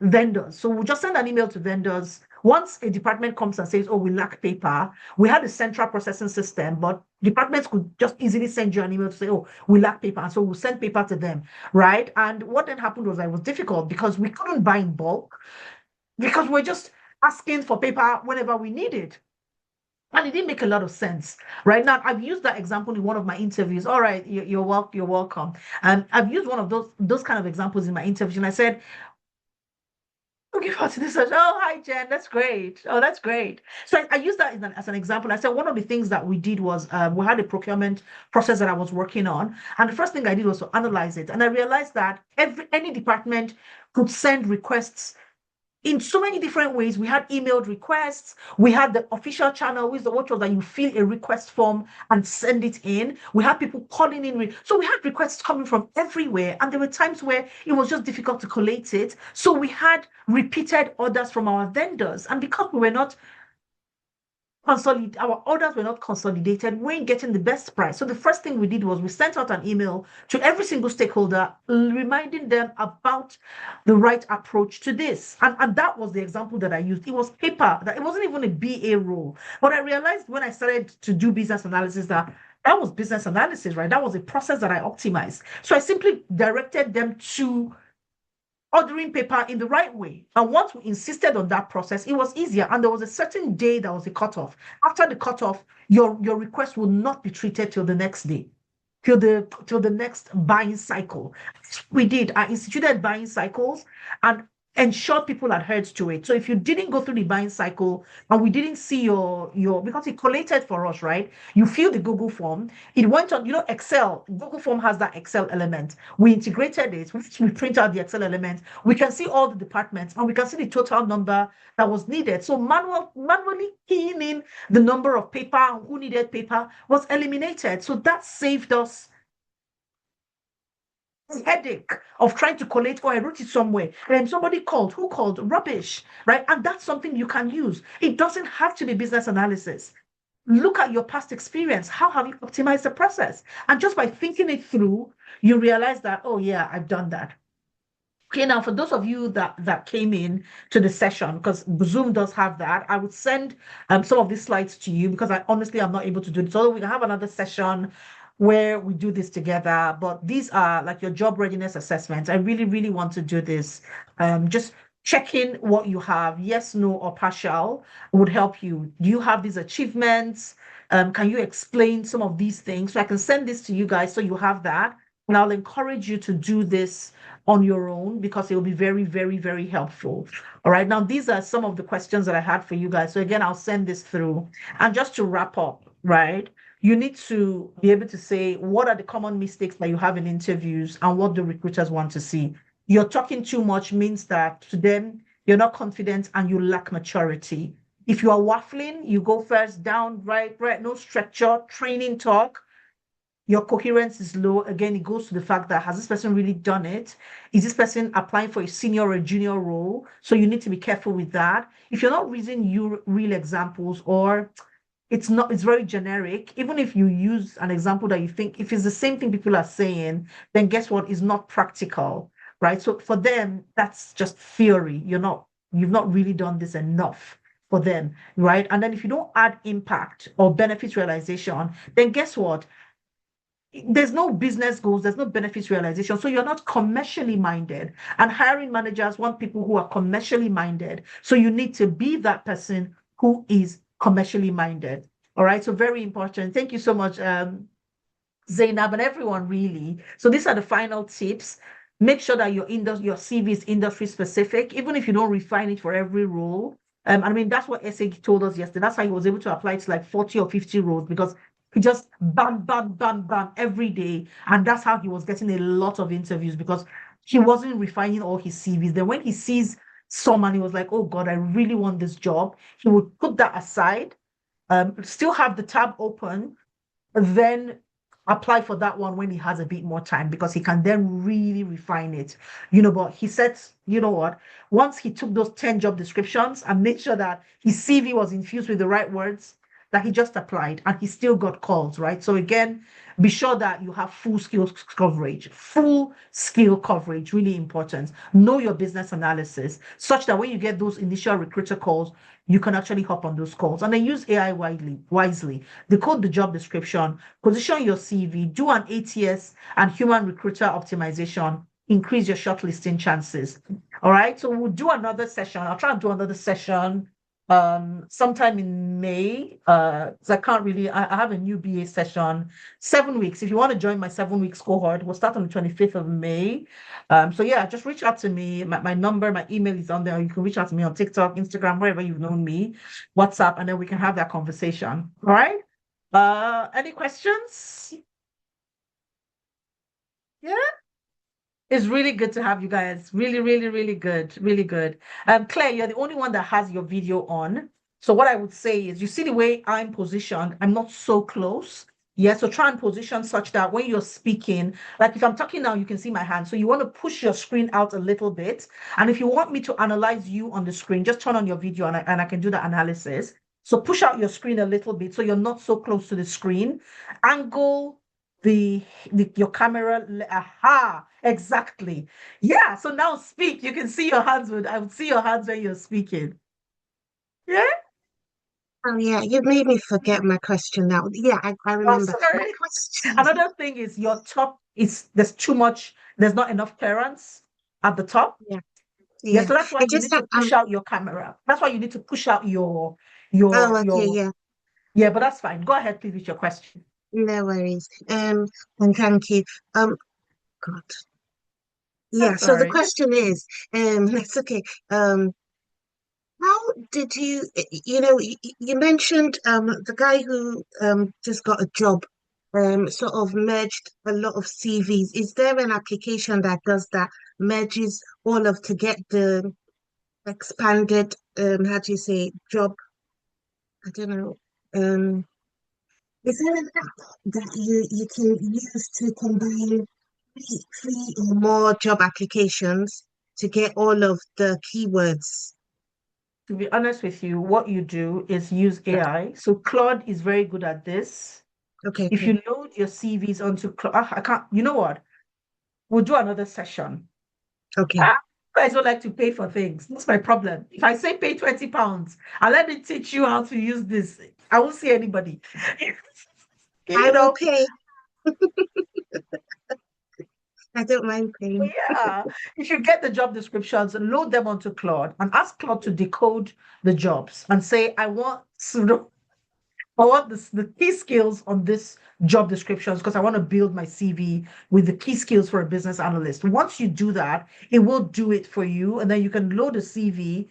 Speaker 1: vendors. So we'll just send an email to vendors. Once a department comes and says, oh, we lack paper, we had a central processing system, but departments could just easily send you an email to say, oh, we lack paper. And so we'll send paper to them, right? And what then happened was that it was difficult because we couldn't buy in bulk because we're just asking for paper whenever we need it. And it didn't make a lot of sense. Right now, I've used that example in one of my interviews. All right, you're welcome. I've used one of those kind of examples in my interview. And I said, okay, what's this? Oh, hi, Jen. That's great. Oh, that's great. So I used that as an example. I said one of the things that we did was we had a procurement process that I was working on. And the first thing I did was to analyze it. And I realized that any department could send requests in so many different ways. We had emailed requests. We had the official channel, which was that you fill a request form and send it in. We had people calling in. So we had requests coming from everywhere. And there were times where it was just difficult to collate it. So we had repeated orders from our vendors. And because we were not our orders were not consolidated, we weren't getting the best price. So the first thing we did was we sent out an email to every single stakeholder, reminding them about the right approach to this. And that was the example that I used. It was paper, that it wasn't even a BA role. But I realized when I started to do business analysis that was business analysis, right? That was a process that I optimized. So I simply directed them to ordering paper in the right way. And once we insisted on that process, it was easier. And there was a certain day that was a cutoff. After the cutoff, your request will not be treated till the next day, till the next buying cycle. We did. I instituted buying cycles and ensured people adhered to it. So if you didn't go through the buying cycle and we didn't see your because it collated for us, right? You fill the Google form. It went on, Excel. Google form has that Excel element. We integrated it. We print out the Excel element. We can see all the departments and we can see the total number that was needed. So manually keying in the number of paper, who needed paper was eliminated. So that saved us headache of trying to collate, I wrote it somewhere, and somebody called. Who called? Rubbish, right? And that's something you can use. It doesn't have to be business analysis. Look at your past experience. How have you optimized the process? And just by thinking it through, you realize that, oh yeah, I've done that. Okay, now for those of you that came in to the session, because Zoom does have that, I would send some of these slides to you because I'm not able to do this. Although we can have another session where we do this together, but these are like your job readiness assessments. I really, really want to do this. Just checking what you have, yes, no, or partial would help you. Do you have these achievements? Can you explain some of these things? So I can send this to you guys so you have that. And I'll encourage you to do this on your own because it will be very, very, very helpful. All right, now these are some of the questions that I had for you guys. So again, I'll send this through. And just to wrap up, right? You need to be able to say, what are the common mistakes that you have in interviews and what the recruiters want to see? You're talking too much means that to them, you're not confident and you lack maturity. If you are waffling, you go first, down, right, no structure, training talk, your coherence is low. Again, it goes to the fact that, has this person really done it? Is this person applying for a senior or a junior role? So you need to be careful with that. If you're not using real examples or it's very generic. Even if you use an example that you think, if it's the same thing people are saying, then guess what? It's not practical, right? So for them, that's just theory. You've not really done this enough for them, right? And then if you don't add impact or benefit realization, then guess what? There's no business goals, there's no benefits realization. So you're not commercially minded. And hiring managers want people who are commercially minded. So you need to be that person who is commercially minded. All right. So very important. Thank you so much, Zainab, and everyone really. So these are the final tips. Make sure that your CV is industry specific, even if you don't refine it for every role. I mean, that's what SA told us yesterday. That's how he was able to apply to like 40 or 50 roles, because he just bam, bam, bam, bam every day. And that's how he was getting a lot of interviews, because he wasn't refining all his CVs. Then when he sees someone, he was like, oh God, I really want this job. He would put that aside, still have the tab open, then apply for that one when he has a bit more time, because he can then really refine it. But he said, you know what, once he took those 10 job descriptions and made sure that his CV was infused with the right words, that he just applied and he still got calls, right? So again, be sure that you have full skill coverage, really important. Know your business analysis, such that when you get those initial recruiter calls, you can actually hop on those calls, and then use AI wisely. Decode the job description, position your CV, do an ATS and human recruiter optimization, increase your shortlisting chances. All right. So we'll do another session. I'll try and do another session sometime in May. So I can't really, I have a new BA session, 7 weeks. If you want to join my 7 weeks cohort, we'll start on the 25th of May. So yeah, just reach out to me. My number, my email is on there. You can reach out to me on TikTok, Instagram, wherever you've known me, WhatsApp, and then we can have that conversation. All right. Any questions? Yeah. It's really good to have you guys. Really, really, really good. Really good. Claire, you're the only one that has your video on. So what I would say is, you see the way I'm positioned, I'm not so close. Yeah, so try and position such that when you're speaking, like if I'm talking now, you can see my hand. So you want to push your screen out a little bit. And if you want me to analyze you on the screen, just turn on your video and I can do the analysis. So push out your screen a little bit so you're not so close to the screen. Angle your camera. Aha, exactly. Yeah, so now speak. You can see your hands. I would see your hands when you're speaking. Yeah.
Speaker 2: Oh yeah, you've made me forget my question now. Yeah, I
Speaker 1: Oh,
Speaker 2: remember. My
Speaker 1: sorry.
Speaker 2: question.
Speaker 1: Another thing is your top is there's too much, there's not enough clearance at the top.
Speaker 2: Yeah,
Speaker 1: Yeah,
Speaker 2: yeah.
Speaker 1: so that's why
Speaker 2: I
Speaker 1: you
Speaker 2: just
Speaker 1: need to push out your camera. That's why you need to push out
Speaker 2: oh okay,
Speaker 1: your
Speaker 2: yeah.
Speaker 1: yeah, but that's fine. Go ahead, please, with your question.
Speaker 2: No worries. And thank you. God. Yeah,
Speaker 1: That's
Speaker 2: so
Speaker 1: all
Speaker 2: the
Speaker 1: right.
Speaker 2: question is, that's okay. How did you mentioned the guy who just got a job sort of merged a lot of CVs. Is there an application that does that, merges all of to get the expanded how do you say job? I don't know. Um is there an app that you can use to combine three or more job applications to get all of the keywords?
Speaker 1: To be honest with you, what you do is use
Speaker 2: Yeah.
Speaker 1: AI. So Claude is very good at this.
Speaker 2: Okay,
Speaker 1: If
Speaker 2: cool.
Speaker 1: you load your CVs onto Claude, I can't, you know what? We'll do another session.
Speaker 2: Okay.
Speaker 1: Ah, you guys don't like to pay for things. That's my problem. If I say pay £20, and let me teach you how to use this, I won't see anybody.
Speaker 2: I
Speaker 1: You
Speaker 2: will
Speaker 1: know,
Speaker 2: pay. I don't mind paying.
Speaker 1: yeah. You should get the job descriptions and load them onto Claude and ask Claude to decode the jobs and say, I want the key skills on this job descriptions because I want to build my CV with the key skills for a business analyst. Once you do that, it will do it for you, and then you can load a CV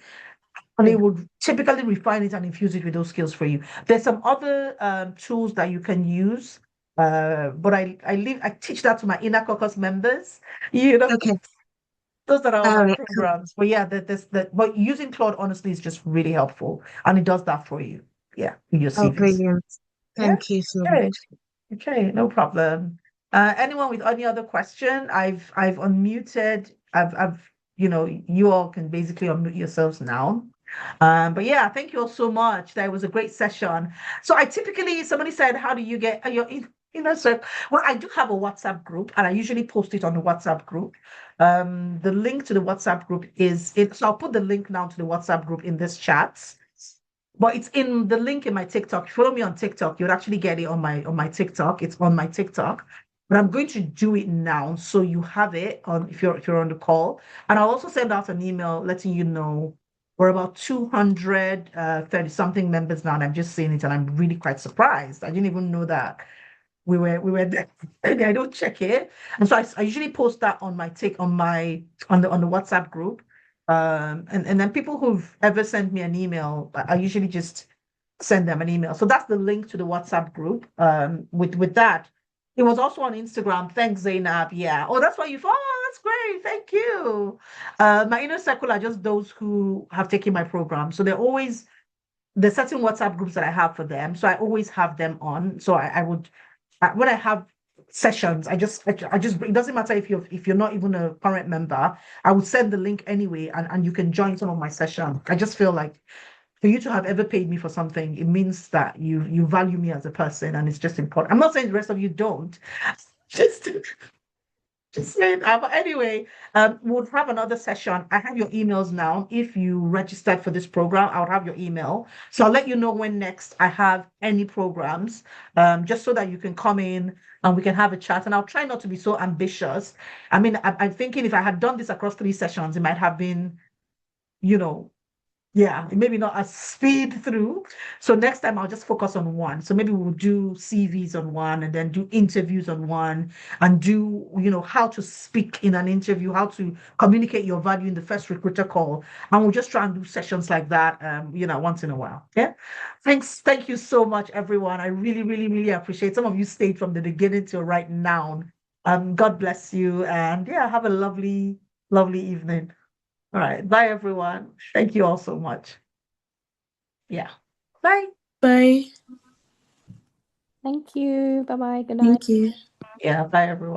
Speaker 1: and
Speaker 2: Yeah.
Speaker 1: it would typically refine it and infuse it with those skills for you. There's some other tools that you can use, but I teach that to my inner caucus members, you know,
Speaker 2: Okay.
Speaker 1: those that are on
Speaker 2: All
Speaker 1: my
Speaker 2: right. Cool.
Speaker 1: programs. But yeah, but using Claude honestly is just really helpful, and it does that for you. Yeah, with your
Speaker 2: Oh,
Speaker 1: CVs.
Speaker 2: brilliant.
Speaker 1: Yeah.
Speaker 2: Thank you so
Speaker 1: Okay.
Speaker 2: much.
Speaker 1: Okay, no problem. Anyone with any other question? I've unmuted. You all can basically unmute yourselves now. But yeah, thank you all so much. That was a great session. So somebody said, how do you get your so well, I do have a WhatsApp group and I usually post it on the WhatsApp group. The link to the WhatsApp group so I'll put the link now to the WhatsApp group in this chat. But it's in the link in my TikTok. If you follow me on TikTok, you'll actually get it on my TikTok. It's on my TikTok. But I'm going to do it now, so you have it on if you're on the call. And I'll also send out an email letting you know we're about 230 something members now, and I'm just seeing it, and I'm really quite surprised. I didn't even know that we were there. I don't check it. And so I usually post that on my on the WhatsApp group. And then people who've ever sent me an email, I usually just send them an email. So that's the link to the WhatsApp group. With that, it was also on Instagram. Thanks, Zainab. Yeah. Oh, that's why that's great. Thank you. My inner circle are just those who have taken my program. So there's certain WhatsApp groups that I have for them. So I always have them on. So when I have sessions, I just it doesn't matter if you're not even a current member, I would send the link anyway, and you can join some of my sessions. I just feel like for you to have ever paid me for something, it means that you value me as a person, and it's just important. I'm not saying the rest of you don't. Just saying. But anyway, we'll have another session. I have your emails now. If you registered for this program, I'll have your email. So I'll let you know when next I have any programs, just so that you can come in and we can have a chat. And I'll try not to be so ambitious. I mean, I'm thinking if I had done this across 3 sessions, it might have been, yeah, maybe not a speed through. So next time I'll just focus on one. So maybe we'll do CVs on one, and then do interviews on one, and do, how to speak in an interview, how to communicate your value in the first recruiter call. And we'll just try and do sessions like that, once in a while. Yeah. Thanks. Thank you so much, everyone. I really, really, really appreciate some of you stayed from the beginning till right now. God bless you. And yeah, have a lovely, lovely evening. All right. Bye, everyone. Thank you all so much. Yeah. Bye.
Speaker 4: Bye.
Speaker 5: Thank you. Bye-bye. Good night.
Speaker 4: Thank you.
Speaker 1: Yeah. Bye, everyone.